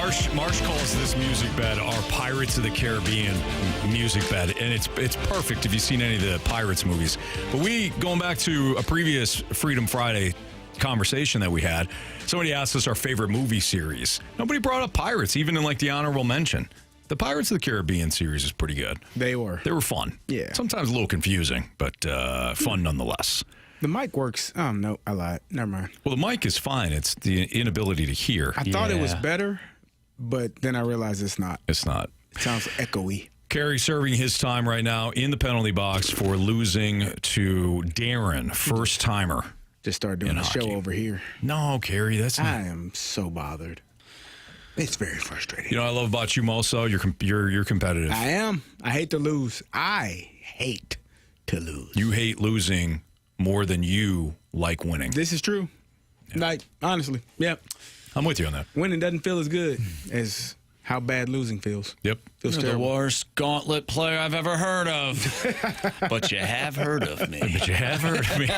Marsh calls this music bed our Pirates of the Caribbean music bed, and it's perfect if you've seen any of the Pirates movies. But going back to a previous Freedom Friday conversation that we had, somebody asked us our favorite movie series. Nobody brought up Pirates, even in like the honorable mention. The Pirates of the Caribbean series is pretty good. They were fun. Yeah. Sometimes a little confusing, but fun nonetheless. The mic works. Oh, no, I lied. Never mind. Well, the mic is fine. It's the inability to hear. I thought it was better, but then I realized it's not. It's not. It sounds echoey. Carey serving his time right now in the penalty box for losing to Darren, first timer. Just started doing a show over here. No, Carey, I am so bothered. It's very frustrating. You know what I love about you, Moso? You're competitive. I am. I hate to lose. I hate to lose. You hate losing more than you like winning. This is true. Yeah. Like, honestly, yep. I'm with you on that. Winning doesn't feel as good as how bad losing feels. Yep. Feels You're terrible. the worst Gauntlet player I've ever heard of. But you have heard of me. But you have heard of me.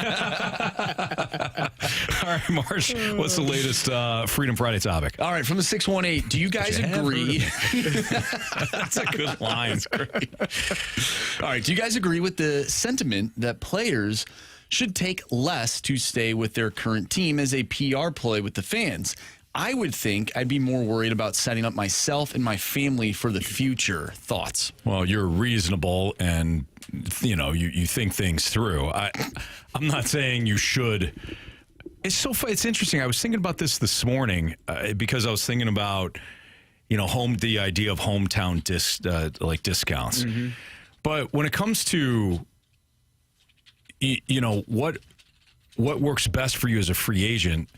All right, Marsh, what's the latest Freedom Friday topic? All right, from the 618, do you guys agree? That's a good line. That's great. All right, do you guys agree with the sentiment that players should take less to stay with their current team as a PR play with the fans? I would think I'd be more worried about setting up myself and my family for the future. Thoughts? Well, you're reasonable and, you think things through. I'm not saying you should. It's interesting. I was thinking about this morning because I was thinking about, the idea of hometown discounts. Mm-hmm. But when it comes to, what works best for you as a free agent,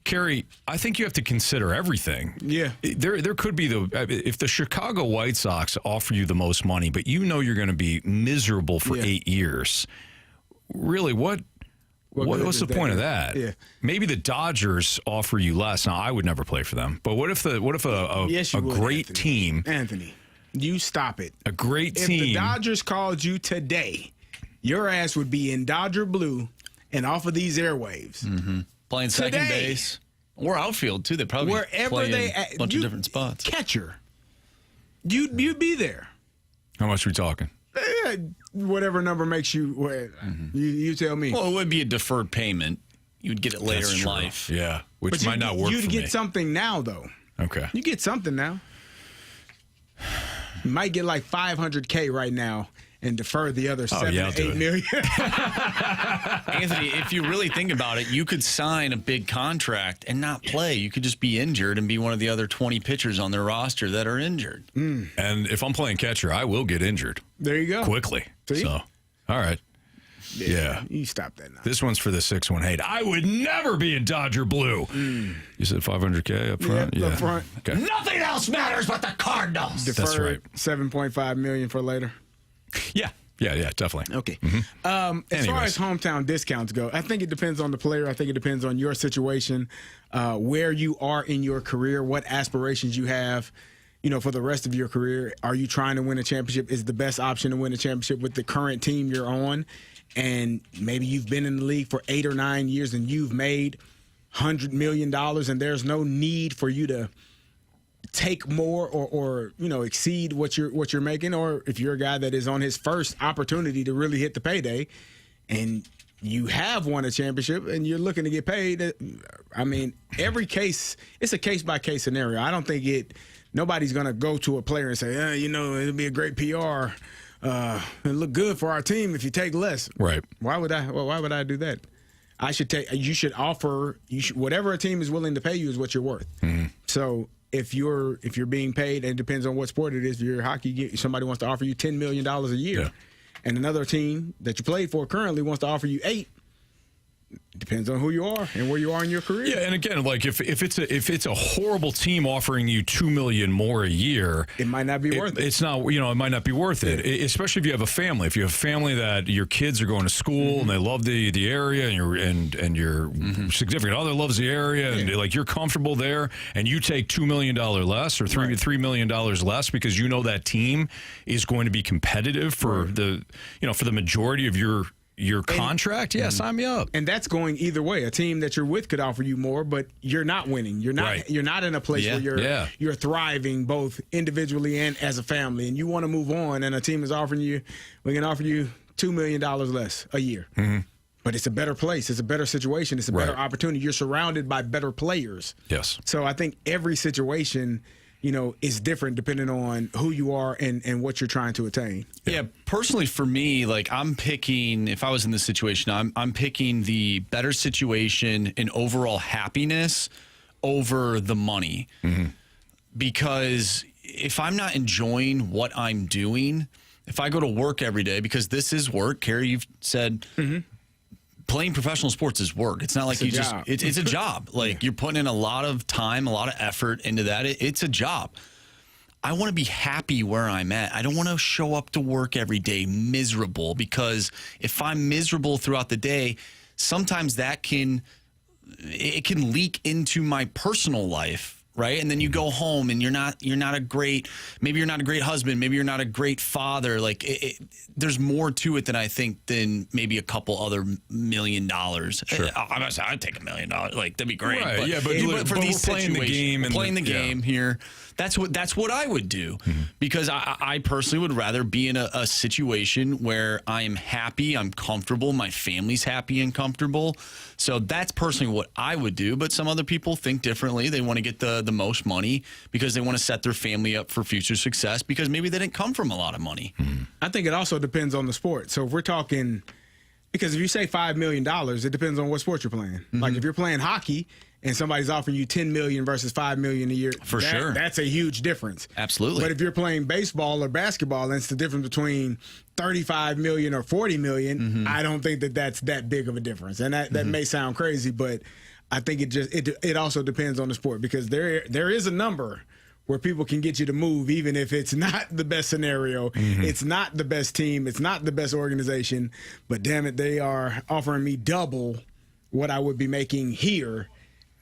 Carey, I think you have to consider everything. Yeah. There could be if the Chicago White Sox offer you the most money, but you're going to be miserable for 8 years. Really, what's the point of that? Yeah. Maybe the Dodgers offer you less. Now, I would never play for them. But what if a great team, Anthony, you stop it. A great team. If the Dodgers called you today, your ass would be in Dodger blue and off of these airwaves. Mm-hmm. Playing second base or outfield, too. They probably play a bunch of different spots. Catcher. You'd be there. How much are we talking? Whatever number makes you, you tell me. Well, it would be a deferred payment. You'd get it later That's in true. life. Yeah, which might not work for me. You'd get something now, though. Okay. You get something now. You might get like $500K right now and defer the other 7 to 8 million. Anthony, if you really think about it, you could sign a big contract and not play. You could just be injured and be one of the other 20 pitchers on their roster that are injured. Mm. And if I'm playing catcher, I will get injured. There you go. Quickly. See? So, all right. Yeah. You stop that now. This one's for the 618. I would never be in Dodger blue. Mm. You said $500K up front? Yeah, up front. Okay. Nothing else matters but the Cardinals. Deferred That's right. $7.5 million for later. Yeah, definitely. Okay. Mm-hmm. As far as hometown discounts go, I think it depends on the player. I think it depends on your situation, where you are in your career, what aspirations you have, for the rest of your career. Are you trying to win a championship? Is the best option to win a championship with the current team you're on? And maybe you've been in the league for 8 or 9 years and you've made $100 million and there's no need for you to take more or exceed what you're making. Or if you're a guy that is on his first opportunity to really hit the payday and you have won a championship and you're looking to get paid, I mean, every case, it's a case-by-case scenario. I don't think nobody's going to go to a player and say, it'll be a great PR. It'll look good for our team if you take less. Right. Why would I do that? You should offer whatever a team is willing to pay you is what you're worth. Mm-hmm. So if you're being paid, and it depends on what sport it is, if you're hockey, somebody wants to offer you $10 million a year, and another team that you played for currently wants to offer you $8 million. It depends on who you are and where you are in your career. Yeah, and again, like if it's a horrible team offering you $2 million more a year, it might not be worth it. It's not, it might not be worth it. Especially if you have a family. If you have a family that your kids are going to school and they love the area, and your significant other loves the area, and like you're comfortable there, and you take $2 million less or $3 million less because that team is going to be competitive for the majority of your your contract, sign me up. And that's going either way. A team that you're with could offer you more, but you're not winning. You're not in a place where you're thriving both individually and as a family, and you want to move on, and a team is offering you, we can offer you $2 million less a year. But it's a better place. It's a better situation. It's a better opportunity. You're surrounded by better players. Yes. So I think every situation, is different depending on who you are and what you're trying to attain. Yeah, personally for me, like I'm picking, if I was in this situation, I'm picking the better situation and overall happiness over the money. Because if I'm not enjoying what I'm doing, if I go to work every day, because this is work, Carey, you've said playing professional sports is work. It's not like it's a job. Like you're putting in a lot of time, a lot of effort into that. It's a job. I want to be happy where I'm at. I don't want to show up to work every day miserable, because if I'm miserable throughout the day, sometimes that can leak into my personal life. Right. And then you go home and you're not a great husband. Maybe you're not a great father. Like there's more to it than I think than maybe a couple other $1 million. Sure. I'd take $1 million. Like that'd be great. Right. But for these playing the game and playing the game here, that's what I would do, because I personally would rather be in a situation where I am happy, I'm comfortable, my family's happy and comfortable. So that's personally what I would do. But some other people think differently. They want to get the most money because they want to set their family up for future success, because maybe they didn't come from a lot of money. I think it also depends on the sport. So if we're talking, because if you say $5 million, it depends on what sport you're playing. Like if you're playing hockey and somebody's offering you $10 million versus $5 million a year, sure, that's a huge difference. Absolutely. But if you're playing baseball or basketball, and it's the difference between $35 million or $40 million, I don't think that's that big of a difference. And that may sound crazy, but I think it also depends on the sport, because there is a number where people can get you to move, even if it's not the best scenario, it's not the best team, it's not the best organization, but damn it, they are offering me double what I would be making here.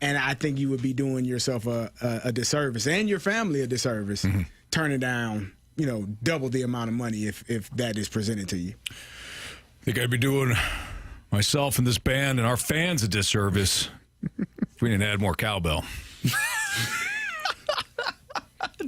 And I think you would be doing yourself a disservice and your family a disservice, turning down, double the amount of money if that is presented to you. I think I'd be doing myself and this band and our fans a disservice if we didn't add more cowbell.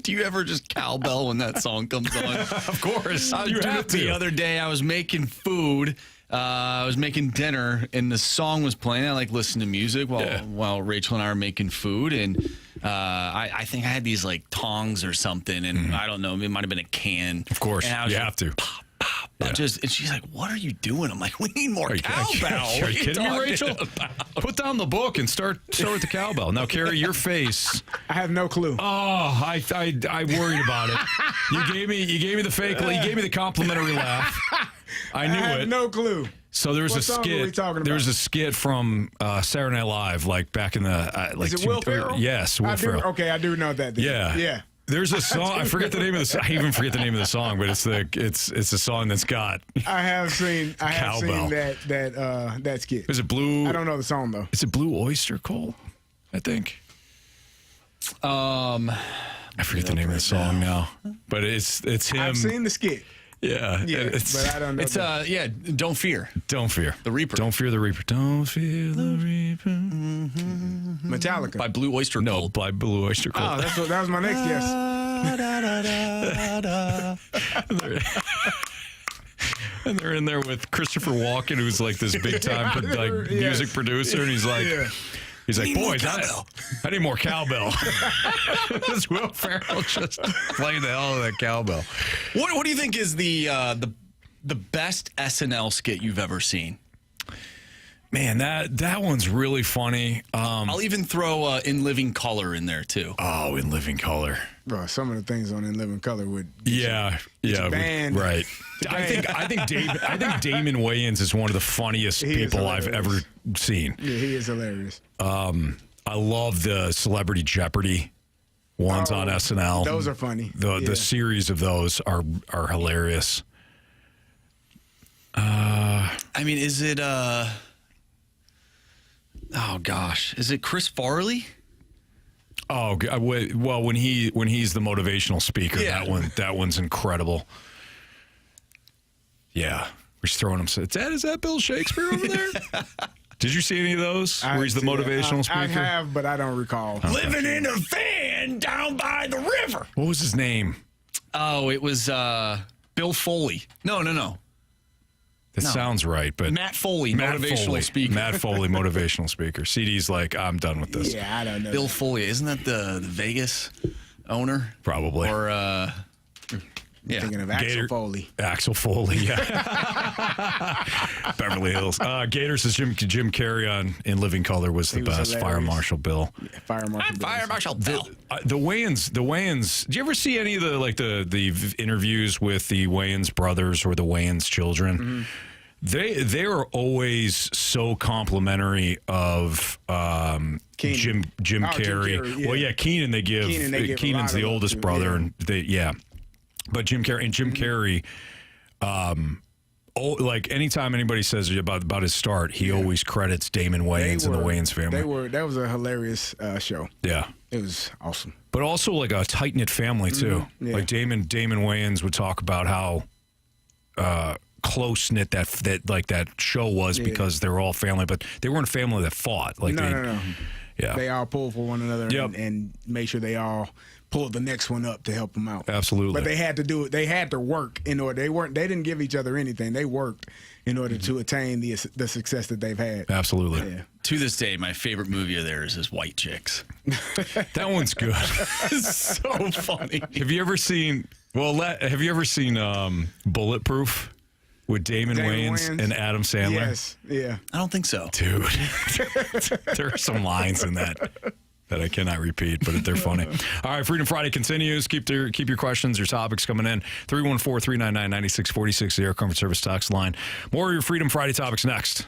Do you ever just cowbell when that song comes on? Of course. I was doing it the other day. I was making food. I was making dinner, and the song was playing. I like listen to music while Rachel and I are making food, and I think I had these like tongs or something, and I don't know, it might have been a can. Of course, and I was you have to. Pop, pop. And she's like, "What are you doing?" I'm like, "We need more cowbell." Are you kidding me, Rachel? Put down the book and start with the cowbell. Now, Carey, your face. I have no clue. Oh, I worried about it. You gave me the fake. You gave me the complimentary laugh. I knew it. I have no clue. So there was a skit. There was a skit from Saturday Night Live, like back in the Is it Will Ferrell? Yes, Will Ferrell. Okay, I do know that. Yeah. There's a song. I forget the name of the. I even forget the name of the song, but it's a song that's got. I have seen that skit. Is it Blue? I don't know the song though. Is it Blue Oyster Cult? I think. I forget the name of the song now, but it's him. I've seen the skit. Yeah, but I don't know. It's Don't Fear. Don't fear the Reaper. Don't fear the Reaper. Don't fear the Reaper. Metallica by Blue Oyster Cult. No, by Blue Oyster Cult. Oh, that was my next guess. And they're in there with Christopher Walken, who's like this big time music producer, and he's like. Yeah. He's like, boys, I need more cowbell. This Will Ferrell just playing the hell of that cowbell. What do you think is the best SNL skit you've ever seen? Man, that one's really funny. I'll even throw In Living Color in there too. Oh, In Living Color. Bro, some of the things on In Living Color would banned. Right. I think Damon Wayans is one of the funniest people I've ever seen. Yeah, he is hilarious. I love the Celebrity Jeopardy ones on SNL. Those are funny. The series of those are hilarious. I mean, is it oh gosh, is it Chris Farley? Oh well, when he's the motivational speaker, that one's incredible. Yeah, We're just throwing him. Dad, is that Bill Shakespeare over there? Did you see any of those? Where he's the motivational speaker? I have, but I don't recall. Okay. Living in a van down by the river. What was his name? Oh, it was Bill Foley. No. That sounds right, but Matt Foley, motivational speaker. Matt Foley, motivational speaker. CD's like, I'm done with this. Yeah, I don't know. Bill Foley, isn't that the Vegas owner? Probably. Or Thinking of Axel Foley. Axel Foley, yeah. Beverly Hills. Gator says Jim Carrey on In Living Color was the best. hilarious. Fire Marshal Bill. Yeah, Fire Marshal Bill. The Wayans. Do you ever see any of the interviews with the Wayans brothers or the Wayans children? Mm-hmm. They are always so complimentary of Jim Carrey. Yeah. Well, yeah, Keenan. They give Keenan's the oldest brother, and But Jim Carrey, like anytime anybody says about his start, he always credits Damon Wayans and the Wayans family. That was a hilarious show. Yeah, it was awesome. But also like a tight knit family too. Yeah. Like Damon Wayans would talk about how close knit that show was because they were all family, but they weren't a family that fought. Like no. Yeah, they all pulled for one another and made sure they all pulled the next one up to help them out. Absolutely. But they had to do it. They had to work in order. They didn't give each other anything. They worked in order to attain the success that they've had. Absolutely. Yeah. To this day, my favorite movie of theirs is White Chicks. That one's good. It's so funny. Have you ever seen Bulletproof with Damon Wayans and Adam Sandler? Yes. Yeah. I don't think so. Dude. There are some lines in that I cannot repeat, but they're funny. All right, Freedom Friday continues. Keep your questions, your topics coming in. 314-399-9646, the Air Comfort Service Talks line. More of your Freedom Friday topics next.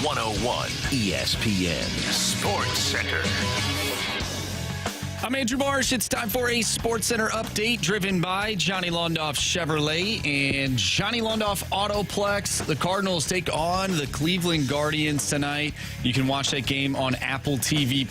101 ESPN Sports Center. I'm Andrew Marsh. It's time for a Sports Center update driven by Johnny Londoff Chevrolet and Johnny Londoff Autoplex. The Cardinals take on the Cleveland Guardians tonight. You can watch that game on Apple TV+.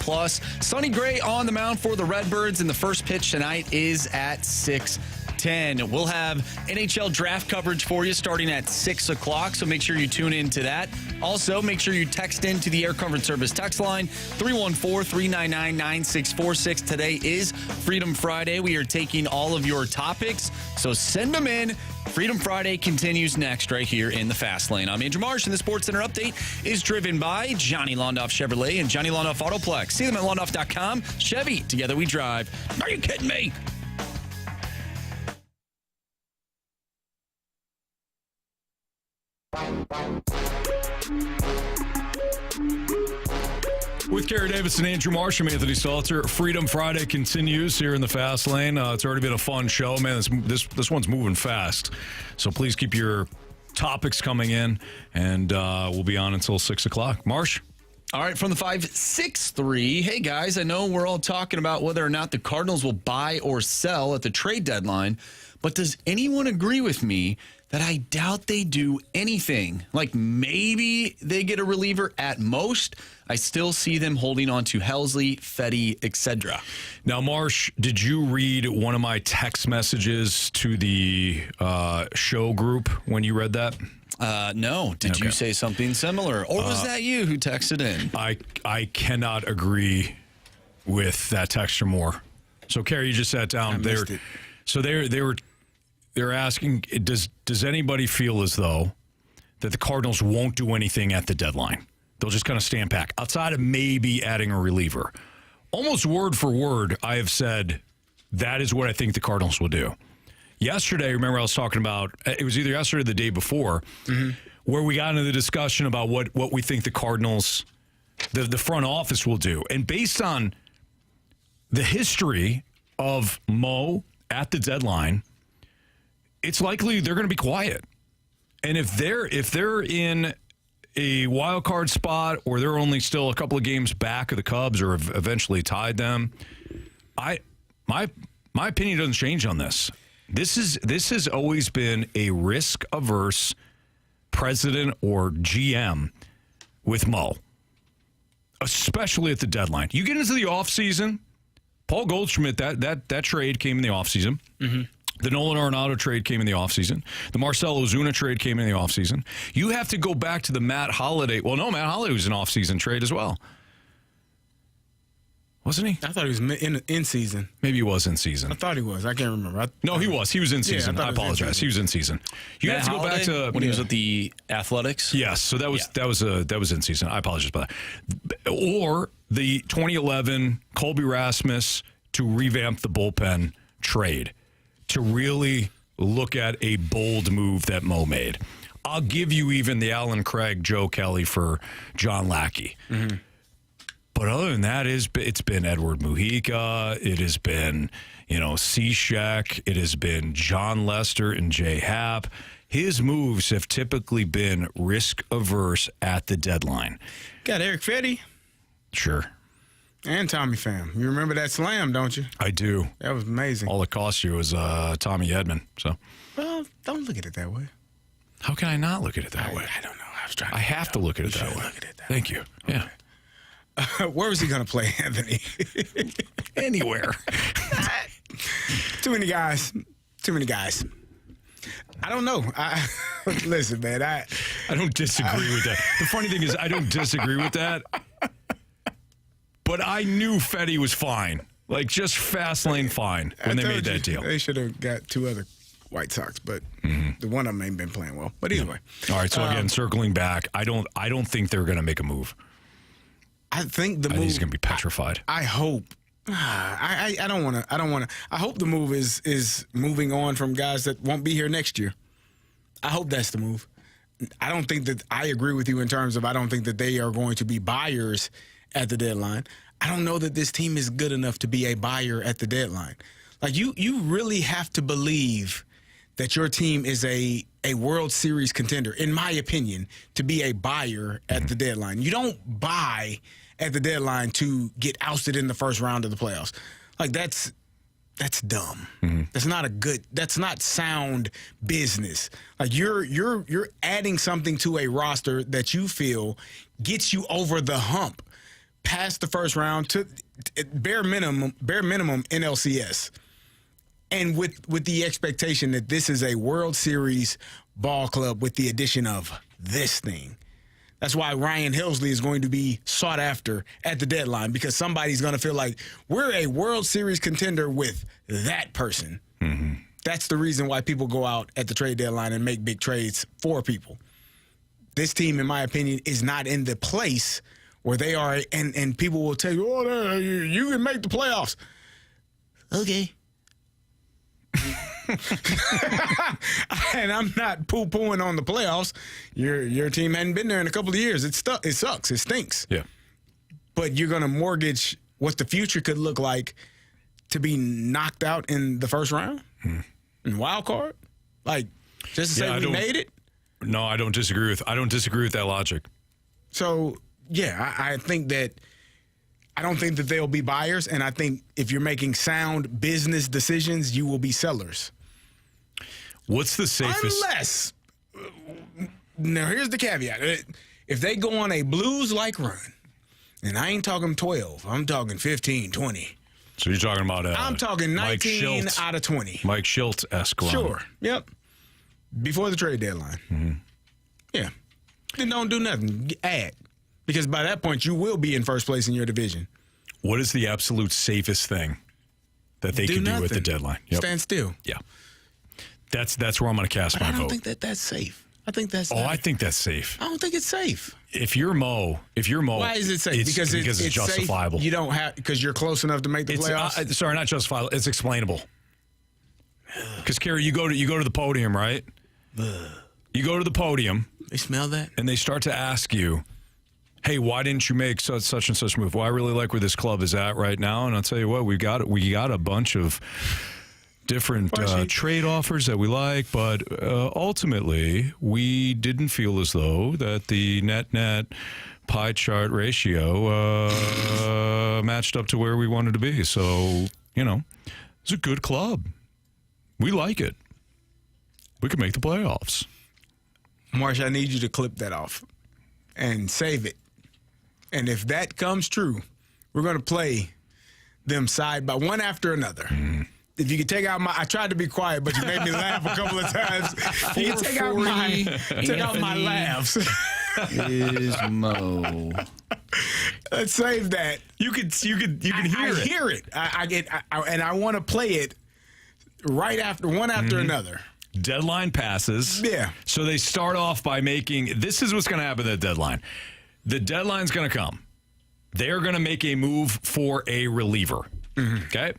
Sonny Gray on the mound for the Redbirds, and the first pitch tonight is at 6:10. We'll have NHL draft coverage for you starting at 6 o'clock, so make sure you tune in to that. Also, make sure you text in to the Air Comfort Service text line, 314-399-9646. Today is Freedom Friday. We are taking all of your topics, so send them in. Freedom Friday continues next right here in the Fast Lane. I'm Andrew Marsh, and the Sports Center update is driven by Johnny Londoff Chevrolet and Johnny Londoff Autoplex. See them at londoff.com. Chevy, together we drive. Are you kidding me? With Carey Davis and Andrew Marsh, I'm Anthony Stalter. Freedom Friday continues here in the Fast Lane. It's already been a fun show, man. This one's moving fast, so please keep your topics coming in, and we'll be on until 6 o'clock. Marsh? All right, from the 563. Hey, guys, I know we're all talking about whether or not the Cardinals will buy or sell at the trade deadline, but does anyone agree with me that I doubt they do anything? Like, maybe they get a reliever at most. I still see them holding on to Helsley, Fetty, etc. Now, Marsh, did you read one of my text messages to the show group when you read that? No. Did you say something similar? Or was that you who texted in? I cannot agree with that texture more. So, Carey, you just sat down. They're asking, does anybody feel as though that the Cardinals won't do anything at the deadline? They'll just kind of stand back outside of maybe adding a reliever. Almost word for word, I have said that is what I think the Cardinals will do. Yesterday, remember I was talking about, it was either yesterday or the day before, where we got into the discussion about what we think the Cardinals, the front office will do. And based on the history of Mo at the deadline, it's likely they're going to be quiet. And if they're in a wild card spot, or they're only still a couple of games back of the Cubs, or have eventually tied them, my opinion doesn't change on this. This has always been a risk-averse president or GM with Mo, especially at the deadline. You get into the offseason, Paul Goldschmidt, that trade came in the offseason. Mm-hmm. The Nolan Arenado trade came in the offseason. The Marcell Ozuna trade came in the offseason. You have to go back to the Matt Holliday. Well, no, Matt Holliday was an offseason trade as well. Wasn't he? I thought he was in season. Maybe he was in season. I thought he was. I can't remember. No, he was. He was in season. I apologize. He was in season. You Matt have to go Holliday, back to when he was with the Athletics. Yes, so that was in season. I apologize about that. Or the 2011 Colby Rasmus to revamp the bullpen trade, to really look at a bold move that Mo made. I'll give you even the Alan Craig, Joe Kelly for John Lackey. Mm-hmm. But other than that, it's been Edward Mujica. It has been, Cishek. It has been John Lester and Jay Happ. His moves have typically been risk-averse at the deadline. Got Eric Fetty. Sure. And Tommy Pham. You remember that slam, don't you? I do. That was amazing. All it cost you was Tommy Edman. So, well, don't look at it that way. How can I not look at it that way? I don't know. I was trying. I have to look at it that way. Look at it that Thank way. you. Okay. Yeah. Where was he going to play, Anthony? Anywhere. Too many guys. I don't know. Listen, man. I don't disagree with that. The funny thing is, I don't disagree with that. But I knew Fetty was fine. Like, just fast lane fine when they made that deal. They should have got two other White Sox, but the one of them ain't been playing well. But either way. All right, so again, circling back, I don't think they're going to make a move. I think he's going to be petrified. I hope. I don't want to. I hope the move is moving on from guys that won't be here next year. I hope that's the move. I don't think that I agree with you in terms of I don't think that they are going to be buyers at the deadline. I don't know that this team is good enough to be a buyer at the deadline. Like, you really have to believe that your team is a World Series contender, in my opinion, to be a buyer at the deadline. You don't buy at the deadline to get ousted in the first round of the playoffs. Like, that's dumb. That's not sound business. Like, you're adding something to a roster that you feel gets you over the hump past the first round to bare minimum NLCS. And with the expectation that this is a World Series ball club with the addition of this thing. That's why Ryan Helsley is going to be sought after at the deadline, because somebody's going to feel like we're a World Series contender with that person. Mm-hmm. That's the reason why people go out at the trade deadline and make big trades for people. This team, in my opinion, is not in the place where they are, and people will tell you, oh, you can make the playoffs. Okay. And I'm not poo-pooing on the playoffs. Your team hadn't been there in a couple of years. It sucks. It stinks. Yeah. But you're going to mortgage what the future could look like to be knocked out in the first round? In wild card? Like, just to say we made it? No, I don't disagree with that logic. So, yeah, I think that I don't think that they'll be buyers, and I think if you're making sound business decisions, you will be sellers. What's the safest? Unless, now here's the caveat. If they go on a Blues-like run, and I ain't talking 12, I'm talking 15, 20. So you're talking about I'm talking 19 out of 20. Mike Schultz-esque run. Sure, yep. Before the trade deadline. Mm-hmm. Yeah. Then don't do nothing. Add. Because by that point, you will be in first place in your division. What is the absolute safest thing that they can do at the deadline? Yep. Stand still. Yeah. That's where I'm going to cast my vote. I don't think that's safe. I think that's I think that's safe. I don't think it's safe. If you're Mo, why is it safe? Because it's justifiable. Safe. You don't have, because you're close enough to make the playoffs. Sorry, not justifiable. It's explainable. Because Carey, you go to the podium, right? You go to the podium. They smell that, and they start to ask you, hey, why didn't you make such and such move? Well, I really like where this club is at right now, and I'll tell you what, we got a bunch of different trade offers that we like, but ultimately we didn't feel as though that the net pie chart ratio matched up to where we wanted to be. So, it's a good club. We like it. We can make the playoffs. Marsh, I need you to clip that off and save it. And if that comes true, we're going to play them side by one after another. Mm. If you could take out I tried to be quiet, but you made me laugh a couple of times. You can take out my laughs. Is Mo. Let's save that. You can hear it. I hear it. And I want to play it right after one after another. Deadline passes. Yeah. So they start off by this is what's going to happen at the deadline. The deadline's going to come. They're going to make a move for a reliever. Mm-hmm. Okay?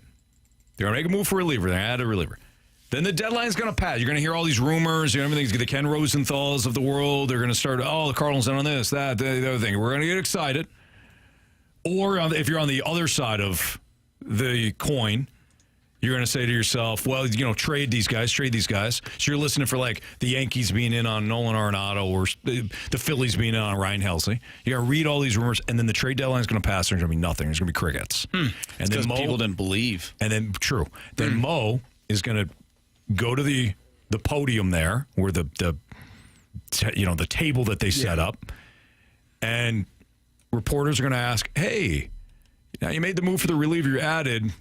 They're going to make a move for a reliever. They're going to add a reliever. Then the deadline's going to pass. You're going to hear all these rumors. Everything's the Ken Rosenthals of the world. They're going to start, the Cardinals in on this, that, the other thing. We're going to get excited. Or if you're on the other side of the coin, you're going to say to yourself, well, trade these guys. So you're listening for the Yankees being in on Nolan Arenado or the Phillies being in on Ryan Helsley. You got to read all these rumors, and then the trade deadline is going to pass. There's going to be nothing. There's going to be crickets. And then people didn't believe. And then Then Mo is going to go to the podium there, where the table that they set up, and reporters are going to ask, hey, now you made the move for the reliever you added.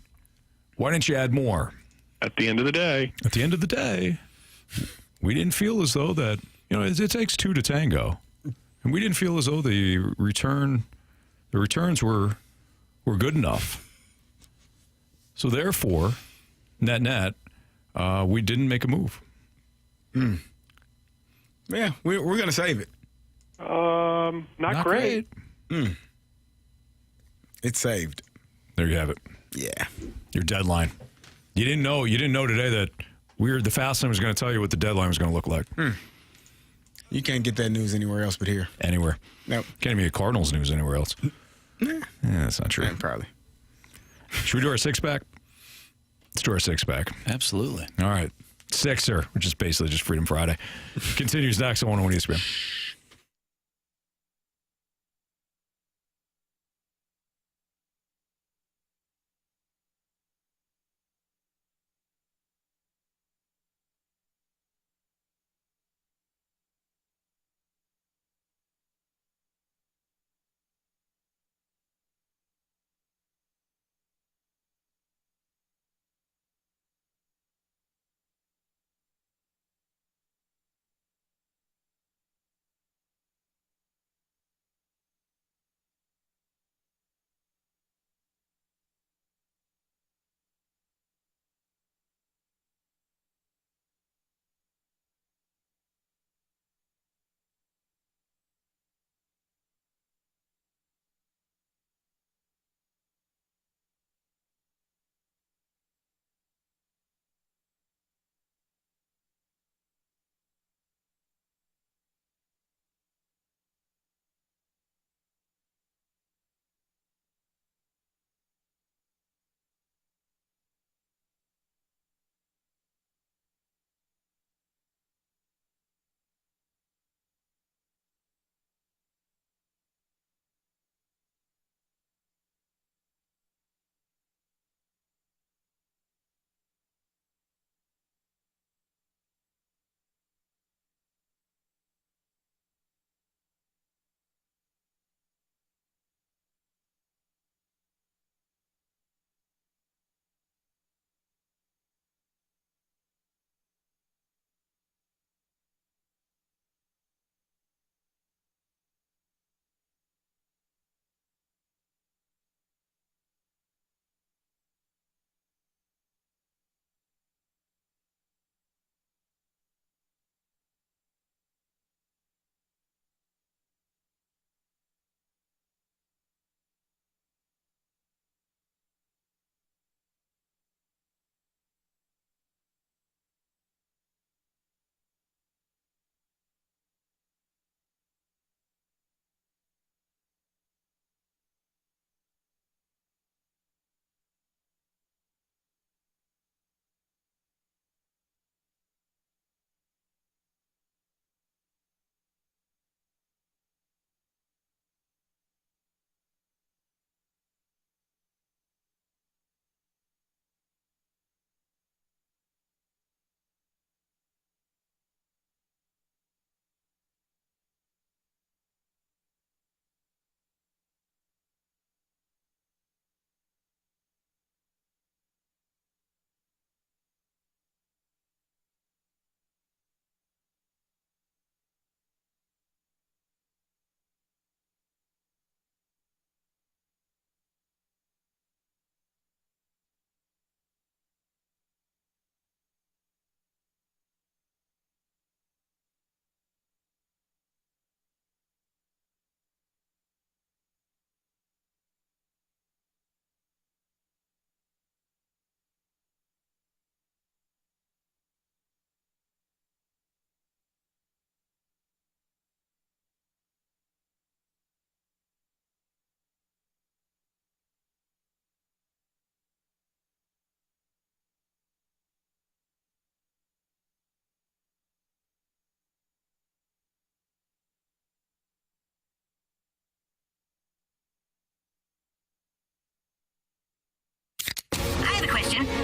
Why didn't you add more? At the end of the day, we didn't feel as though that, it takes two to tango. And we didn't feel as though the returns were good enough. So therefore, net, we didn't make a move. Mm. Yeah, we're going to save it. Not great. Mm. It's saved. There you have it. Yeah. Your deadline. You didn't know today that the Fast Lane was going to tell you what the deadline was going to look like. You can't get that news anywhere else but here. Anywhere. Nope. Can't even get Cardinals news anywhere else. Yeah, that's not true. Yeah, probably. Should we do our six-pack? Let's do our six-pack. Absolutely. All right. Sixer, which is basically just Freedom Friday. Continues next on 101 ESPN.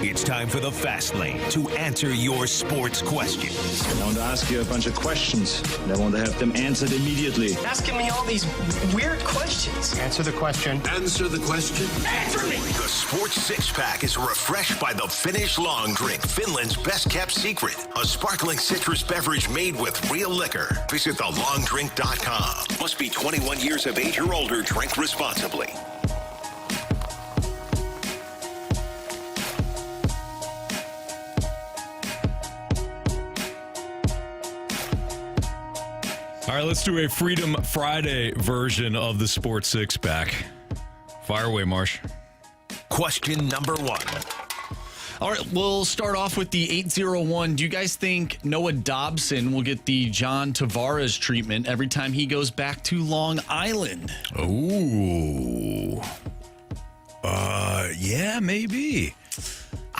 It's time for the Fast Lane to answer your sports questions. I want to ask you a bunch of questions, and I want to have them answered immediately. Asking me all these weird questions. Answer the question. Answer the question. Answer me! The Sports Six-Pack is refreshed by the Finnish Long Drink, Finland's best-kept secret. A sparkling citrus beverage made with real liquor. Visit thelongdrink.com. Must be 21 years of age or older. Drink responsibly. All right, let's do a Freedom Friday version of the Sports Six-Pack. Fire away, Marsh. Question number one. All right, we'll start off with the 801. Do you guys think Noah Dobson will get the John Tavares treatment every time he goes back to Long Island? Ooh. Yeah, maybe.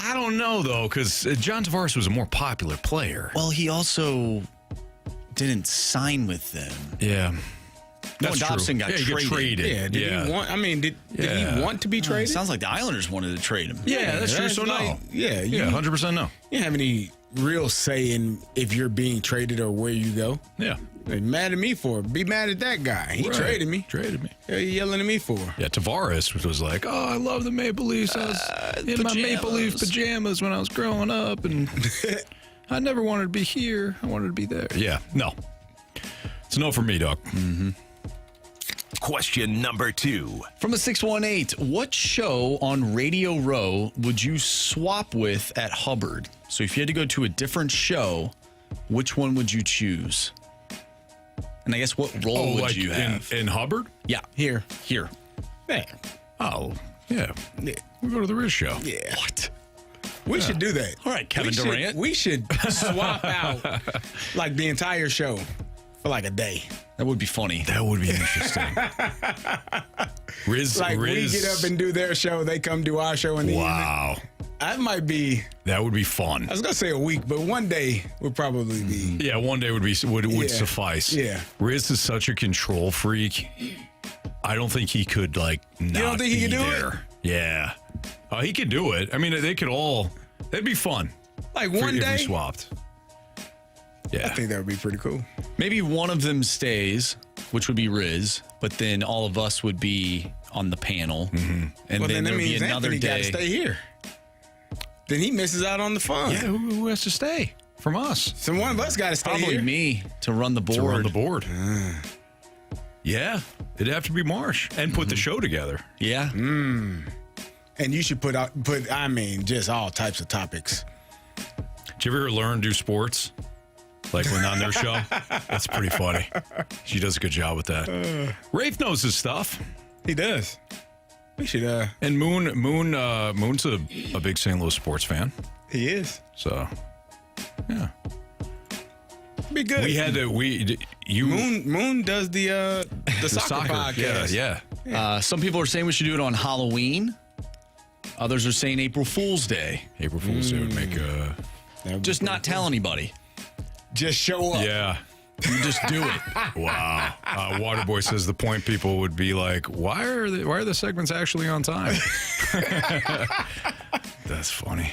I don't know, though, because John Tavares was a more popular player. Well, he also didn't sign with them. Yeah. That's Dobson got traded. Yeah, did he want? I mean, did he want to be traded? Sounds like the Islanders wanted to trade him. Yeah, that's true. So like, no. Yeah, 100% no. You don't have any real say in if you're being traded or where you go. Yeah. They're mad at me for it. Be mad at that guy. He traded me. Traded me. What are you yelling at me for? Yeah, Tavares was like, "Oh, I love the Maple Leafs. I was in my Maple Leaf pajamas when I was growing up, and I never wanted to be here. I wanted to be there." Yeah, no. It's no for me, dog. Mm-hmm. Question number 2. From a 618, what show on Radio Row would you swap with at Hubbard? So if you had to go to a different show, which one would you choose? And I guess what role would you have? In Hubbard? Yeah. Here. Yeah. Oh, yeah. We go to the Riz show. Yeah. What? We should do that. All right, Kevin Durant. We should swap out like the entire show for like a day. That would be funny. That would be interesting. Riz, we get up and do their show. They come do our show in the evening. That might be. That would be fun. I was gonna say a week, but one day would probably be. Yeah, one day would suffice. Yeah. Riz is such a control freak. I don't think he could not. You don't think he could do it? Yeah. He could do it. I mean, they could all. That'd be fun. Like one day. If we swapped. Yeah. I think that would be pretty cool. Maybe one of them stays, which would be Riz, but then all of us would be on the panel. Mm-hmm. And then there would be another Anthony day. Got to stay here. Then he misses out on the fun. Yeah, who has to stay from us? So one of us got to stay Probably here. me to run the board. Yeah, it'd have to be Marsh and put the show together. Yeah. And you should put just all types of topics. Did you ever learn to do sports? Like when on their show? That's pretty funny. She does a good job with that. Rafe knows his stuff. He does. We should. And Moon's a big St. Louis sports fan. He is. So, yeah. Be good. We had to. Moon does the soccer podcast. Yeah. Some people are saying we should do it on Halloween. Others are saying April Fool's Day. April Fool's Day would make a. Just not tell anybody. Just show up. Yeah. You just do it. Wow. Waterboy says the point people would be like, why are the segments actually on time? That's funny.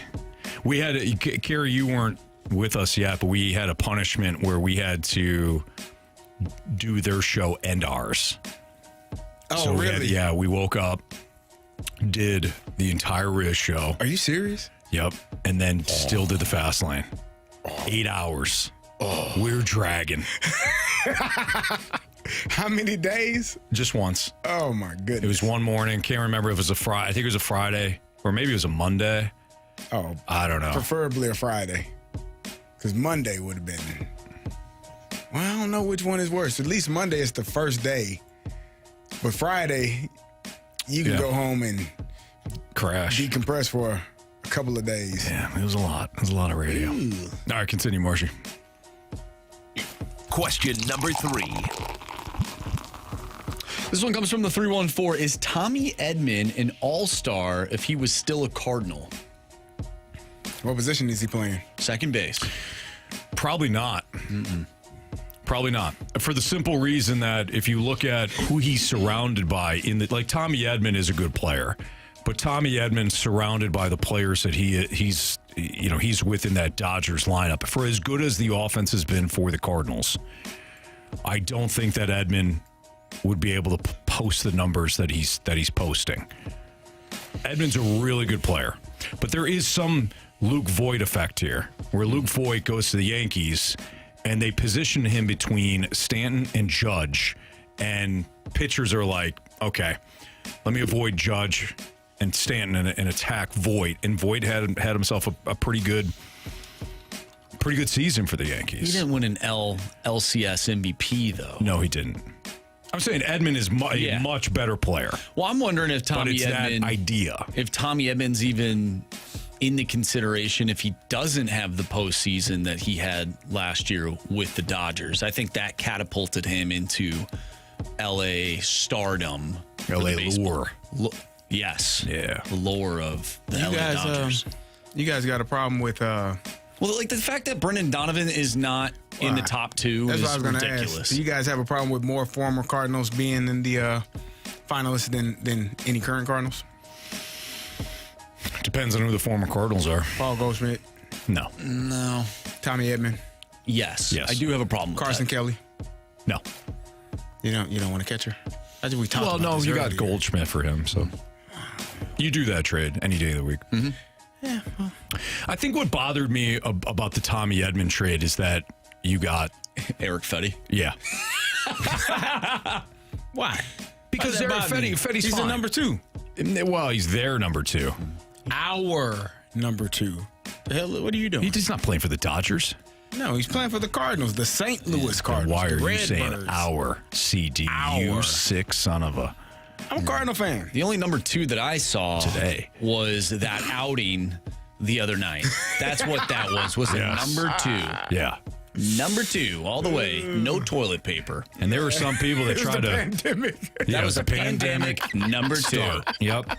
We had Carey, you weren't with us yet, but we had a punishment where we had to do their show and ours. Oh, so really? We woke up, did the entire Riz show. Are you serious? Yep. And then still did the fast lane. 8 hours. We're dragging. How many days? Just once. Oh, my goodness. It was one morning. Can't remember if it was a Friday. I think it was a Friday. Or maybe it was a Monday. Oh. I don't know. Preferably a Friday. Because Monday would have been. Well, I don't know which one is worse. At least Monday is the first day. But Friday, you can go home and crash. Decompress for a couple of days. Yeah, it was a lot. It was a lot of radio. Ooh. All right, continue, Marshy. Question number 3. This one comes from the 314. Is Tommy Edman an all-star if he was still a Cardinal? What position is he playing? Second base. Probably not. Mm-mm. Probably not. For the simple reason that if you look at who he's surrounded by, like Tommy Edman is a good player, but Tommy Edman's surrounded by the players that he's within that Dodgers lineup. For as good as the offense has been for the Cardinals, I don't think that Edman would be able to post the numbers that he's posting. Edman's a really good player, but there is some Luke Voigt effect here, where Luke Voigt goes to the Yankees and they position him between Stanton and Judge, and pitchers are like, okay, let me avoid Judge and Stanton and attack Voigt. And Voigt had himself a pretty good season for the Yankees. He didn't win an LCS MVP, though. No, he didn't. I'm saying Edman is a much better player. Well, I'm wondering if Tommy Edman, that idea. If Tommy Edman's even in the consideration if he doesn't have the postseason that he had last year with the Dodgers. I think that catapulted him into LA stardom. LA lore. Yes. Yeah. The lore of the LA Dodgers. You guys got a problem with Well, like the fact that Brendan Donovan is not in the top 2 that's is what I was gonna ridiculous. ask. Do you guys have a problem with more former Cardinals being in the finalists than any current Cardinals? Depends on who the former Cardinals are. Paul Goldschmidt. No. No. Tommy Edman. Yes. I do have a problem with Carson that. Kelly. No. You don't want to catch her? I think we talked Well, about no, this you earlier. got Goldschmidt for him, so you do that trade any day of the week. Mm-hmm. Yeah. Well. I think what bothered me about the Tommy Edman trade is that you got Eric Fetty. Yeah. Why? Because Eric Fetty's he's fine. the number 2. Well, he's their number 2. Our number 2. The hell? What are you doing? He's not playing for the Dodgers. No, he's playing for the Cardinals, the St. Louis Cardinals. Why are the you saying Redbirds. our CD? You sick son of a. I'm a Cardinal fan. The only number 2 that I saw today was that outing the other night. That's what that was a number 2. Yeah. Number 2, all the way, no toilet paper. And there were some people that tried to. Pandemic. That was a pandemic number 2. Start. Yep.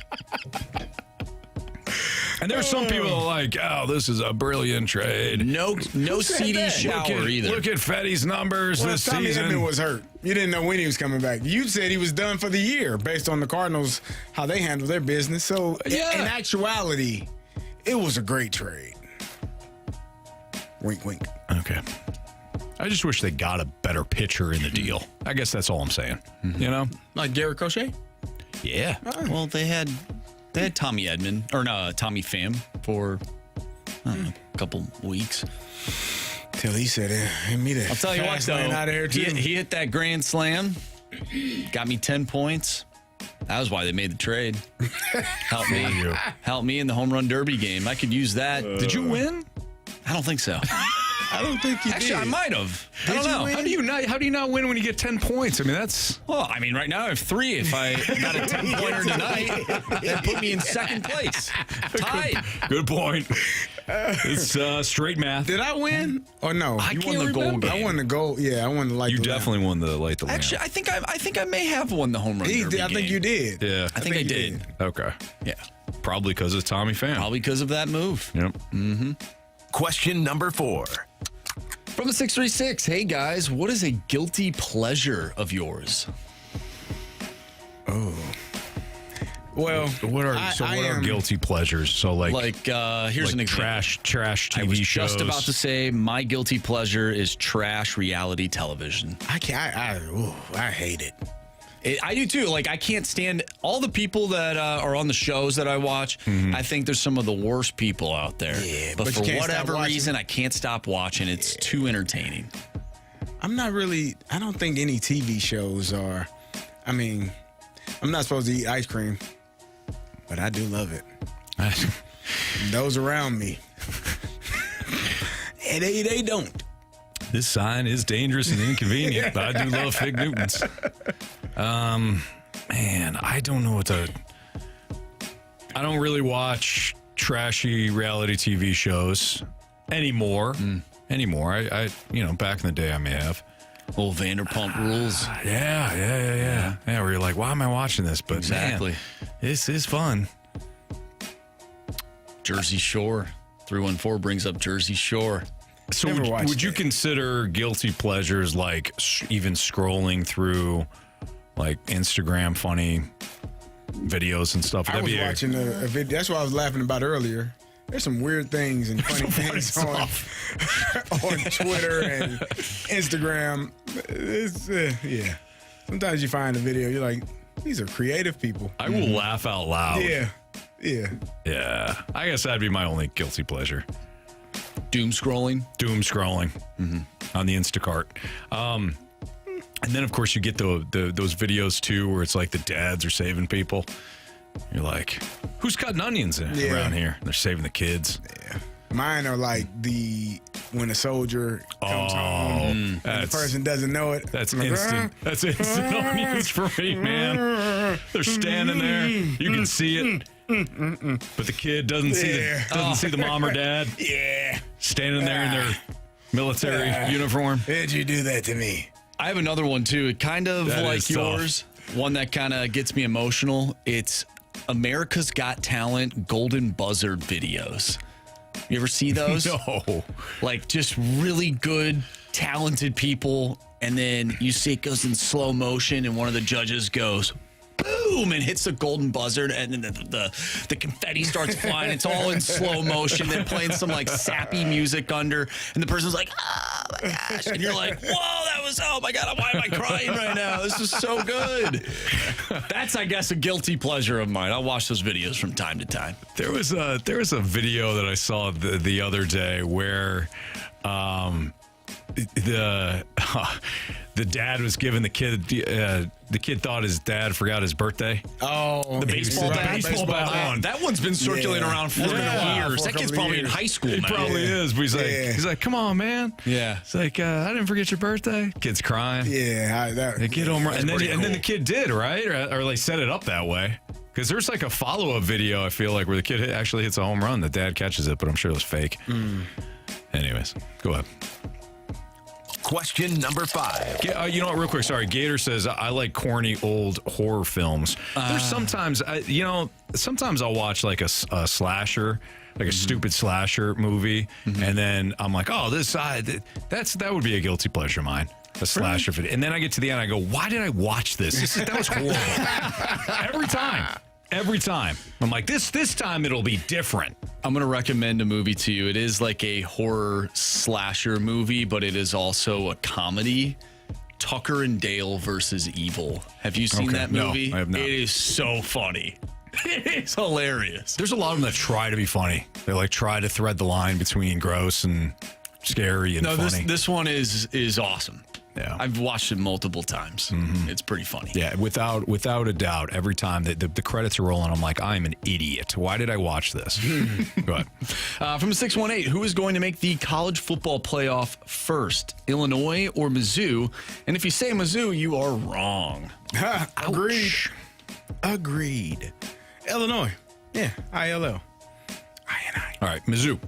And there's some people that are like, oh, this is a brilliant trade. No CD shower either. Look at Fetty's numbers this Tommy season. Edman was hurt. You didn't know when he was coming back. You said he was done for the year based on the Cardinals, how they handle their business. So, in actuality, it was a great trade. Wink, wink. Okay. I just wish they got a better pitcher in the deal. I guess that's all I'm saying. You know? Like Garrett Crochet? Yeah. Well, they had Tommy Edman, or no, Tommy Pham for I don't know, a couple weeks. Till he said, me that. I'll tell you what, though, out of here too. he hit that grand slam, got me 10 points. That was why they made the trade. Help me in the home run derby game. I could use that. Did you win? I don't think so. I don't think you Actually, did. I might have. I don't know. How do you not win when you get 10 points? I mean, that's... Well, I mean, right now I have 3. If I got a 10-pointer tonight, that put me in second place. Tied. Good point. It's straight math. Did I win or no? I You can't won the goal remember. game. I won the goal. Yeah, I won the light. You the definitely won the light the lamp. Actually, I think I may have won the home run derby I think you did. Yeah. I think I did. Okay. Yeah. Probably because of Tommy Pham. Probably because of that move. Yep. Mm-hmm. Question number 4. From the 636, hey guys, what is a guilty pleasure of yours? Oh. Well, what are guilty pleasures? So here's an example. Trash TV I was shows. just about to say my guilty pleasure is trash reality television. I hate it. I do too. Like, I can't stand all the people that are on the shows that I watch. Mm-hmm. I think there's some of the worst people out there. Yeah, but but for you can't whatever stop reason, I can't stop watching. It's too entertaining. I don't think any TV shows are. I mean, I'm not supposed to eat ice cream, but I do love it. Those around me, they don't. This sign is dangerous and inconvenient, but I do love Fig Newtons. Man, I don't know I don't really watch trashy reality TV shows anymore. I back in the day I may have. Little Vanderpump Rules. Yeah. Where you're like, why am I watching this? But Exactly. man, this is fun. Jersey Shore. 314 brings up Jersey Shore. So would you consider guilty pleasures like even scrolling through like Instagram funny videos and stuff? I was watching a video. That's what I was laughing about earlier. There's some weird things and funny things on Twitter and Instagram. Yeah. Sometimes you find a video, you're like, these are creative people. I will laugh out loud. Yeah. I guess that'd be my only guilty pleasure. Doom scrolling on the Instacart. And then, of course, you get those videos, too, where it's like the dads are saving people. You're like, who's cutting onions around here? They're saving the kids. Yeah. Mine are like when a soldier comes home and the person doesn't know it. That's instant. That's instant onions for me, man. They're standing there. You can see it. But the kid doesn't see the mom or dad. Yeah. Standing there in their military uniform. Why'd you do that to me? I have another one, too. Kind of That like is yours. One that kind of gets me emotional. It's America's Got Talent Golden Buzzard videos. You ever see those? No. Like just really good, talented people, and then you see it goes in slow motion, and one of the judges goes, boom, and hits the golden buzzer, and then the confetti starts flying. It's all in slow motion, then playing some like sappy music under, and the person's like, oh my gosh. And you're like, whoa, that was, oh my God, why am I crying right now? This is so good. That's, I guess, a guilty pleasure of mine. I'll watch those videos from time to time. There was a video that I saw the other day where the dad was giving the kid thought his dad forgot his birthday. Oh, the baseball bat. One. That one's been circulating around for years. That kid's probably in high school. It probably is. But he's like, come on, man. Yeah. It's like, I didn't forget your birthday. Kid's crying. Yeah, they get home run, and then the kid did, right, or they set it up that way. Because there's like a follow-up video, I feel like, where the kid actually hits a home run. The dad catches it, but I'm sure it was fake. Anyways, go ahead. Question number 5. You know what, real quick, sorry. Gator says, I like corny old horror films. There's sometimes, sometimes I'll watch like a slasher, like a stupid slasher movie, and then I'm like, oh, that would be a guilty pleasure of mine. A slasher video. And then I get to the end, I go, why did I watch this? That was horrible. Every time. I'm like, this time it'll be different. I'm going to recommend a movie to you. It is like a horror slasher movie, but it is also a comedy. Tucker and Dale versus Evil. Have you seen that movie? No, I have not. It is so funny. It's hilarious. There's a lot of them that try to be funny. They like try to thread the line between gross and scary and funny. This one is awesome. Yeah, I've watched it multiple times. It's pretty funny. Yeah, without a doubt. Every time the credits are rolling, I'm like, I'm an idiot. Why did I watch this? Go ahead. From 618, who is going to make the college football playoff first, Illinois or Mizzou? And if you say Mizzou, you are wrong. Agreed. Illinois. Yeah, ILL. All right, Mizzou.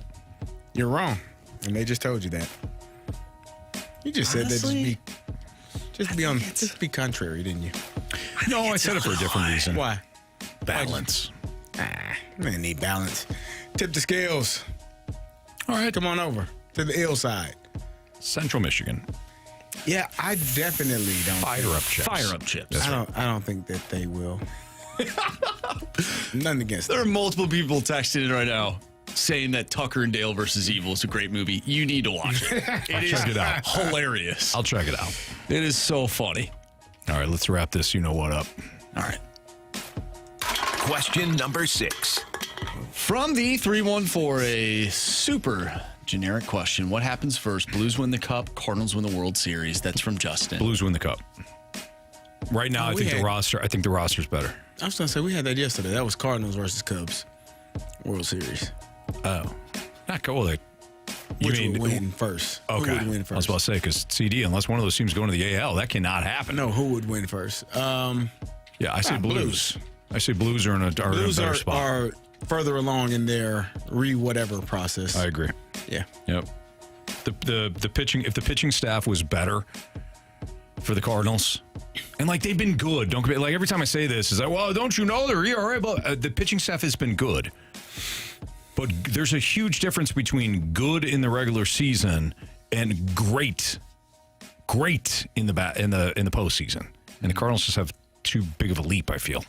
You're wrong, and they just told you that. You just said that just be contrary, didn't you? No, I said it for a different reason. Why? Balance. Man, need balance. Tip the scales. All right, come on over to the ill side. Central Michigan. Yeah, I definitely don't. Fire up chips. Fire up chips. I don't think that they will. Nothing against them. There are multiple people texting in right now saying that Tucker and Dale versus Evil is a great movie. You need to watch it. Check it out. Hilarious. I'll check it out. It is so funny. All right, let's wrap this. You know what up. All right. Question number 6. From the 314, a super generic question. What happens first? Blues win the Cup, Cardinals win the World Series. That's from Justin. Blues win the Cup. Right now, I think the roster's better. I was going to say, we had that yesterday. That was Cardinals versus Cubs. World Series. Oh. Not go with it. Which would win first? Okay. Who would win first? I was about to say, because CD, unless one of those teams going to the AL, that cannot happen. No, who would win first? Yeah, I say Blues. I say Blues are in a better spot. Are further along in their whatever process. I agree. Yeah. Yep. The pitching, if the pitching staff was better for the Cardinals, and like they've been good. Don't like every time I say this is like, well, don't you know they're ERA? But the pitching staff has been good. But there's a huge difference between good in the regular season and great in the postseason. And the Cardinals just have too big of a leap, I feel.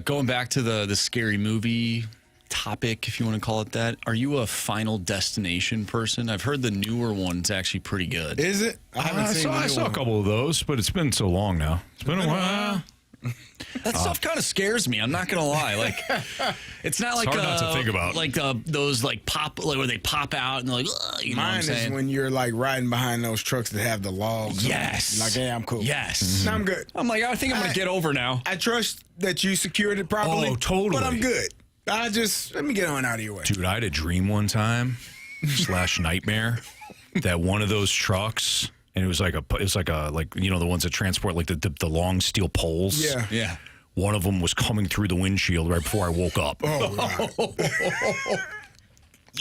Going back to the scary movie topic, if you want to call it that, are you a Final Destination person? I've heard the newer one's actually pretty good. Is it? I haven't seen I saw a couple of those, but it's been so long now. It's been a while. That stuff kind of scares me. I'm not gonna lie. Like, it's not like hard not to think about. Like those like pop, like where they pop out and they're like, ugh, you know what I'm Mine saying? is when you're like riding behind those trucks that have the logs. Yes. Like, yeah, I'm cool. Yes. No, I'm good. I'm like, I think I'm gonna get over now. I trust that you secured it properly. Oh, totally. But I'm good. Let me get on out of your way. Dude, I had a dream one time / nightmare that one of those trucks, and it was like you know, the ones that transport like the long steel poles. Yeah. Yeah. One of them was coming through the windshield right before I woke up. Oh, wow.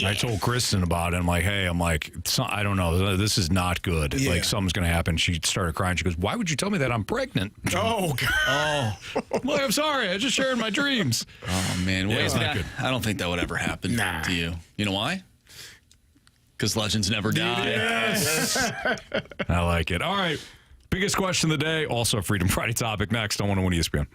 I told Kristen about it. I'm like, hey, I don't know. This is not good. Yeah. Like, something's going to happen. She started crying. She goes, why would you tell me that I'm pregnant? Oh, God. Oh. Well, I'm sorry. I just shared my dreams. Oh, man. Yeah, it's not good. I don't think that would ever happen to you. You know why? Because legends never die. Yes. I like it. All right. Biggest question of the day. Also a Freedom Friday topic next on 101 ESPN.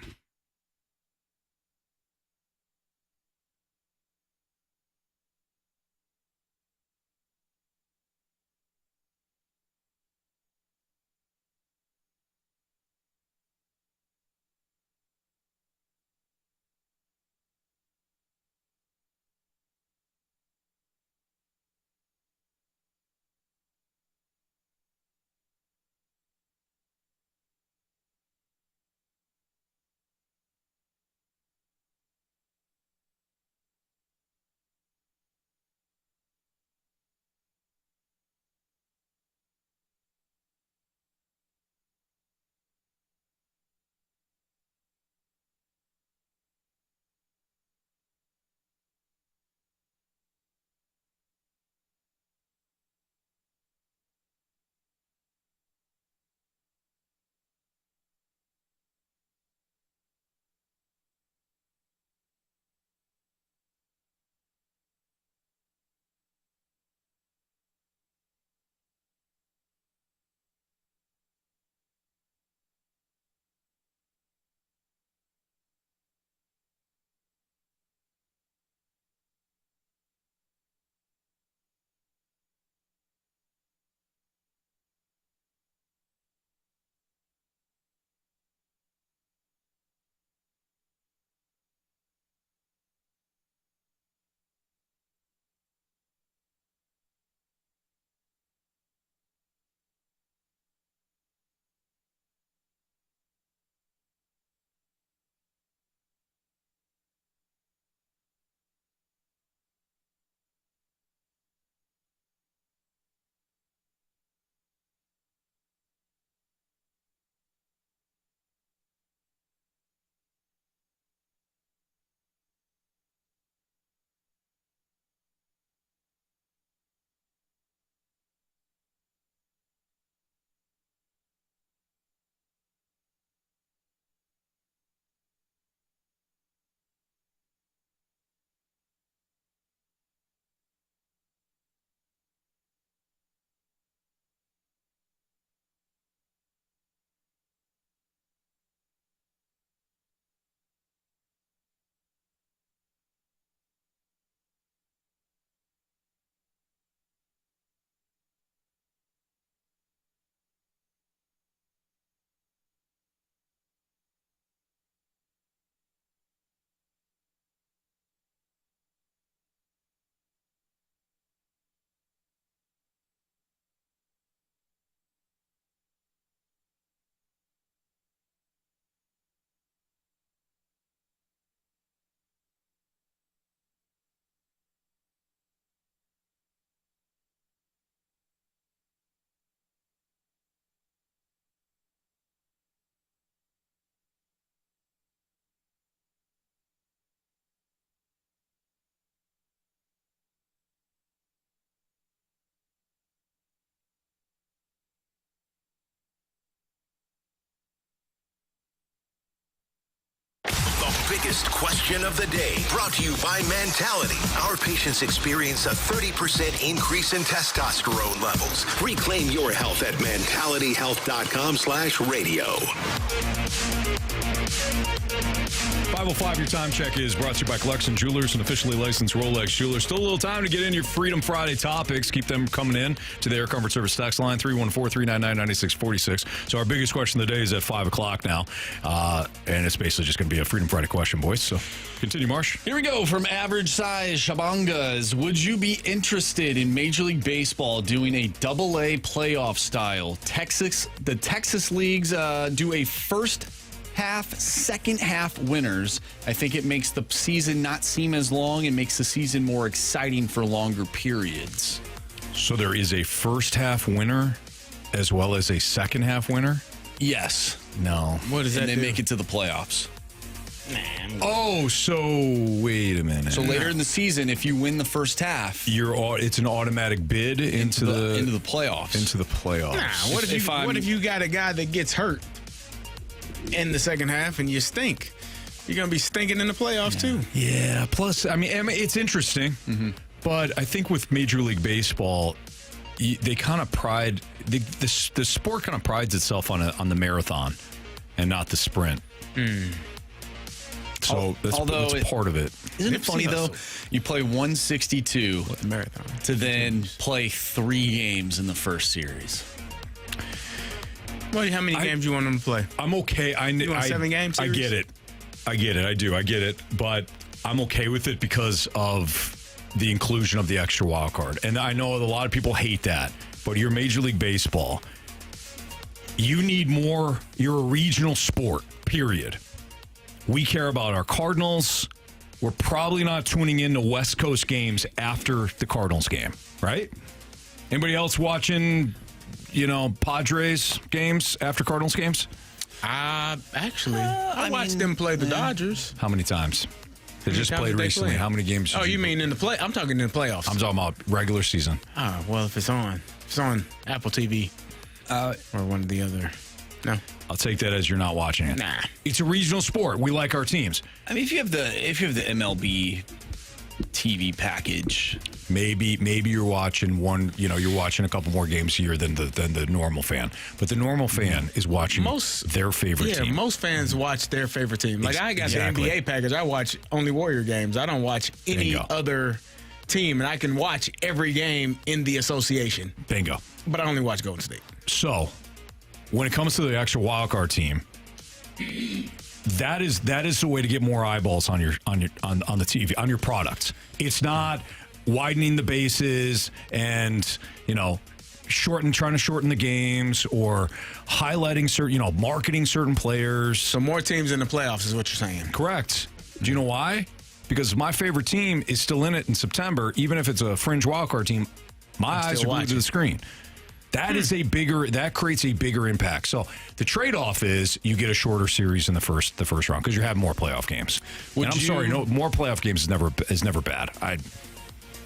Biggest question of the day, brought to you by Mentality. Our patients experience a 30% increase in testosterone levels. Reclaim your health at mentalityhealth.com/radio. 505, your time check is brought to you by Clarkson Jewelers, an officially licensed Rolex jeweler. Still a little time to get in your Freedom Friday topics. Keep them coming in to the Air Comfort Service text line, 314-399-9646. So our biggest question of the day is at 5 o'clock now. And it's basically just going to be a Freedom Friday question, boys. So continue, Marsh. Here we go from Average Size Shabangas. Would you be interested in Major League Baseball doing a AA playoff style? The Texas leagues do a first half, second half winners. I think it makes the season not seem as long and makes the season more exciting for longer periods. So there is a first half winner as well as a second half winner? Yes. No. What does that and they do? make it to the playoffs. So wait a minute. So later in the season, if you win the first half, it's an automatic bid into the playoffs. Into the playoffs. Nah, what if you got a guy that gets hurt in the second half and you stink? You're going to be stinking in the playoffs too. Yeah. Plus, I mean, it's interesting, but I think with Major League Baseball, they kind of pride the sport kind of prides itself on the marathon and not the sprint. So that's part of it. Isn't it funny though? You play 162 marathon to then play 3 games in the first series. Well, how many games you want them to play? I'm okay. You want 7 games? I get it. I do. I get it. But I'm okay with it because of the inclusion of the extra wild card. And I know a lot of people hate that, but you're Major League Baseball. You need more. You're a regional sport, period. We care about our Cardinals. We're probably not tuning in to West Coast games after the Cardinals game, right? Anybody else watching, Padres games after Cardinals games? Actually, I watched them play the Dodgers. How many times? They just played recently. How many games? Oh, you mean in the play? I'm talking in the playoffs. I'm talking about regular season. Oh, well, if it's on Apple TV or one of the other. No, I'll take that as you're not watching it. Nah, it's a regional sport. We like our teams. I mean, if you have the MLB TV package, maybe you're watching one. You're watching a couple more games a year than the normal fan. But the normal fan is watching their favorite team. Yeah, most fans watch their favorite team. Like I got the NBA package. I watch only Warrior games. I don't watch any other team, and I can watch every game in the association. Bingo. But I only watch Golden State. So, when it comes to the extra wild card team, that is the way to get more eyeballs on the TV, on your product. It's not widening the bases and trying to shorten the games or highlighting certain, marketing certain players. So more teams in the playoffs is what you're saying. Correct. Do you know why? Because my favorite team is still in it in September, even if it's a fringe wild card team. My eyes are glued to the screen. That creates a bigger impact. So the trade-off is you get a shorter series in the first round because you have more playoff games. And I'm sorry, more playoff games is never bad.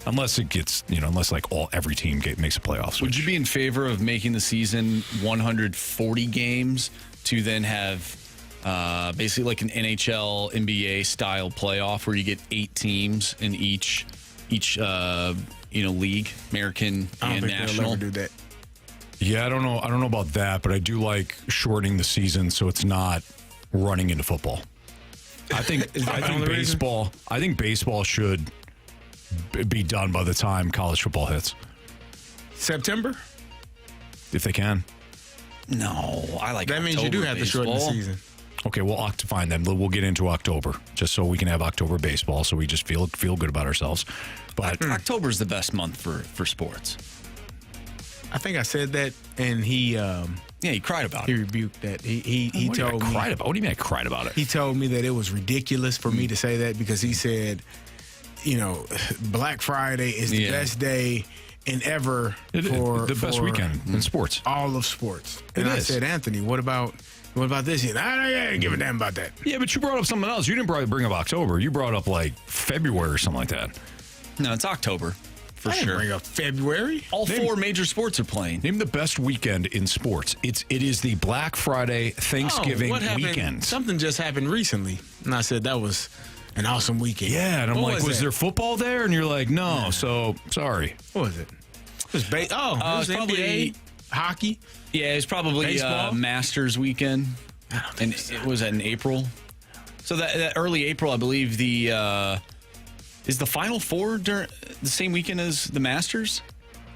Unless it gets, unless every team makes a playoff switch. Would you be in favor of making the season 140 games to then have basically like an NHL, NBA style playoff where you get 8 teams in each league, American and national? I don't think they'll ever do that. Yeah, I don't know about that, but I do like shortening the season so it's not running into football. I think baseball should be done by the time college football hits. September? If they can. No, I like that. Means you do have to shorten the season. Okay, well, fine then. We'll get into October just so we can have October baseball so we just feel good about ourselves. But October's the best month for sports. I think I said that, and he he cried about it. He rebuked that. He told me. Cried about? What do you mean I cried about it? He told me that it was ridiculous for me to say that because he said, Black Friday is the best day for the best weekend in sports. All of sports. And I said, Anthony, what about this? I didn't give a damn about that. Yeah, but you brought up something else. You didn't bring up October. You brought up like February or something like that. No, it's October. For sure. Bring up February. All 4 major sports are playing. Name the best weekend in sports. It is the Black Friday Thanksgiving weekend. Something just happened recently, and I said that was an awesome weekend. Yeah, and I'm like, was there football there? And you're like, no. So sorry. What was it? It was it was probably NBA, hockey. Yeah, it was probably Masters weekend, and it was in April. So that early April, I believe is the Final Four during the same weekend as the Masters?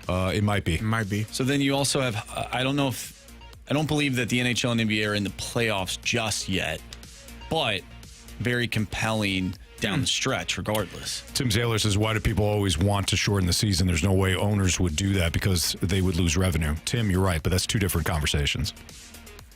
It might be. So then you also have, I don't believe that the NHL and NBA are in the playoffs just yet, but very compelling down the stretch regardless. Tim Zaylor says, why do people always want to shorten the season? There's no way owners would do that because they would lose revenue. Tim, you're right, but that's 2 different conversations.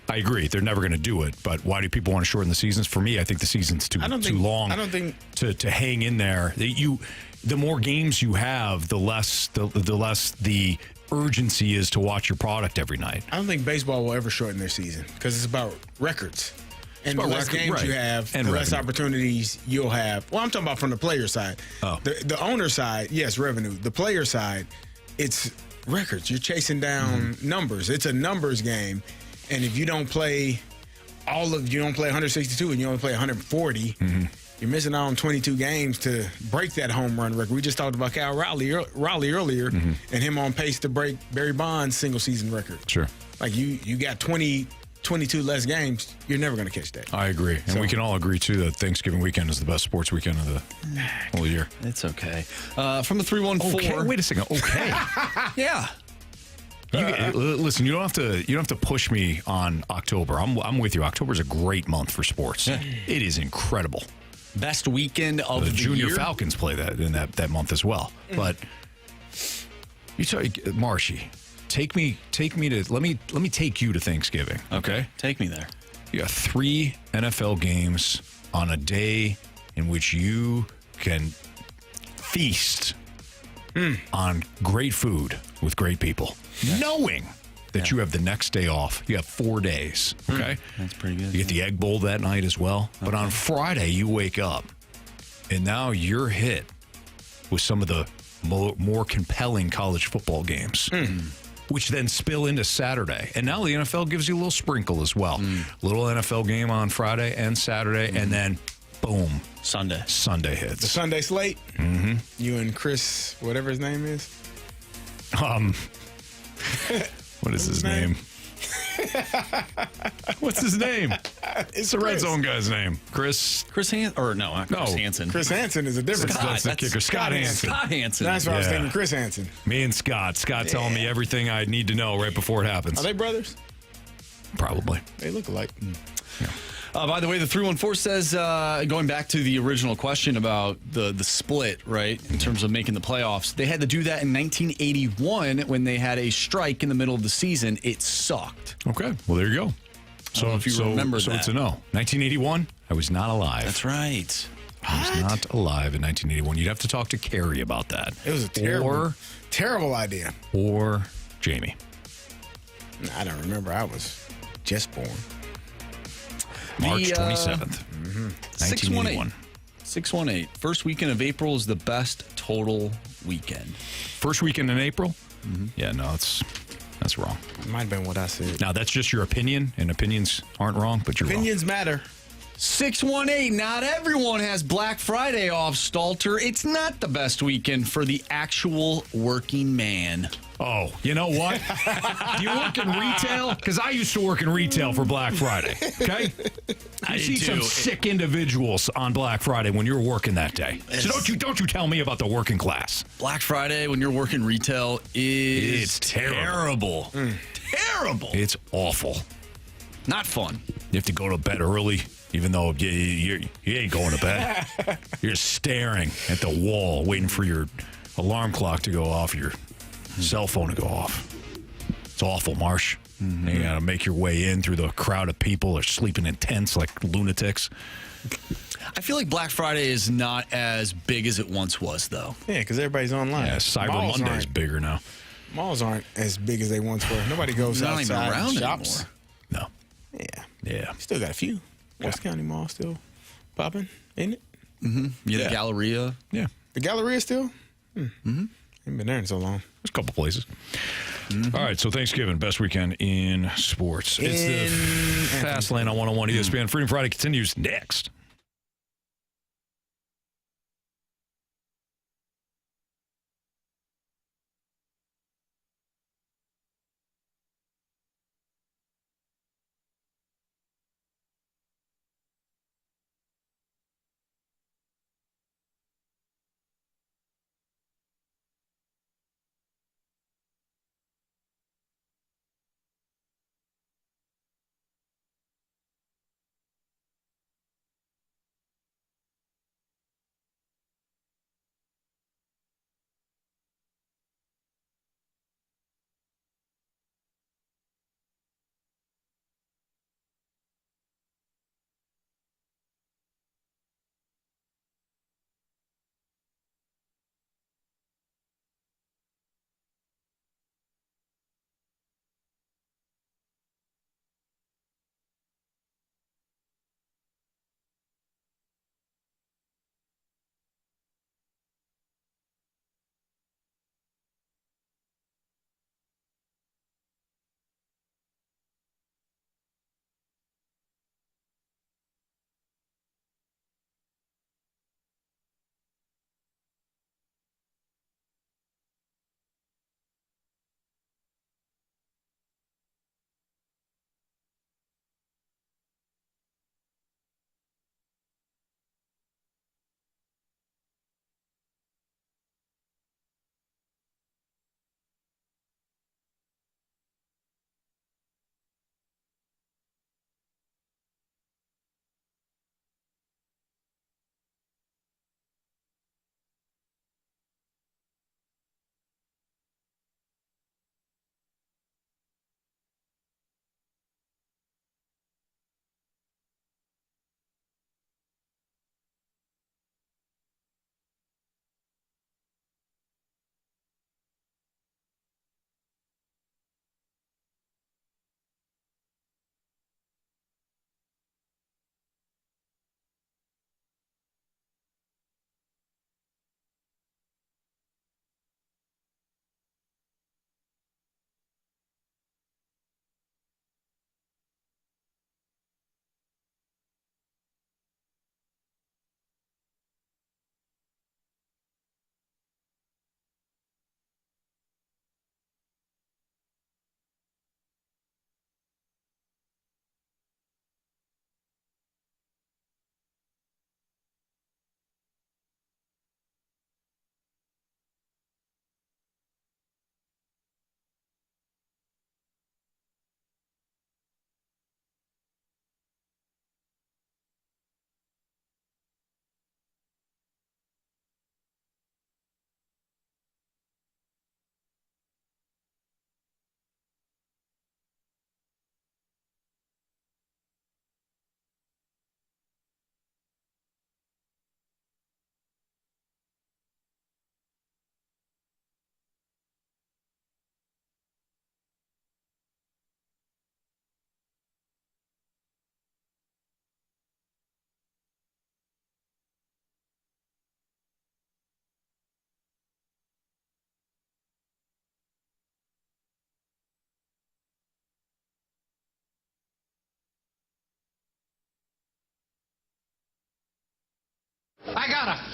I agree. They're never going to do it. But why do people want to shorten the seasons? For me, I think the season's too long. I don't think to hang in there. The more games you have, the less the urgency is to watch your product every night. I don't think baseball will ever shorten their season because it's about records. And the less games you have, the less opportunities you'll have. Well, I'm talking about from the player side. Oh. The owner side, yes, revenue. The player side, it's records. You're chasing down numbers. It's a numbers game. And if you don't play you don't play 162 and you only play 140, you're missing out on 22 games to break that home run record. We just talked about Cal Raleigh earlier and him on pace to break Barry Bonds' single season record. Sure. Like you got 22 less games, you're never going to catch that. I agree. And we can all agree, too, that Thanksgiving weekend is the best sports weekend of the whole year. It's okay. From the 314. Okay, wait a second. Okay. Yeah. Listen, you don't have to push me on October. I'm with you. October is a great month for sports. Yeah. It is incredible. Best weekend of the Junior year. Falcons play that in that month as well. But Marshy, take me to let me take you to Thanksgiving. Okay, take me there. You got 3 NFL games on a day in which you can feast on great food with great people, knowing that you have the next day off. You have 4 days. Okay, that's pretty good. You get the Egg Bowl that night as well. Okay. But on Friday, you wake up, and now you're hit with some of the more compelling college football games, which then spill into Saturday. And now the NFL gives you a little sprinkle as well. Little NFL game on Friday and Saturday, and then boom, Sunday hits. The Sunday slate. Mm-hmm. You and Chris, whatever his name is. What is his name? What's his name? It's the Red Zone guy's name. Chris Hansen. Or no, not Chris Hansen. Chris Hansen is a different That's the kicker. Scott Hansen. Scott Hansen. That's what I was thinking. Chris Hansen. Me and Scott. Scott telling me everything I need to know right before it happens. Are they brothers? Probably. They look alike. Yeah. By the way, the 314 says, going back to the original question about the split, right, in terms of making the playoffs, they had to do that in 1981 when they had a strike in the middle of the season. It sucked. Okay. Well, there you go. So if you remember that. So it's a no. 1981, I was not alive. That's right. I was not alive in 1981. You'd have to talk to Carey about that. It was a terrible idea. Or Jamie. I don't remember. I was just born. March 27th, 1981. 618. First weekend of April is the best total weekend. First weekend in April? Yeah, no, that's wrong. It might have been what I said. Now, that's just your opinion, and opinions aren't wrong, but you're Opinions matter. 618. Not everyone has Black Friday off, Stalter. It's not the best weekend for the actual working man. Oh, you know what? Do you work in retail? Because I used to work in retail for Black Friday. Okay, I see some sick individuals on Black Friday when you're working that day. So don't you tell me about the working class. Black Friday when you're working retail is terrible. Terrible. It's awful. Not fun. You have to go to bed early, even though you ain't going to bed. You're staring at the wall, waiting for your alarm clock to go off, your cell phone to go off. It's awful, Marsh. You got to make your way in through the crowd of people that are sleeping in tents like lunatics. I feel like Black Friday is not as big as it once was, though. Yeah, because everybody's online. Yeah, Cyber Monday is bigger now. Malls aren't as big as they once were. Nobody goes outside and shops. No. Yeah. Still got a few. West County Mall still popping, ain't it? The Galleria. Yeah. The Galleria still? Ain't been there in so long. There's a couple places. All right, so Thanksgiving, best weekend in sports. It's the Fast Lane on 101 ESPN. Freedom Friday continues next.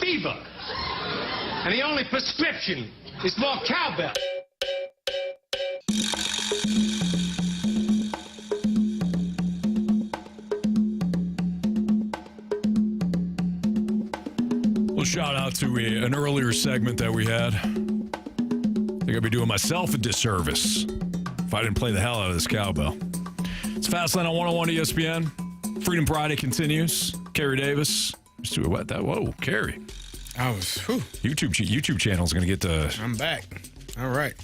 fever. And the only prescription is more cowbell. Well, shout out to an earlier segment that we had. I think I'd be doing myself a disservice if I didn't play the hell out of this cowbell. It's Fastlane on 101 ESPN. Freedom Friday continues. Carey Davis. Just do what that? Whoa, Carey. I was YouTube channel is going to get the. I'm back. All right.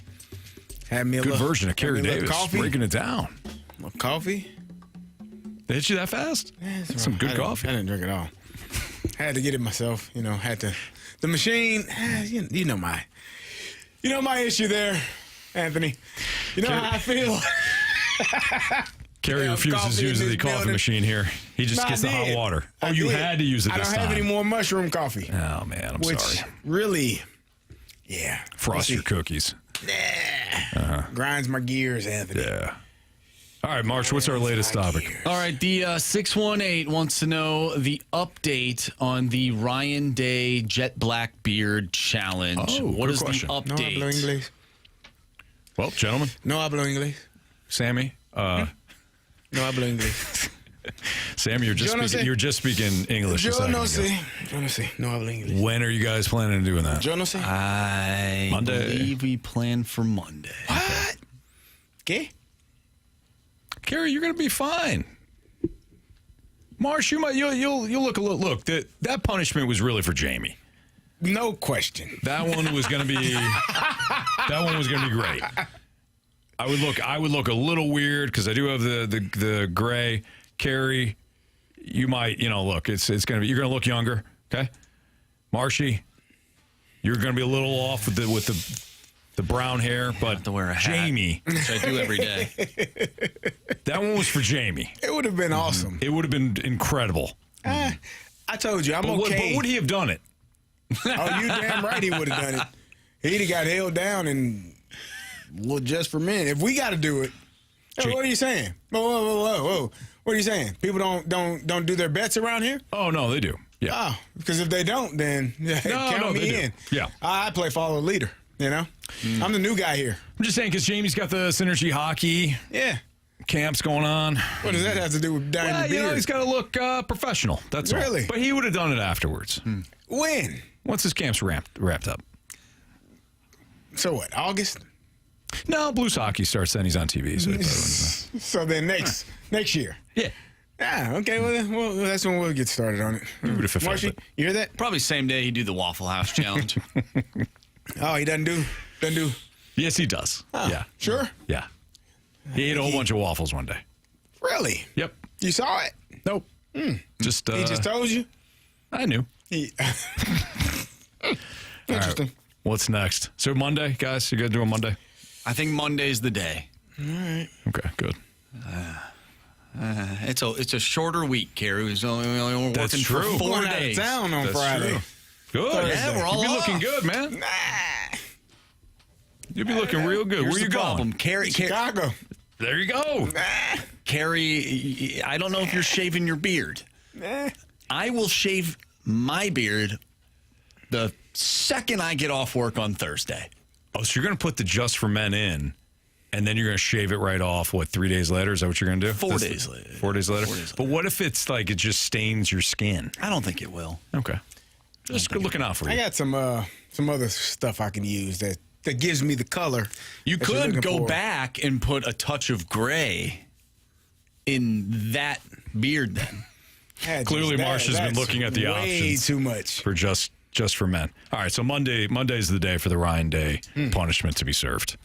Had me a good little, version of Carey Davis coffee. breaking it down. A little coffee. They hit you that fast? Yeah, some good coffee. I didn't drink it all. Had to get it myself. Had to. The machine. You know my issue there, Anthony. You know how I feel. Carey refuses to use the coffee machine here. He just gets the hot water. Oh, you had to use it this time. I don't have any more mushroom coffee. Oh, man, I'm sorry. Really, yeah. Frost your cookies. Grinds my gears, Anthony. Yeah. All right, Marsh, what's our latest topic? All right, the 618 wants to know the update on the Ryan Day Jet Black Beard Challenge. What is question. the update? No hablo inglés. Well, gentlemen. No hablo inglés. Sammy. No hablo inglés. Sam, you're just speaking English. Yo no sé. No hablo inglés. When are you guys planning on doing that? Yo no sé. I believe we plan for Monday. What? ¿Qué? Carey, you're going to be fine. Marsh, you'll look a little. Look, that punishment was really for Jamie. No question. That one was going to be. That one was going to be great. I would look a little weird because I do have the gray. Carey, you might, look, it's going to be, you're going to look younger, okay? Marshy, you're going to be a little off with the brown hair, but have to wear a hat, Jamie, which I do every day. That one was for Jamie. It would have been awesome. It would have been incredible. I told you, okay. But would he have done it? Oh, you damn right he would have done it. He'd have got held down and just for men. If we got to do it, hey, what are you saying? Whoa. What are you saying? People don't do their bets around here? Oh, no, they do. Yeah. Oh, because if they don't, then count me in. Yeah. I play follow the leader, I'm the new guy here. I'm just saying because Jamie's got the Synergy Hockey camps going on. What does that have to do with dyeing the beard? He's got to look professional. That's really all. But he would have done it afterwards. When? Once his camp's wrapped up. So what, August? No, Blues hockey starts then. He's on TV. So then next year. Yeah. Ah, okay. Well, that's when we'll get started on it. Marshy, you hear that? Probably same day he do the Waffle House challenge. Oh, he doesn't do. Yes, he does. Oh, yeah. Sure? Yeah. He ate a whole bunch of waffles one day. Really? Yep. You saw it? Nope. Just he just told you? I knew. Interesting. Right. What's next? So Monday, guys? You got to do a Monday? I think Monday's the day. All right. Okay, good. It's a shorter week, Carey. We're only working for 4 days. Out of town on Friday. True. Good. Thursday. Yeah, we're all You'll be off. looking good, man. Nah. You'll be looking real good. Here's Where you the problem. going? Carey, Chicago. There you go. Nah. Carey, I don't know if you're shaving your beard. Nah. I will shave my beard the second I get off work on Thursday. Oh, so you're going to put the Just for Men in, and then you're going to shave it right off, 3 days later? Is that what you're going to do? 4 days later. 4 days later? But what if it's like it just stains your skin? I don't think it will. Okay. Just good looking out for you. I got some other stuff I can use that gives me the color. You could go back and put a touch of gray in that beard then. Clearly, Marsh has been looking at the options. Way too much. For just for men. All right, so Monday's the day for the Ryan Day punishment to be served.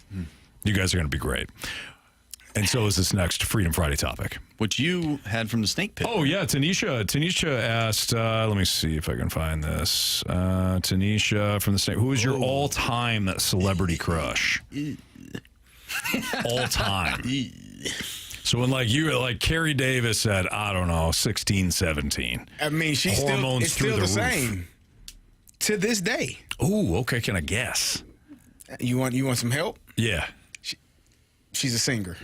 You guys are going to be great. And so is this next Freedom Friday topic. Which you had from the Snake Pit. Oh, yeah, Tanisha asked, let me see if I can find this. Tanisha from the Snake. Who is your all-time celebrity crush? All-time. So when Carey Davis said, I don't know, 16, 17. I mean, it's still the same to this day. Ooh, okay. Can I guess? You want some help? Yeah. She's a singer.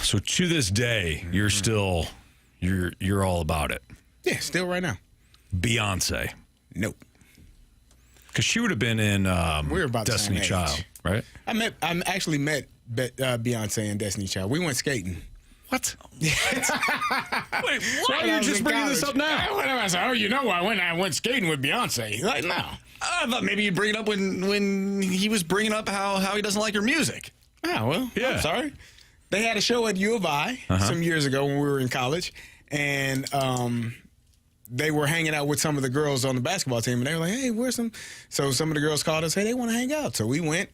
So to this day, you're still you're all about it. Yeah, still right now. Beyonce. Nope. Because she would have been in we were about Destiny the same Child, age. right? I actually met Beyonce and Destiny Child. We went skating. What? Wait, why are you just bringing this up now? I said, oh, you know, I went skating with Beyonce. Like, no. I thought maybe you'd bring it up when he was bringing up how he doesn't like your music. Oh, well, yeah. I'm sorry. They had a show at U of I some years ago when we were in college, and they were hanging out with some of the girls on the basketball team, and they were like, hey, where's some? So some of the girls called us, hey, they want to hang out. So we went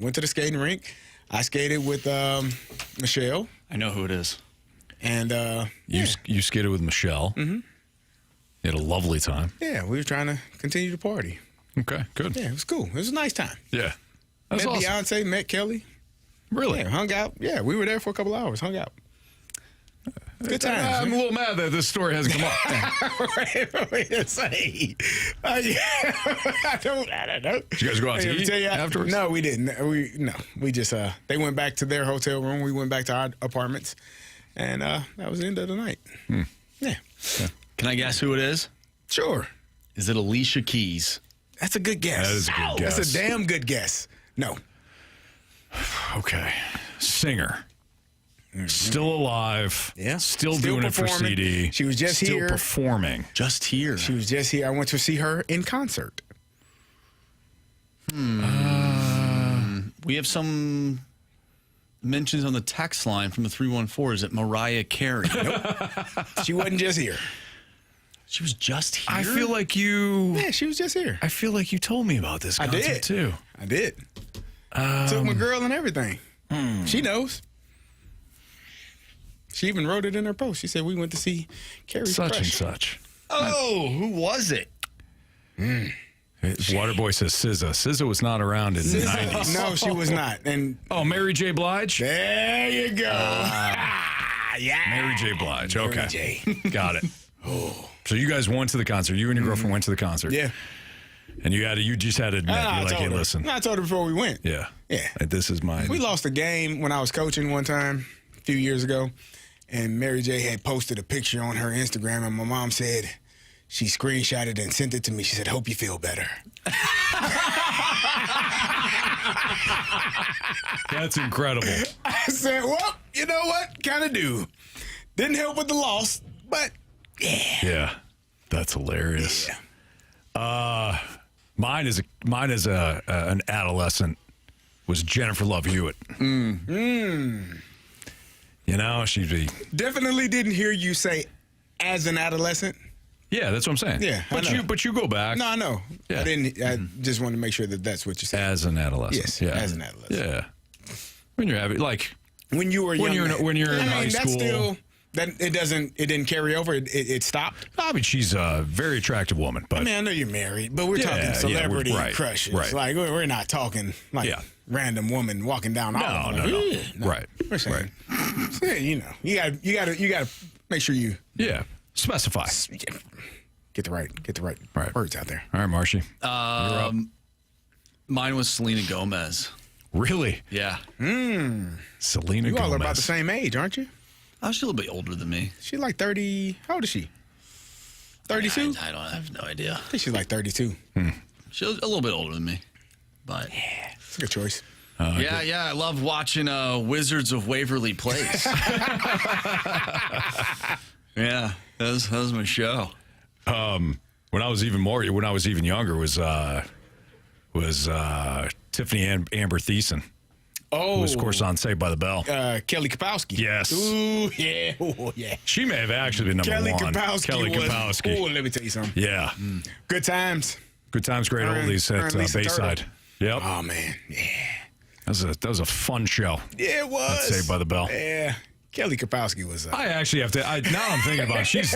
to the skating rink. I skated with Michelle. I know who it is. And you skated with Michelle. Mm-hmm. You had a lovely time. Yeah, we were trying to continue to party. Okay, good. Yeah, it was cool. It was a nice time. Yeah. That's met awesome. Beyonce, met Kelly. Really? Yeah, hung out. Yeah, we were there for a couple hours, hung out. Good times. I'm a little mad that this story hasn't come up. Wait a second. I don't know. Did you guys go out to eat afterwards? No, we didn't. We just they went back to their hotel room. We went back to our apartments, and that was the end of the night. Yeah. Can I guess who it is? Sure. Is it Alicia Keys? That's a good guess. That is a good guess. That's a damn good guess. No. Okay. Singer. Still alive. Yeah. Still doing it for performing. CD. She was just still here. performing. Just here. She was just here. I went to see her in concert. We have some mentions on the text line from the 314. Is it Mariah Carey? Nope. She wasn't just here. She was just here? I feel like you... Yeah, she was just here. I feel like you told me about this concert, I did. too. I did. Took my girl and everything. She knows. She even wrote it in her post. She said, we went to see Carey Such Fresh. and such. Oh, who was it? Waterboy says SZA. SZA was not around in the 90s. No, she was not. And Mary J. Blige? there you go. Yeah. Mary J. Blige. Okay. Mary J. Got it. So you guys went to the concert. You and your girlfriend went to the concert. Yeah. And you just had to admit, you're like, hey, listen. I told her before we went. Yeah. Yeah. This is mine. We lost a game when I was coaching one time a few years ago, and Mary J. had posted a picture on her Instagram, and my mom said she screenshotted and sent it to me. She said, hope you feel better. That's incredible. I said, well, you know what? Kind of do. Didn't help with the loss, but yeah. Yeah. That's hilarious. Yeah. Mine is an adolescent was Jennifer Love Hewitt. You know, she'd be... Definitely didn't hear you say as an adolescent. Yeah, that's what I'm saying. Yeah, but you go back. No, I know. Yeah. I didn't. I just wanted to make sure that that's what you said. As an adolescent. Yes, Yeah. as an adolescent. Yeah. When you're having, like... When you were young. When you're in high that's school... Still, that it didn't carry over. It stopped. I mean, she's a very attractive woman, but... I mean, I know you're married, but we're talking celebrity crushes. Right. Like, we're not talking like random woman walking down. No. Right. We're saying, you know, you gotta make sure you specify. Get the right words out there. All right, Marshy. Mine was Selena Gomez. Really? Yeah. Selena Gomez. You all are about the same age, aren't you? Oh, she's a little bit older than me. She's like 30. How old is she? 32? I have no idea. I think she's like 32. She's a little bit older than me. But it's a good choice. I love watching Wizards of Waverly Place. Yeah, that was my show. When I was even younger was Tiffany Amber Thiessen. Oh, who was, of course, on Saved by the Bell. Kelly Kapowski. Yes. Ooh, yeah. Oh, yeah. She may have actually been number Kelly one. Kapowski. Oh, let me tell you something. Yeah. Good times. Good times, great oldies at Bayside. Yep. Oh, man. Yeah. That was a fun show. Yeah, it was. At Saved by the Bell. Yeah. Kelly Kapowski was. I actually have to. Now I'm thinking about it.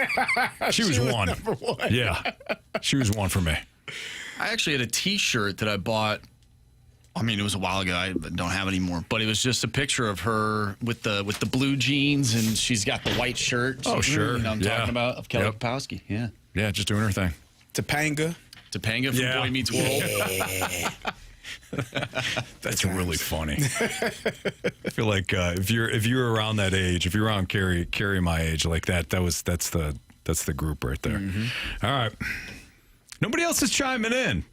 She was one. Number one. Yeah. She was one for me. I actually had a T-shirt that I bought. I mean, it was a while ago. I don't have it anymore. But it was just a picture of her with the blue jeans, and she's got the white shirt. Oh, sure. You know what I'm talking about? Of Kelly Kapowski. Yeah. Yeah, just doing her thing. Topanga from Boy Meets World. Yeah. That's really funny. I feel like if you're around that age, if you're around Carey my age, like that's the That's the group right there. All right. Nobody else is chiming in.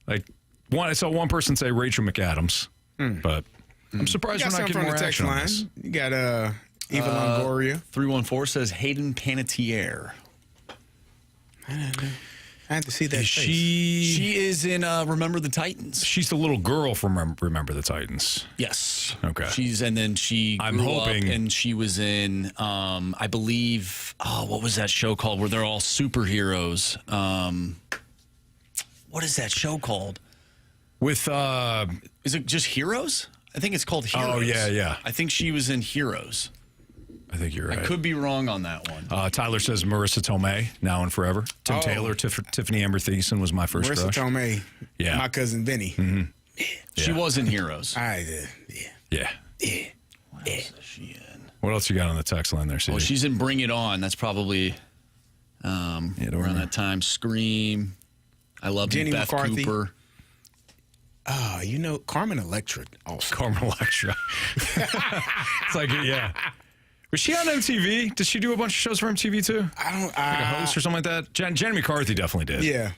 Like, I saw one person say Rachel McAdams, but I'm surprised we're not getting more action on this. You got Eva Longoria. 314 says Hayden Panettiere. I had to see that face. She is in Remember the Titans. She's the little girl from Remember the Titans. Yes. Okay. She I'm grew hoping up and she was in I believe what was that show called where they're all superheroes? What is that show called? With is it just Heroes? I think it's called Heroes. Oh yeah. I think she was in Heroes. I think you're right. I could be wrong on that one. Tyler says Marissa Tomei, Now and Forever. Tim Taylor, Tiffany Amber Thiessen was my first Marissa crush. Tomei. Yeah. My cousin Benny. Mm-hmm. She was in Heroes. I did. Yeah. What else is she in? What else you got on the text line there, CD? Well, she's in Bring It On. That's probably around that time. Scream. I love Jenny Beth McCarthy. Cooper. Carmen Electra also. Carmen Electra. It's like, yeah. Was she on MTV? Did she do a bunch of shows for MTV too? I don't. Like a host or something like that? Jenny McCarthy definitely did. Yeah.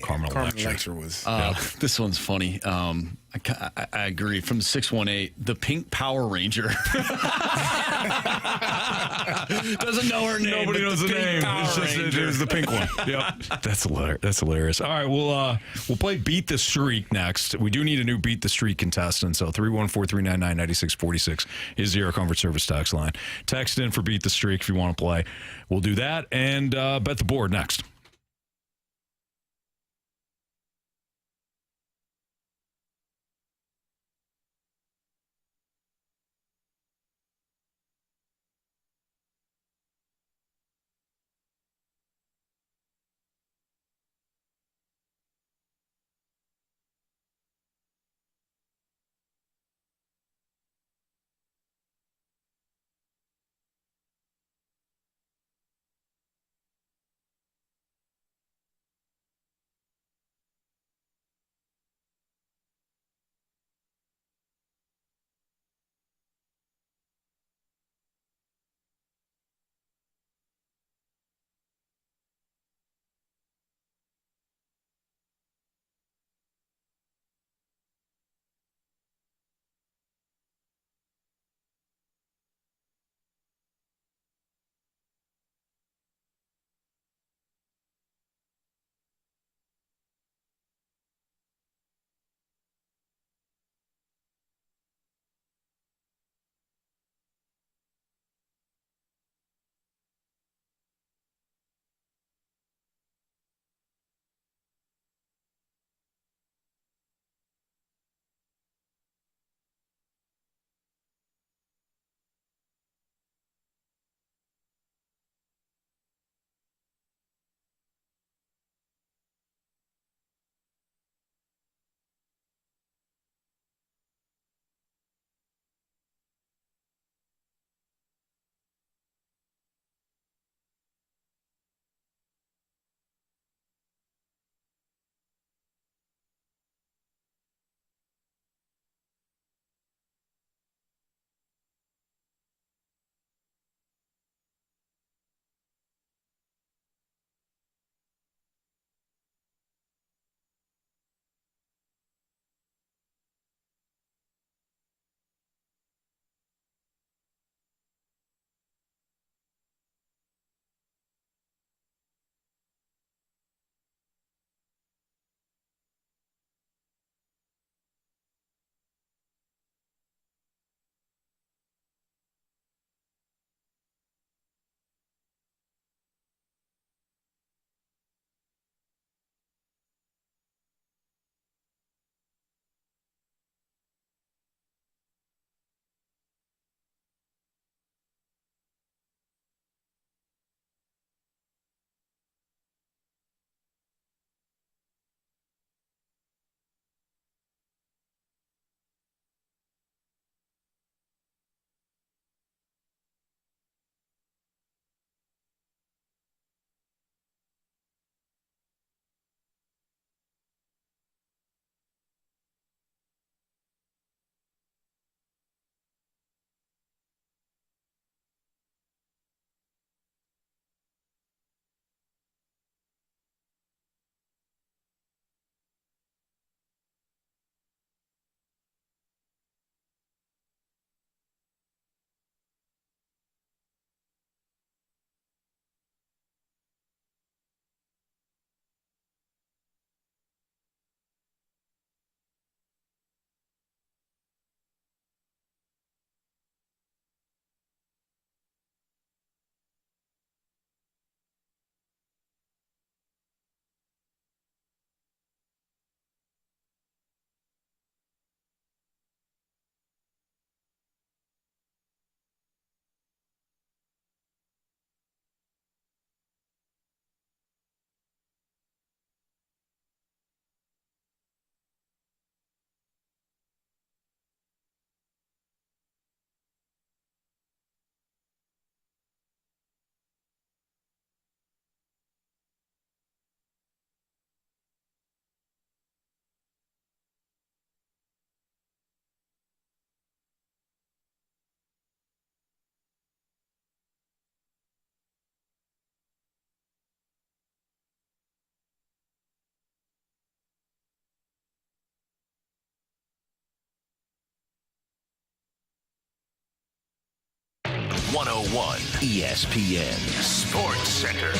Carmen Electra was. This one's funny. I agree. From 618, the Pink Power Ranger. Doesn't know her name. Nobody knows the name. It was the pink one. Yep. That's hilarious. All right, we'll play Beat the Streak next. We do need a new Beat the Streak contestant. So 314-399-9646 is the Air Comfort Service text line. Text in for Beat the Streak if you want to play. We'll do that and bet the board next. 101 ESPN Sports Center.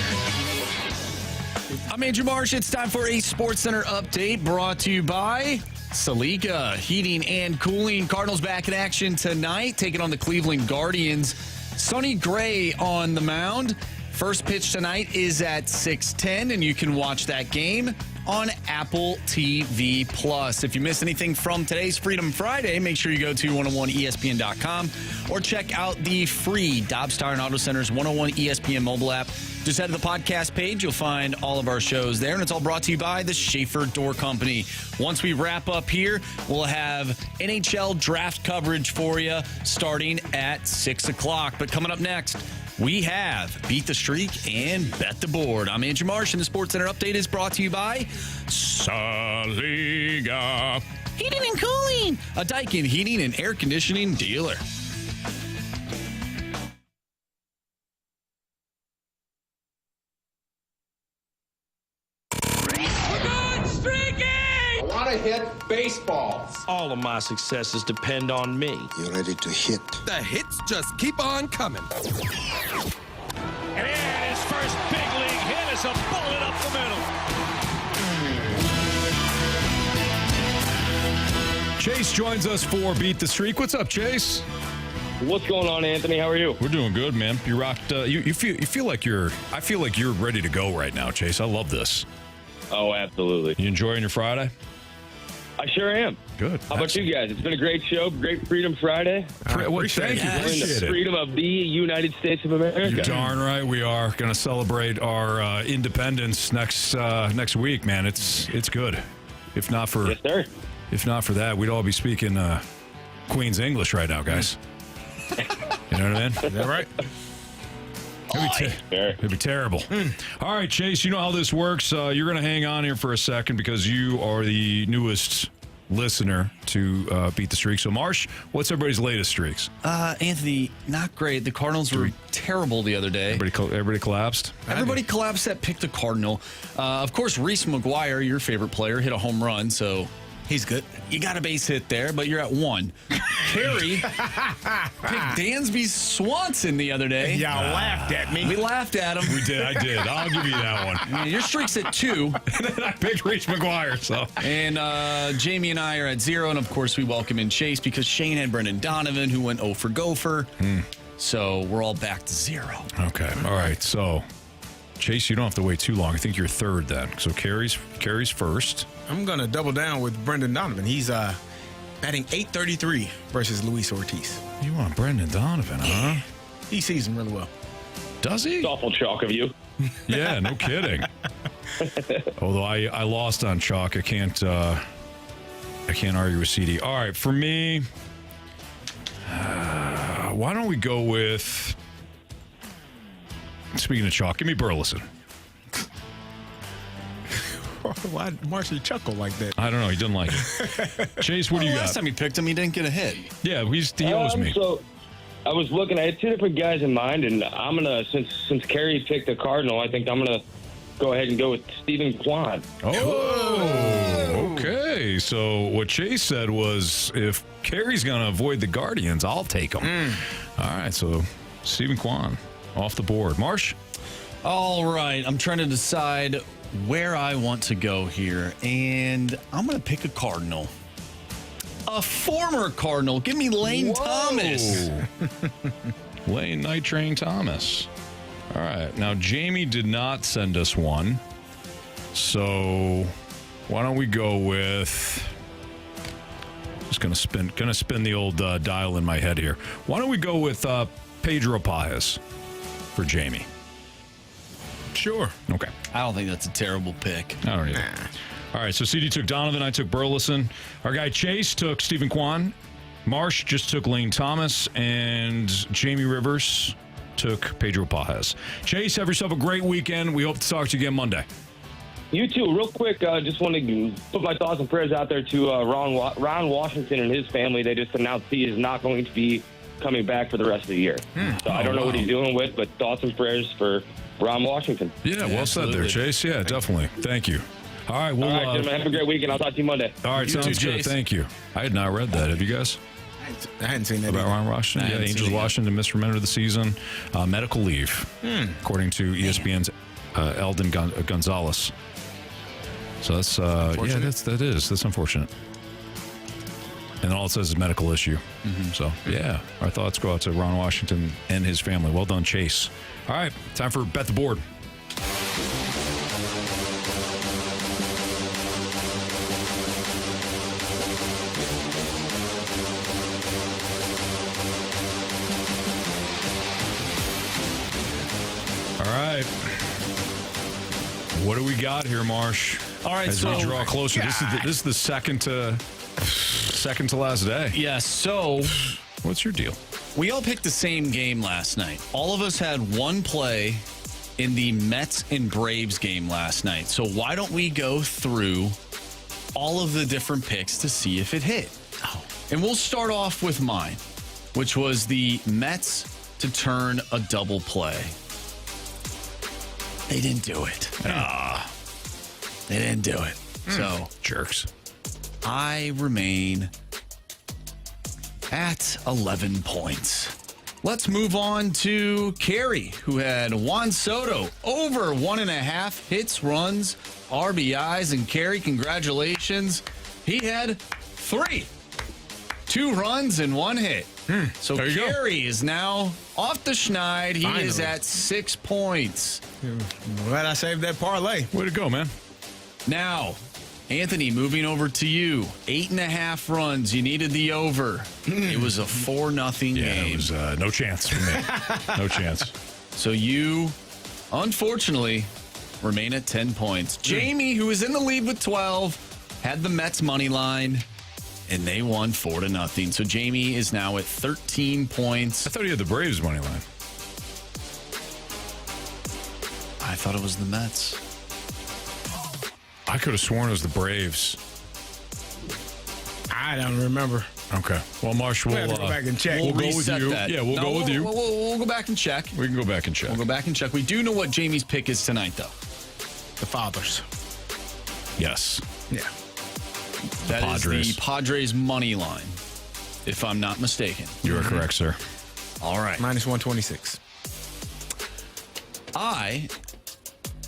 I'm Andrew Marsh. It's time for a Sports Center update brought to you by Salika Heating and Cooling. Cardinals back in action tonight, taking on the Cleveland Guardians. Sonny Gray on the mound. First pitch tonight is at 6:10, and you can watch that game on Apple TV+. If you missed anything from today's Freedom Friday, make sure you go to 101ESPN.com or check out the free Dobbs Tire and Auto Center's 101 ESPN mobile app. Just head to the podcast page. You'll find all of our shows there, and it's all brought to you by the Schaefer Door Company. Once we wrap up here, we'll have NHL draft coverage for you starting at 6 o'clock. But coming up next, we have Beat the Streak and Bet the Board. I'm Andrew Marsh, and the Sports Center update is brought to you by Saliga Heating and Cooling, a Daikin heating and air conditioning dealer. I want to hit baseballs. All of my successes depend on me. You're ready to hit. The hits just keep on coming. And his first big league hit is a bullet up the middle. Chase joins us for Beat the Streak. What's up, Chase? What's going on, Anthony? How are you? We're doing good, man. You rocked. You feel like you're. I feel like you're ready to go right now, Chase. I love this. Oh, absolutely. You enjoying your Friday? I sure am. Good. How about you guys? It's been a great show. Great Freedom Friday. Thank you. Appreciate the freedom of the United States of America. You're darn right we are going to celebrate our independence next week, man. It's good. If not for yes, sir. If not for that, we'd all be speaking Queen's English right now, guys. You know what I mean? Is that right? It'd be terrible. All right, Chase, you know how this works. You're going to hang on here for a second because you are the newest listener to Beat the Streak. So, Marsh, what's everybody's latest streaks? Anthony, not great. The Cardinals were terrible the other day. Everybody collapsed? Everybody collapsed that picked a Cardinal. Of course, Reese McGuire, your favorite player, hit a home run, so he's good. You got a base hit there, but you're at 1. Carey picked Dansby Swanson the other day. Y'all laughed at me. We laughed at him. We did. I did. I'll give you that one. Your streak's at 2. And then I picked Reese McGuire. So. And Jamie and I are at 0. And, of course, we welcome in Chase because Shane had Brendan Donovan, who went 0 for Gopher. So we're all back to 0. Okay. All right. So, Chase, you don't have to wait too long. I think you're third then. So Carey's first. I'm going to double down with Brendan Donovan. He's batting .833 versus Luis Ortiz. You want Brendan Donovan, huh? He sees him really well. Does he? It's awful chalk of you. Yeah, no kidding. Although I lost on chalk, I can't argue with CD. All right, for me, why don't we go with? Speaking of chalk, give me Burleson. Why Marshall chuckle like that? I don't know. He didn't like it. Chase, what do you got? Last time he picked him, he didn't get a hit. Yeah, he owes me. So I was looking. I had 2 different guys in mind, and I'm gonna since Carey picked the Cardinal, I think I'm gonna go ahead and go with Stephen Kwan. Oh, okay. So what Chase said was, if Carey's gonna avoid the Guardians, I'll take him. All right. So Stephen Kwan off the board. Marsh. All right. I'm trying to decide where I want to go here, and I'm going to pick a Cardinal. A former Cardinal. Give me Lane Thomas. Lane Night Train Thomas. All right. Now, Jamie did not send us one, so why don't we go with... Just going to spin the old dial in my head here. Why don't we go with Pedro Paez for Jamie? Sure. Okay. I don't think that's a terrible pick. I don't either. All right, so CD took Donovan, I took Burleson. Our guy Chase took Stephen Kwan. Marsh just took Lane Thomas, and Jamie Rivers took Pedro Paez. Chase, have yourself a great weekend. We hope to talk to you again Monday. You too. Real quick, just want to put my thoughts and prayers out there to Ron Washington and his family. They just announced he is not going to be coming back for the rest of the year. So I don't know what he's dealing with, but thoughts and prayers for Ron Washington. Yeah, well said there, Chase. Yeah, definitely. Thank you. All right, well, gentlemen, have a great weekend. I'll talk to you Monday. All right, sounds good. Thank you. I had not read that. Have you guys? I hadn't seen that. About Ron Washington? Yeah, Angels Washington missed for minute of the season. Medical leave, according to ESPN's Eldon Gonzalez. So that's that's unfortunate. And all it says is medical issue. So, yeah, our thoughts go out to Ron Washington and his family. Well done, Chase. All right, time for Bet the Board. All right. What do we got here, Marsh? All right, as we draw closer, this is the second to last day. Yeah, so what's your deal? We all picked the same game last night. All of us had one play in the Mets and Braves game last night. So why don't we go through all of the different picks to see if it hit? And we'll start off with mine, which was the Mets to turn a double play. They didn't do it. They didn't do it. So, jerks. I remain at 11 points. Let's move on to Carey, who had Juan Soto over 1.5 hits, runs, RBIs. And Carey, congratulations. He had 3. 2 runs and 1 hit. So Carey is now off the schneid. He is at 6 points. Glad I saved that parlay. Way to go, man. Now, Anthony, moving over to you. 8.5 runs. You needed the over. It was a 4-0 game. It was no chance for me. No chance. So you, unfortunately, remain at 10 points. Jamie, who is in the lead with 12, had the Mets money line, and they won 4-0. So Jamie is now at 13 points. I thought he had the Braves money line. I thought it was the Mets. I could have sworn it was the Braves. I don't remember. Okay. Well, Marsh, we'll go back and check. We'll go with you. That. Yeah, we'll go with you. We'll go back and check. We can go back and check. We'll go back and check. We do know what Jamie's pick is tonight, though. The Fathers. Yes. Yeah. That is the Padres money line, if I'm not mistaken. You are correct, sir. All right. Minus 126. I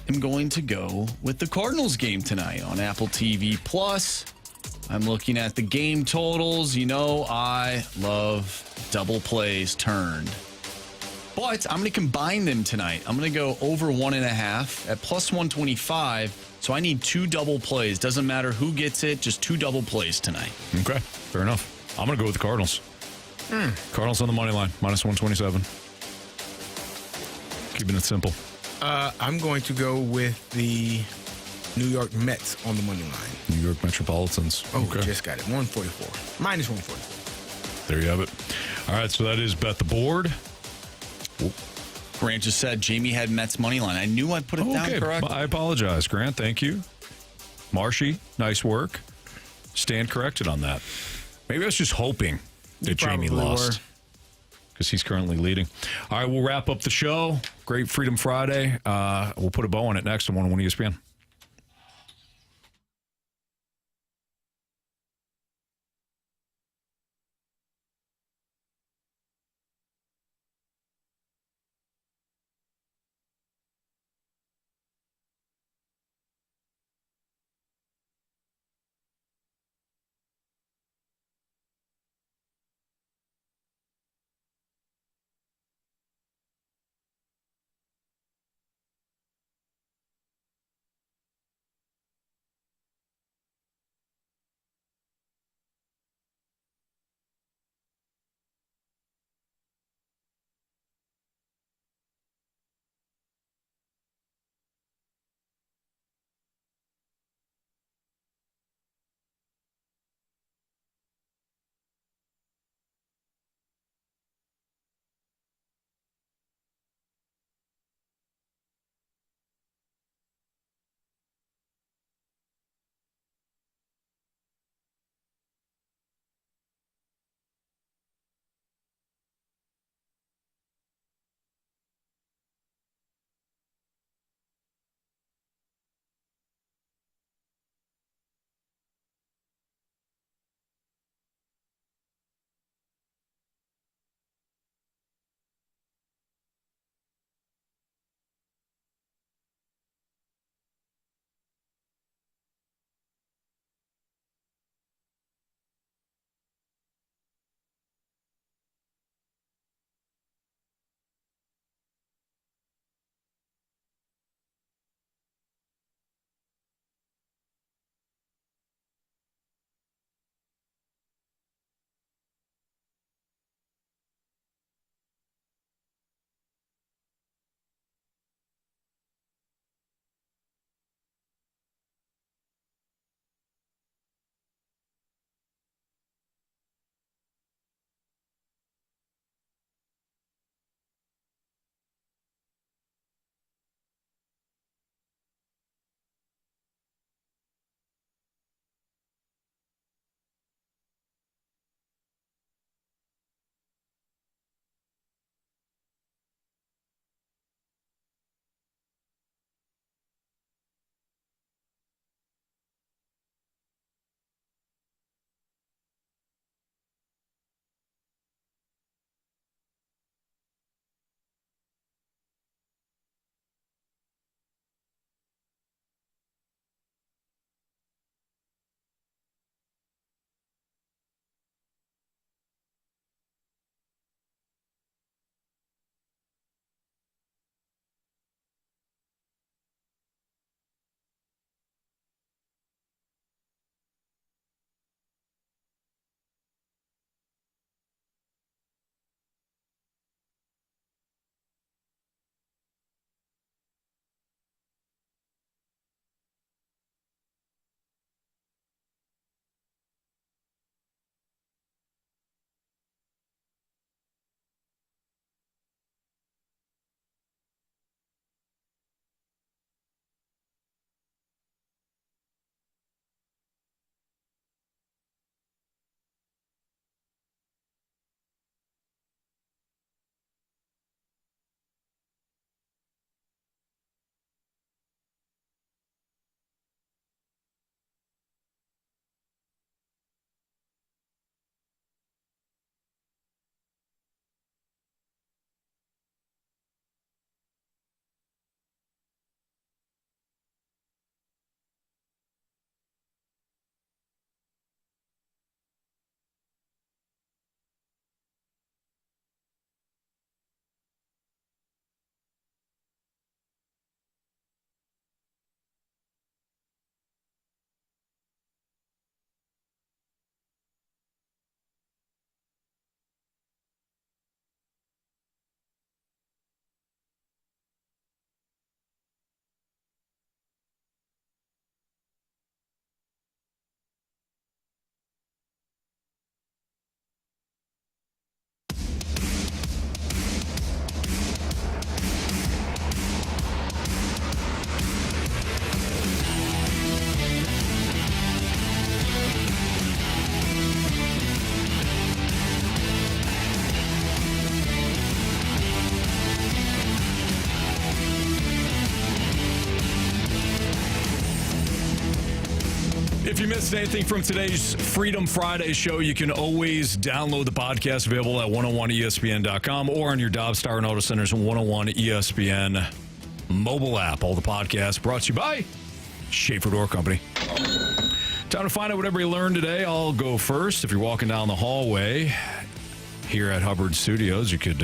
am going to go with the Cardinals game tonight on Apple TV Plus. I'm looking at the game totals. You know, I love double plays turned. But I'm going to combine them tonight. I'm going to go over 1.5 at plus 125. So I need 2 double plays. Doesn't matter who gets it, just 2 double plays tonight. Okay, fair enough. I'm going to go with the Cardinals. Cardinals on the money line, minus 127. Keeping it simple. I'm going to go with the New York Mets on the money line. New York Metropolitans. Oh, okay. Just got it. 144. Minus 144. There you have it. All right, so that is Bet the Board. Grant just said Jamie had Mets money line. I knew I'd put it down correctly. I apologize, Grant. Thank you. Marshy, nice work. Stand corrected on that. Maybe I was just hoping that Jamie lost because he's currently leading. All right, we'll wrap up the show. Great Freedom Friday. We'll put a bow on it next on 101 ESPN. If you missed anything from today's Freedom Friday show, you can always download the podcast available at 101ESPN.com or on your Dobbs Star and Auto Center's 101 ESPN mobile app. All the podcasts brought to you by Schaefer Door Company. Time to find out whatever you learned today. I'll go first. If you're walking down the hallway here at Hubbard Studios, you could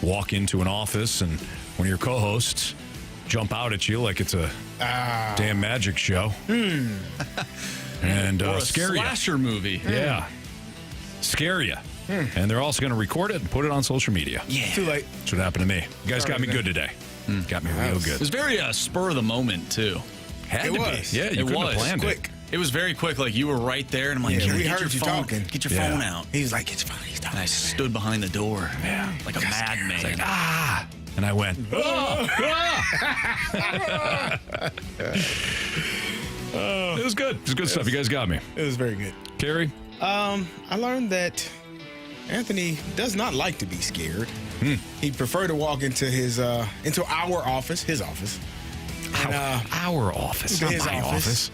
walk into an office and one of your co-hosts jump out at you like it's a damn magic show. And or a scare you. slasher movie. Yeah. Scare you. And they're also going to record it and put it on social media. Yeah. Too late. That's what happened to me. You guys got me good today. Got me real good. It was very spur of the moment, too. Had to be. Yeah, you couldn't have planned quick. it. It was very quick. Like, you were right there, and I'm like, Yeah, we get heard your you phone, talking. Get your phone out. He was like, "It's fine." He's talking. And I stood behind the door, like a madman. Like, and I went, It was good. It was good stuff. You guys got me. It was very good. Carey? I learned that Anthony does not like to be scared. He'd prefer to walk into his into our office, his office. And, our office, not his my office.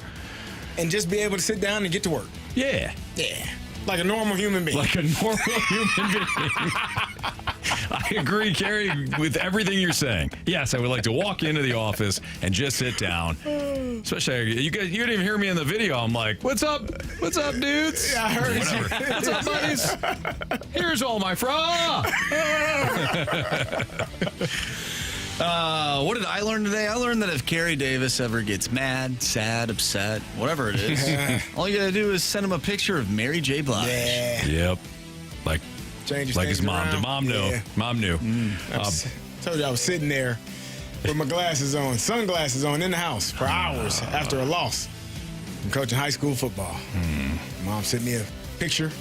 And just be able to sit down and get to work. Yeah. Yeah. Like a normal human being. Like a normal human being. I agree, Carey, with everything you're saying. Yes, I would like to walk into the office and just sit down. Especially, you guys, you didn't even hear me in the video. I'm like, what's up? What's up, dudes? Yeah, I heard Whatever. you. What's up, buddies? Here's all my fra. What did I learn today? I learned that if Carey Davis ever gets mad, sad, upset, whatever it is, all you gotta do is send him a picture of Mary J. Blige. Yeah. Yep. Like his mom. around. Mom knew. Yeah. Mom knew. Told you I was sitting there with my glasses on, sunglasses on in the house for hours after a loss. I'm coaching high school football. Mom sent me a picture.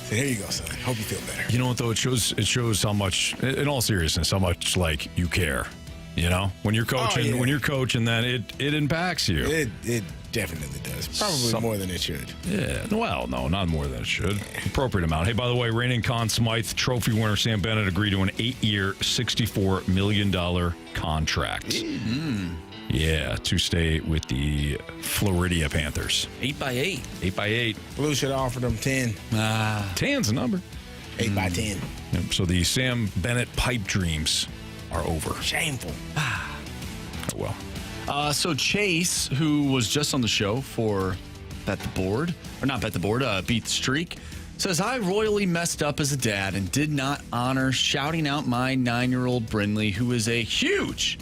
Said, "Here you go, son. Hope you feel better." You know what, though? It shows how much, in all seriousness, how much, like, you care. You know? When you're coaching, then it impacts you. It definitely does. Probably more than it should. Yeah. Well, no, not more than it should. Appropriate amount. Hey, by the way, reigning Conn Smythe Trophy winner Sam Bennett agreed to an 8-year, $64 million contract. Yeah, to stay with the Florida Panthers. 8x8. 8x8. Blue should have offered them 10. 10's a number. 8 by 10. Yep, so the Sam Bennett pipe dreams are over. Shameful. Oh, well. So Chase, who was just on the show for Bet the Board, or not Bet the Board, Beat the Streak, says, I royally messed up as a dad and did not honor shouting out my 9-year-old Brindley, who is a huge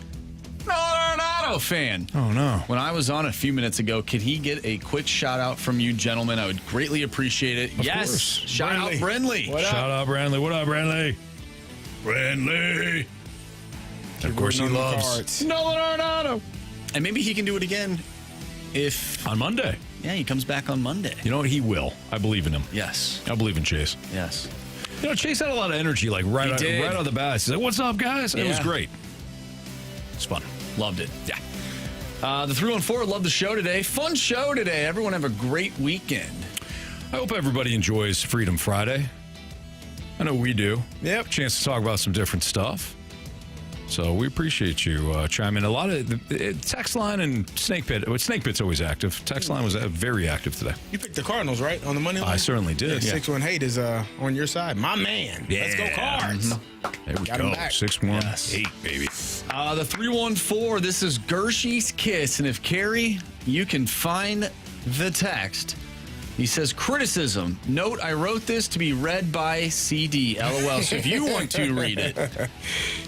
Arenado fan. Oh, no. When I was on a few minutes ago, can he get a quick shout out from you gentlemen? I would greatly appreciate it. Of yes. course. Shout out Brindley. Shout out Brindley. What up, Brindley? Brindley. And of course, he loves Nolan Arenado. And maybe he can do it again if... on Monday. Yeah, he comes back on Monday. You know what? He will. I believe in him. Yes. I believe in Chase. Yes. You know, Chase had a lot of energy, like right out of the bat. He's like, what's up, guys? It was great. It's fun. Loved it. Yeah. The 314 loved the show today. Fun show today. Everyone have a great weekend. I hope everybody enjoys Freedom Friday. I know we do. Yep. Chance to talk about some different stuff. So we appreciate you chiming in. A lot of text line and Snake Pit. Snake Pit's always active. Text line was very active today. You picked the Cardinals, right, on the money line? I certainly did. Yeah, 618 is on your side. My man. Yeah. Let's go Cards. There we Got go. him back. 618, baby. The 314, this is Gershie's Kiss. And if Carey, you can find the text. He says, criticism. Note, I wrote this to be read by CD. LOL. So if you want to read it,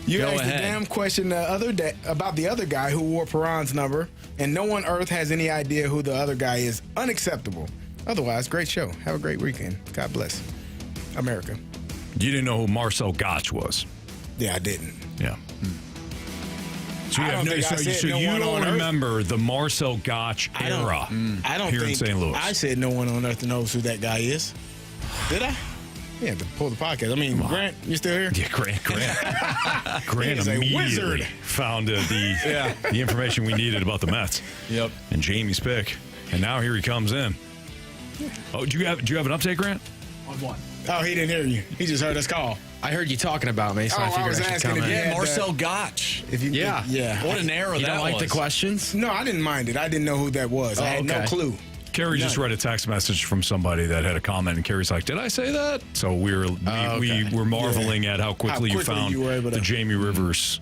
you go asked ahead. the damn question the other day about the other guy who wore Perron's number, and no one on earth has any idea who the other guy is. Unacceptable. Otherwise, great show. Have a great weekend. God bless America. You didn't know who Marcel Gotch was? Yeah, I didn't. Yeah. So you, I don't think I said no one on don't earth. remember the Marcel Gotch era I don't here think in St. Louis. I said no one on earth knows who that guy is. Did I? Yeah, to pull the podcast. I mean, Grant, you still here? Yeah, Grant He is a immediately wizard. found the information we needed about the Mets. Yep. And Jamie's pick. And now here he comes in. Oh, do you have an update, Grant? On what? Oh, he didn't hear you. He just heard us call. I heard you talking about me, so I figured was I should asking come if in. you had Marcel Gotch. If you, Yeah. What an error You that don't like was. the questions? No, I didn't mind it. I didn't know who that was. I had no okay. clue. Carey just read a text message from somebody that had a comment, and Carey's like, "Did I say that?" So we were marveling at how quickly you found the Jamie Rivers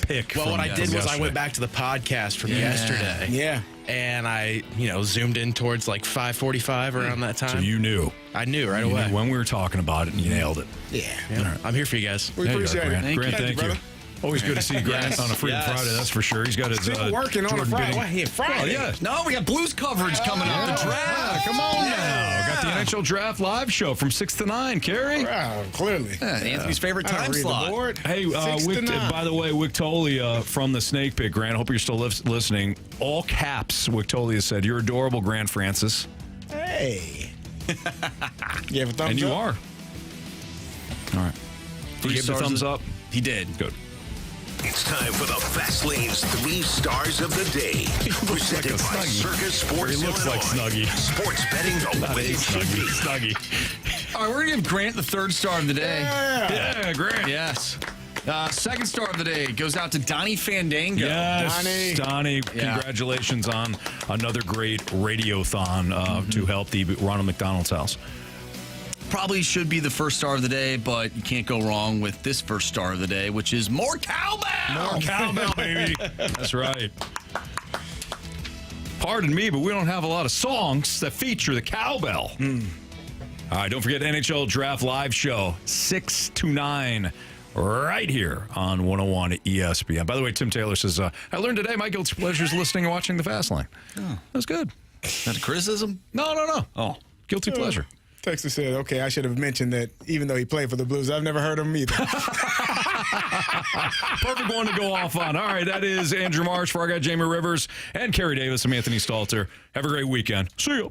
pick. Well, what I did was yesterday. I went back to the podcast from yesterday. Yeah. And I, zoomed in towards like 5:45 around that time. So you knew. I knew right You away. knew when we were talking about it, and you nailed it. Yeah. All right. I'm here for you guys. We appreciate it. Grant, thank you. Always good to see Grant on a Freedom Friday, that's for sure. He's got his Still working on a Jordan Friday. Binney. What, here, Friday? Oh, yeah. No, we got Blues coverage coming up. The draft. Come on now. Got the NHL Draft live show from 6 to 9, Carey. Wow, clearly. Anthony's favorite time slot. Hey, by the way, Wictolia from the Snake Pit, Grant, I hope you're still listening. All caps, Wictolia said, "You're adorable, Grant Francis." Hey. You have a thumbs and you up? are. All right. Did you give the thumbs up? He did. Good. It's time for the Fast Lane's 3 Stars of the Day. Presented by Circus Sports He looks like Illinois. Snuggie. Sports betting the way it should be. Snuggie. All right, we're going to give Grant the 3rd star of the day. Yeah, Grant. Yes. 2nd star of the day goes out to Donnie Fandango. Yes, Donnie. Congratulations on another great radiothon to help the Ronald McDonald's House. Probably should be the 1st star of the day, but you can't go wrong with this 1st star of the day, which is more cowbell. More cowbell, baby. That's right. Pardon me, but we don't have a lot of songs that feature the cowbell. All right, don't forget NHL Draft Live Show, 6 to 9, right here on 101 ESPN. By the way, Tim Taylor says, I learned today my guilty pleasure is listening and watching the Fast Lane. Oh, that's good. Is that a criticism? No. Oh, guilty pleasure. Texter said, okay, I should have mentioned that even though he played for the Blues, I've never heard of him either. Perfect one to go off on. All right, that is Andrew Marsh, for our guy Jamie Rivers, and Carey Davis. I'm Anthony Stalter. Have a great weekend. See you.